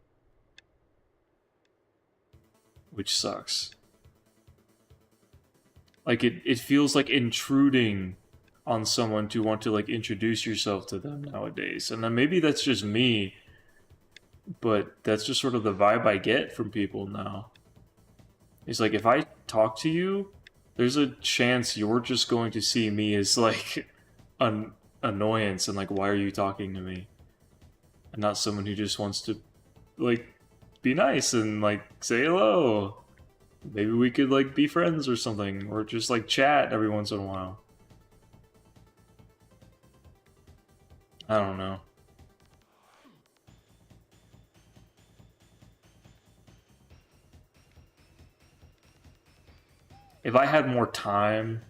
Which sucks. Like it feels like intruding on someone to want to like introduce yourself to them nowadays. And then maybe that's just me, but that's just sort of the vibe I get from people now. It's like if I talk to you, there's a chance you're just going to see me as like an annoyance and like why are you talking to me? And not someone who just wants to like be nice and like say hello. Maybe we could like be friends or something, or just like chat every once in a while. I don't know. If I had more time,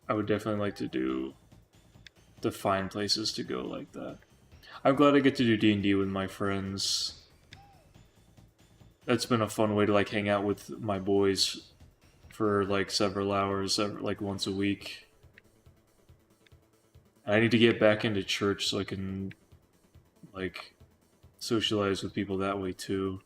I would definitely like to find places to go like that. I'm glad I get to do D&D with my friends. That's been a fun way to like hang out with my boys for like several hours, like once a week. I need to get back into church so I can like socialize with people that way too.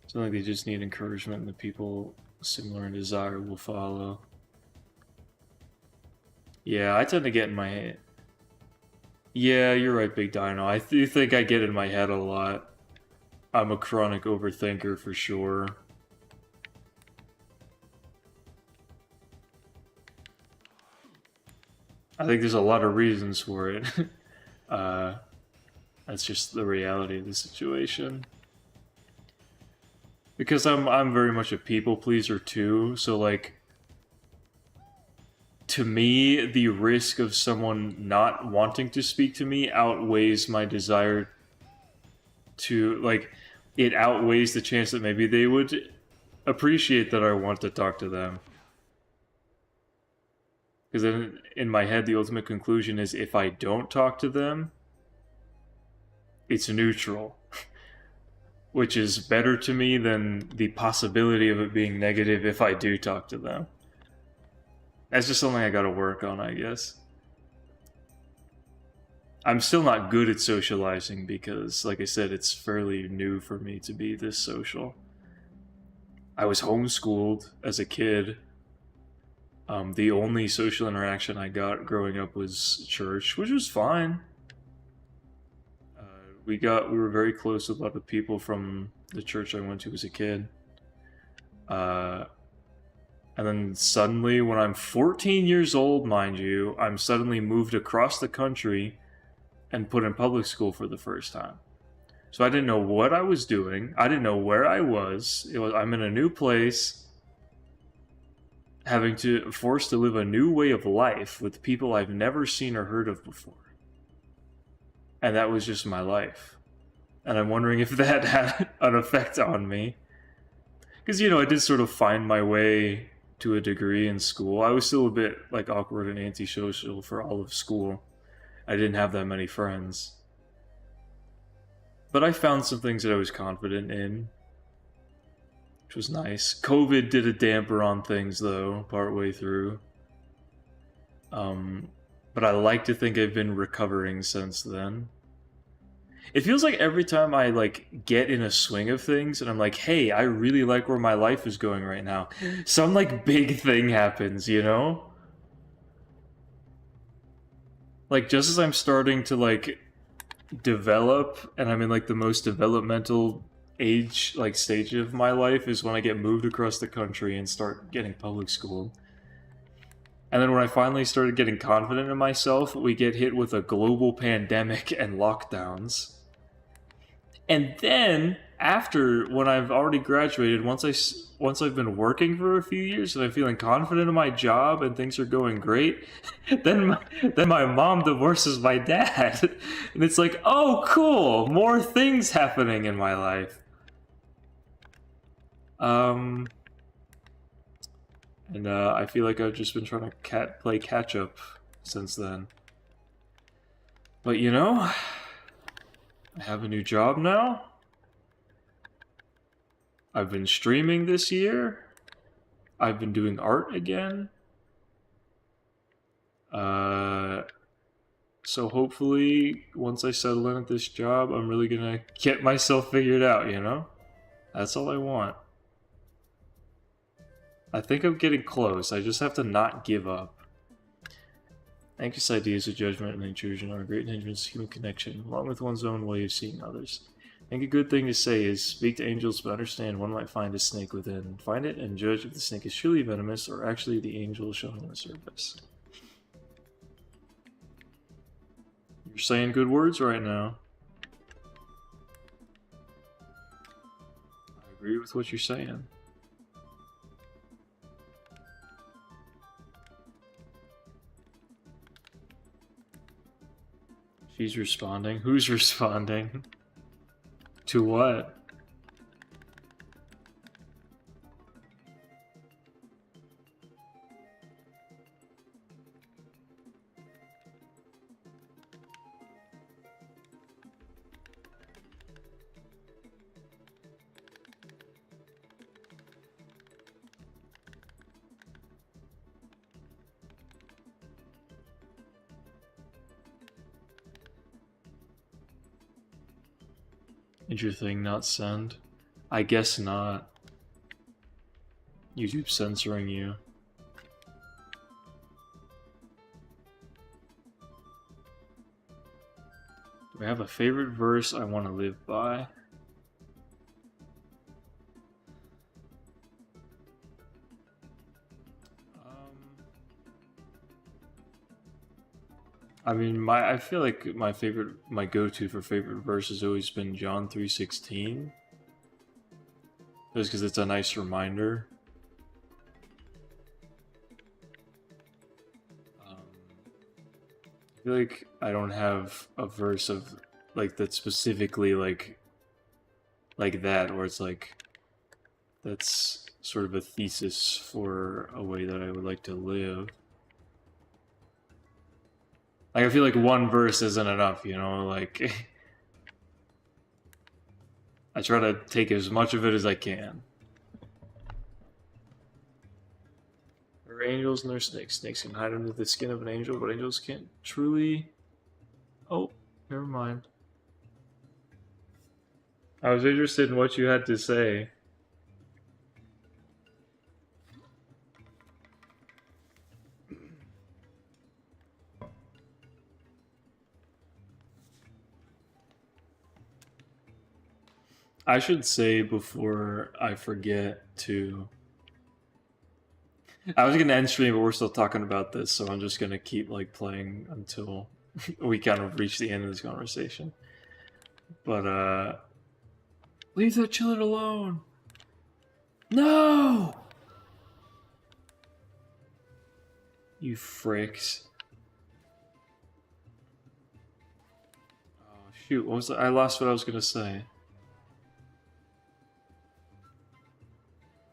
So like they just need encouragement and the people similar in desire will follow. Yeah, I tend to get in my head. Yeah, you're right, Big Dino. I think I get in my head a lot. I'm a chronic overthinker for sure. I think there's a lot of reasons for it. That's just the reality of the situation. Because I'm very much a people pleaser too, so like to me, the risk of someone not wanting to speak to me outweighs my desire to, like, it outweighs the chance that maybe they would appreciate that I want to talk to them. Because then, in my head, the ultimate conclusion is if I don't talk to them, it's neutral. Which is better to me than the possibility of it being negative if I do talk to them. That's just something I gotta work on, I guess. I'm still not good at socializing because, like I said, it's fairly new for me to be this social. I was homeschooled as a kid. The only social interaction I got growing up was church, which was fine. We were very close with a lot of people from the church I went to as a kid. And then suddenly, when I'm 14 years old, mind you, I'm suddenly moved across the country and put in public school for the first time. So I didn't know what I was doing. I didn't know where I was. I'm in a new place, forced to live a new way of life with people I've never seen or heard of before. And that was just my life. And I'm wondering if that had an effect on me. Because, I did sort of find my way to a degree in school. I was still a bit, like, awkward and antisocial for all of school. I didn't have that many friends. But I found some things that I was confident in, which was nice. COVID did a damper on things, though, partway through. But I like to think I've been recovering since then. It feels like every time I, like, get in a swing of things and I'm like, hey, I really like where my life is going right now, some, like, big thing happens, Like, just as I'm starting to, like, develop, and I'm in, like, the most developmental stage of my life is when I get moved across the country and start getting public school. And then when I finally started getting confident in myself, we get hit with a global pandemic and lockdowns. And then, after, when I've already graduated, once I've been working for a few years and I'm feeling confident in my job and things are going great, then my mom divorces my dad, and it's like, oh, cool, more things happening in my life. And I feel like I've just been trying to play catch up since then. But you know, I have a new job now. I've been streaming this year. I've been doing art again. So hopefully, once I settle in at this job, I'm really gonna get myself figured out, you know? That's all I want. I think I'm getting close. I just have to not give up. Anxious ideas of judgment and intrusion are a great hindrance to human connection, along with one's own way of seeing others. I think a good thing to say is, speak to angels but understand one might find a snake within. Find it and judge if the snake is truly venomous or actually the angel shown on the surface. You're saying good words right now. I agree with what you're saying. She's responding. Who's responding? To what? Is your thing not send? I guess not. YouTube censoring you. Do I have a favorite verse I want to live by? I mean, I feel like my go-to for favorite verse has always been John 3:16. Just because it's a nice reminder. I feel like I don't have a verse of like that specifically like that, where it's like that's sort of a thesis for a way that I would like to live. Like, I feel like one verse isn't enough, you know, like I try to take as much of it as I can. There are angels and there are snakes. Snakes can hide under the skin of an angel, but angels can't truly... Oh, never mind. I was interested in what you had to say. I should say before I forget to... I was gonna end stream, but we're still talking about this, so I'm just gonna keep like playing until we kind of reach the end of this conversation. But leave that chillet alone. No! You fricks. Oh shoot, what was I lost what I was gonna say.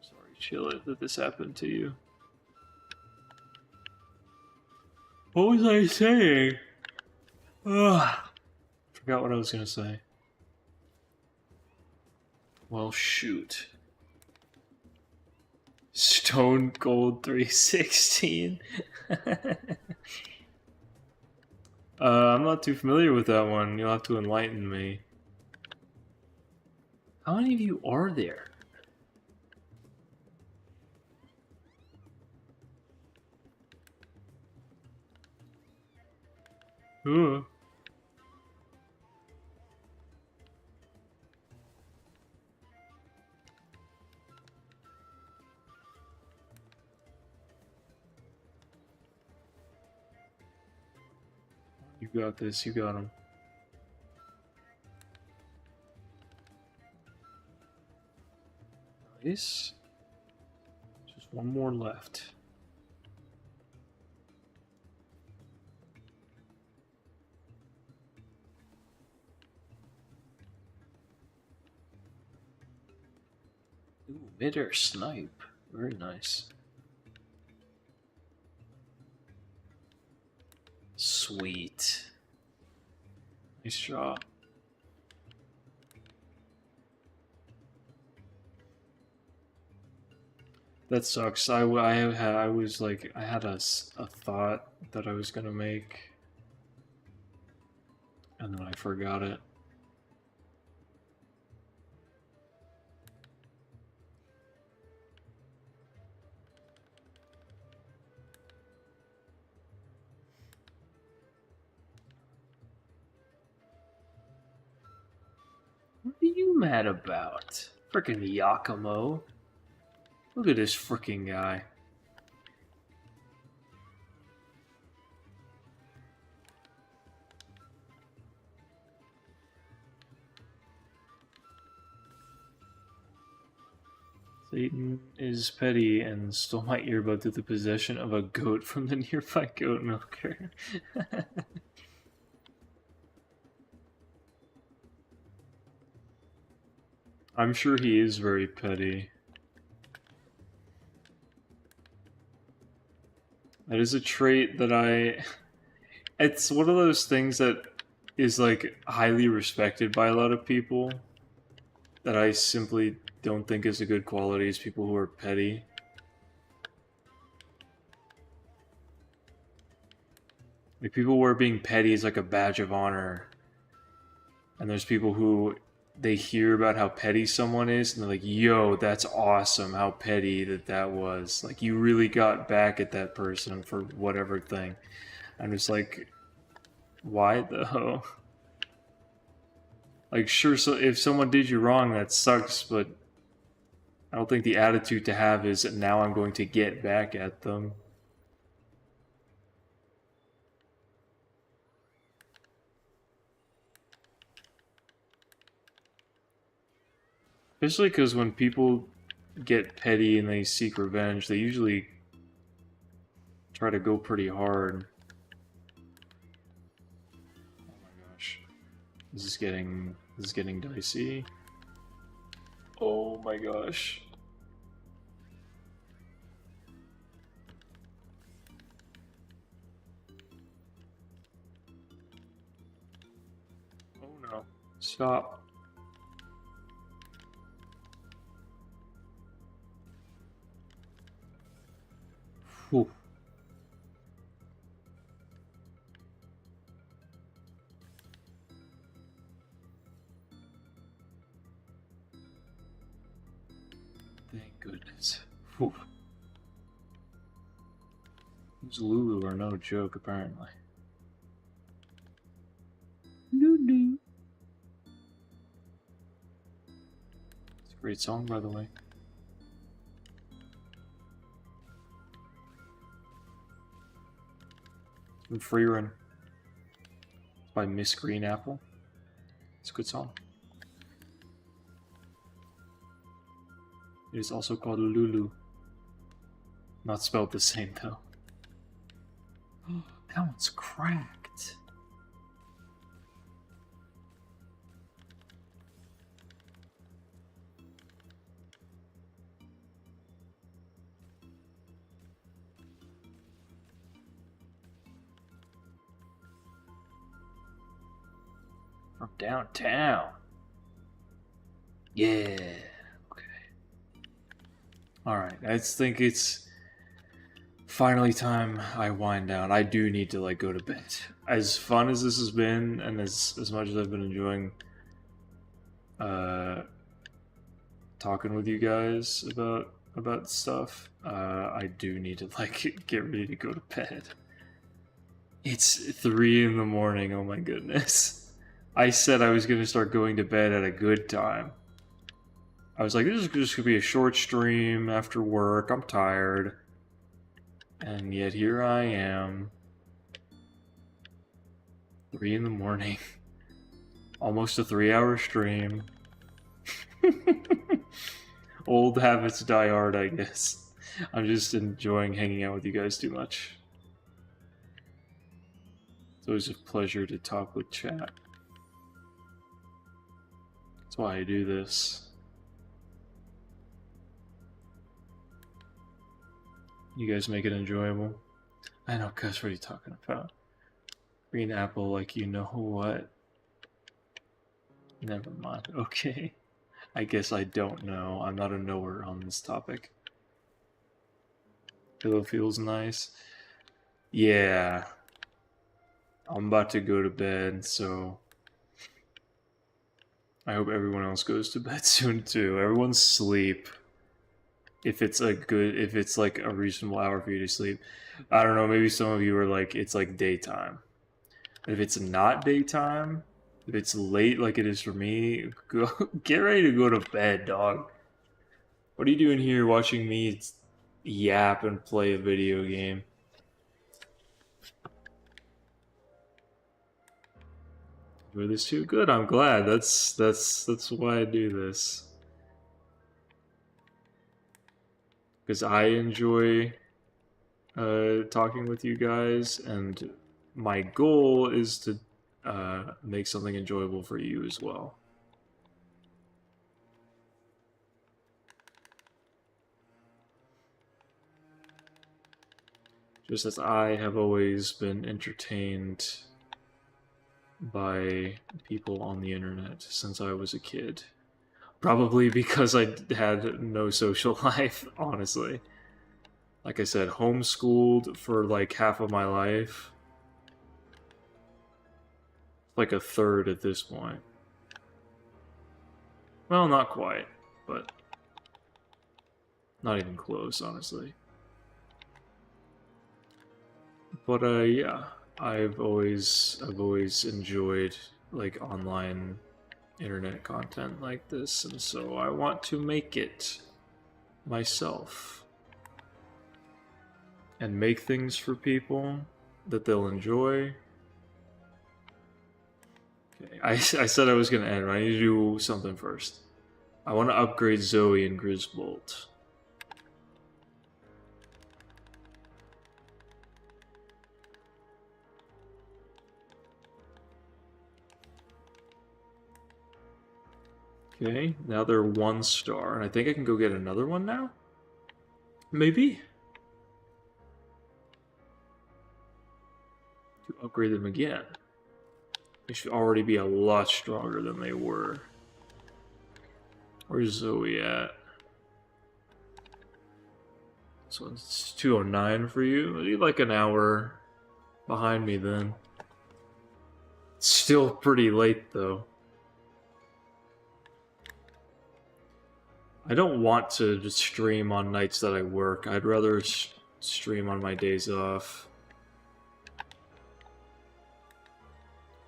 Sorry, chillet, that this happened to you. What was I saying? Ugh. Forgot what I was gonna say. Well, shoot. Stone Cold 316. I'm not too familiar with that one. You'll have to enlighten me. How many of you are there? Ooh. You got this, you got him. Nice. Just one more left. Ooh, mid-air snipe. Very nice. Sweet. Nice shot. That sucks. I was like, I had a thought that I was gonna make, and then I forgot it. What are you mad about? Frickin' Yakumo. Look at this frickin' guy. Satan is petty and stole my earbud through the possession of a goat from the nearby goat milker. I'm sure he is very petty. That is a trait that it's one of those things that is like highly respected by a lot of people that I simply don't think is a good quality is people who are petty. Like people where being petty is like a badge of honor. And there's people who they hear about how petty someone is and they're like, yo, that's awesome how petty that was. Like you really got back at that person for whatever thing. I'm just like, why though? Like sure, so if someone did you wrong that sucks, but I don't think the attitude to have is now I'm going to get back at them. Especially because when people get petty and they seek revenge, they usually try to go pretty hard. Oh my gosh. This is getting dicey. Oh my gosh. Oh no. Stop. Whew. Thank goodness. Whew. These Lulu are no joke, apparently. Lulu. It's a great song, by the way. From Free Run. It's by Miss Green Apple. It's a good song. It is also called Lulu. Not spelled the same though. That one's cracked. From downtown. Yeah. Okay. Alright, I think it's finally time I wind down. I do need to like go to bed. As fun as this has been and as much as I've been enjoying talking with you guys about stuff, I do need to like get ready to go to bed. It's 3 in the morning, oh my goodness. I said I was going to start going to bed at a good time. I was like, this is just going to be a short stream after work, I'm tired. And yet here I am. 3 in the morning. Almost a 3-hour stream. Old habits die hard, I guess. I'm just enjoying hanging out with you guys too much. It's always a pleasure to talk with chat. That's why I do this. You guys make it enjoyable. I know, cuz what are you talking about? Green apple, like you know what? Never mind. Okay. I guess I don't know. I'm not a knower on this topic. Pillow feels nice. Yeah. I'm about to go to bed, so I hope everyone else goes to bed soon too. Everyone sleep. If it's like a reasonable hour for you to sleep. I don't know, maybe some of you are like, it's like daytime. If it's not daytime, if it's late like it is for me, get ready to go to bed, dog. What are you doing here watching me yap and play a video game? Enjoy this too? Good, I'm glad. That's why I do this. Because I enjoy talking with you guys, and my goal is to make something enjoyable for you as well. Just as I have always been entertained by people on the internet since I was a kid. Probably because I had no social life, honestly. Like I said, homeschooled for like half of my life. Like a third at this point. Well, not quite, but not even close, honestly. But yeah, I've always enjoyed like online internet content like this, and so I want to make it myself and make things for people that they'll enjoy. Okay, I said I was gonna end, but I need to do something first. I want to upgrade Zoe and Griswold. Okay, now they're 1 star, and I think I can go get another one now? Maybe? To upgrade them again. They should already be a lot stronger than they were. Where's Zoe at? This one's 209 for you. Maybe like an hour behind me then. It's still pretty late though. I don't want to just stream on nights that I work. I'd rather stream on my days off.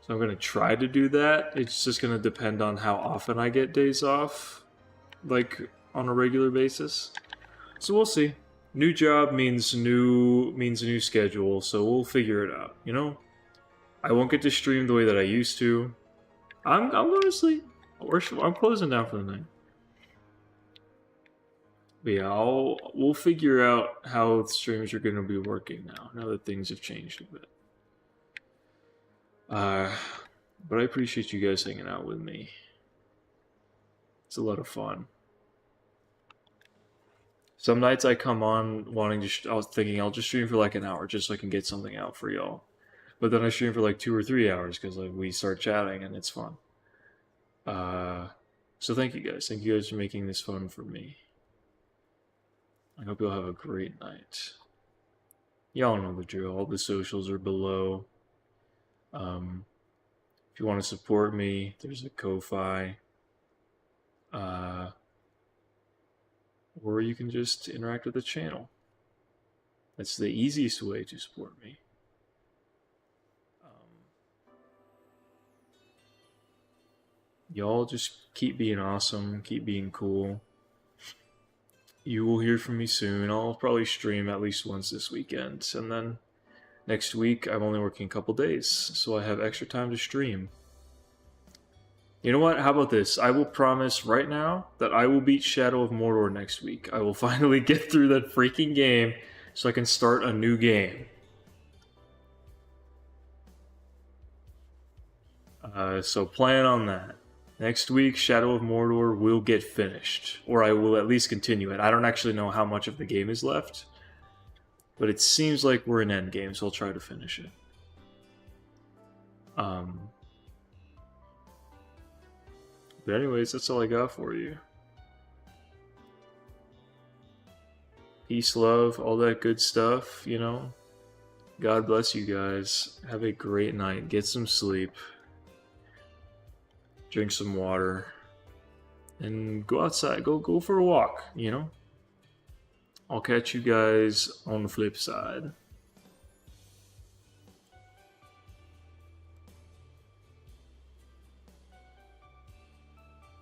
So I'm going to try to do that. It's just going to depend on how often I get days off. Like, on a regular basis. So we'll see. New job means new schedule, so we'll figure it out, you know? I won't get to stream the way that I used to. I'm going to sleep. I'm closing down for the night. But yeah, we'll figure out how streams are going to be working now that things have changed a bit. But I appreciate you guys hanging out with me. It's a lot of fun. Some nights I come on wanting to, I was thinking I'll just stream for like an hour just so I can get something out for y'all. But then I stream for like 2 or 3 hours because like we start chatting and it's fun. So thank you guys. Thank you guys for making this fun for me. I hope you'll have a great night. Y'all know the drill. All the socials are below. If you want to support me, there's a Ko-Fi. Or you can just interact with the channel. That's the easiest way to support me. Y'all just keep being awesome, keep being cool. You will hear from me soon. I'll probably stream at least once this weekend, and then next week I'm only working a couple days, so I have extra time to stream. You know what? How about this? I will promise right now that I will beat Shadow of Mordor next week. I will finally get through that freaking game so I can start a new game. So plan on that. Next week, Shadow of Mordor will get finished, or I will at least continue it. I don't actually know how much of the game is left, but it seems like we're in endgame, so I'll try to finish it. But anyways, that's all I got for you. Peace, love, all that good stuff, you know. God bless you guys. Have a great night. Get some sleep. Drink some water. And go outside. Go for a walk, you know. I'll catch you guys on the flip side.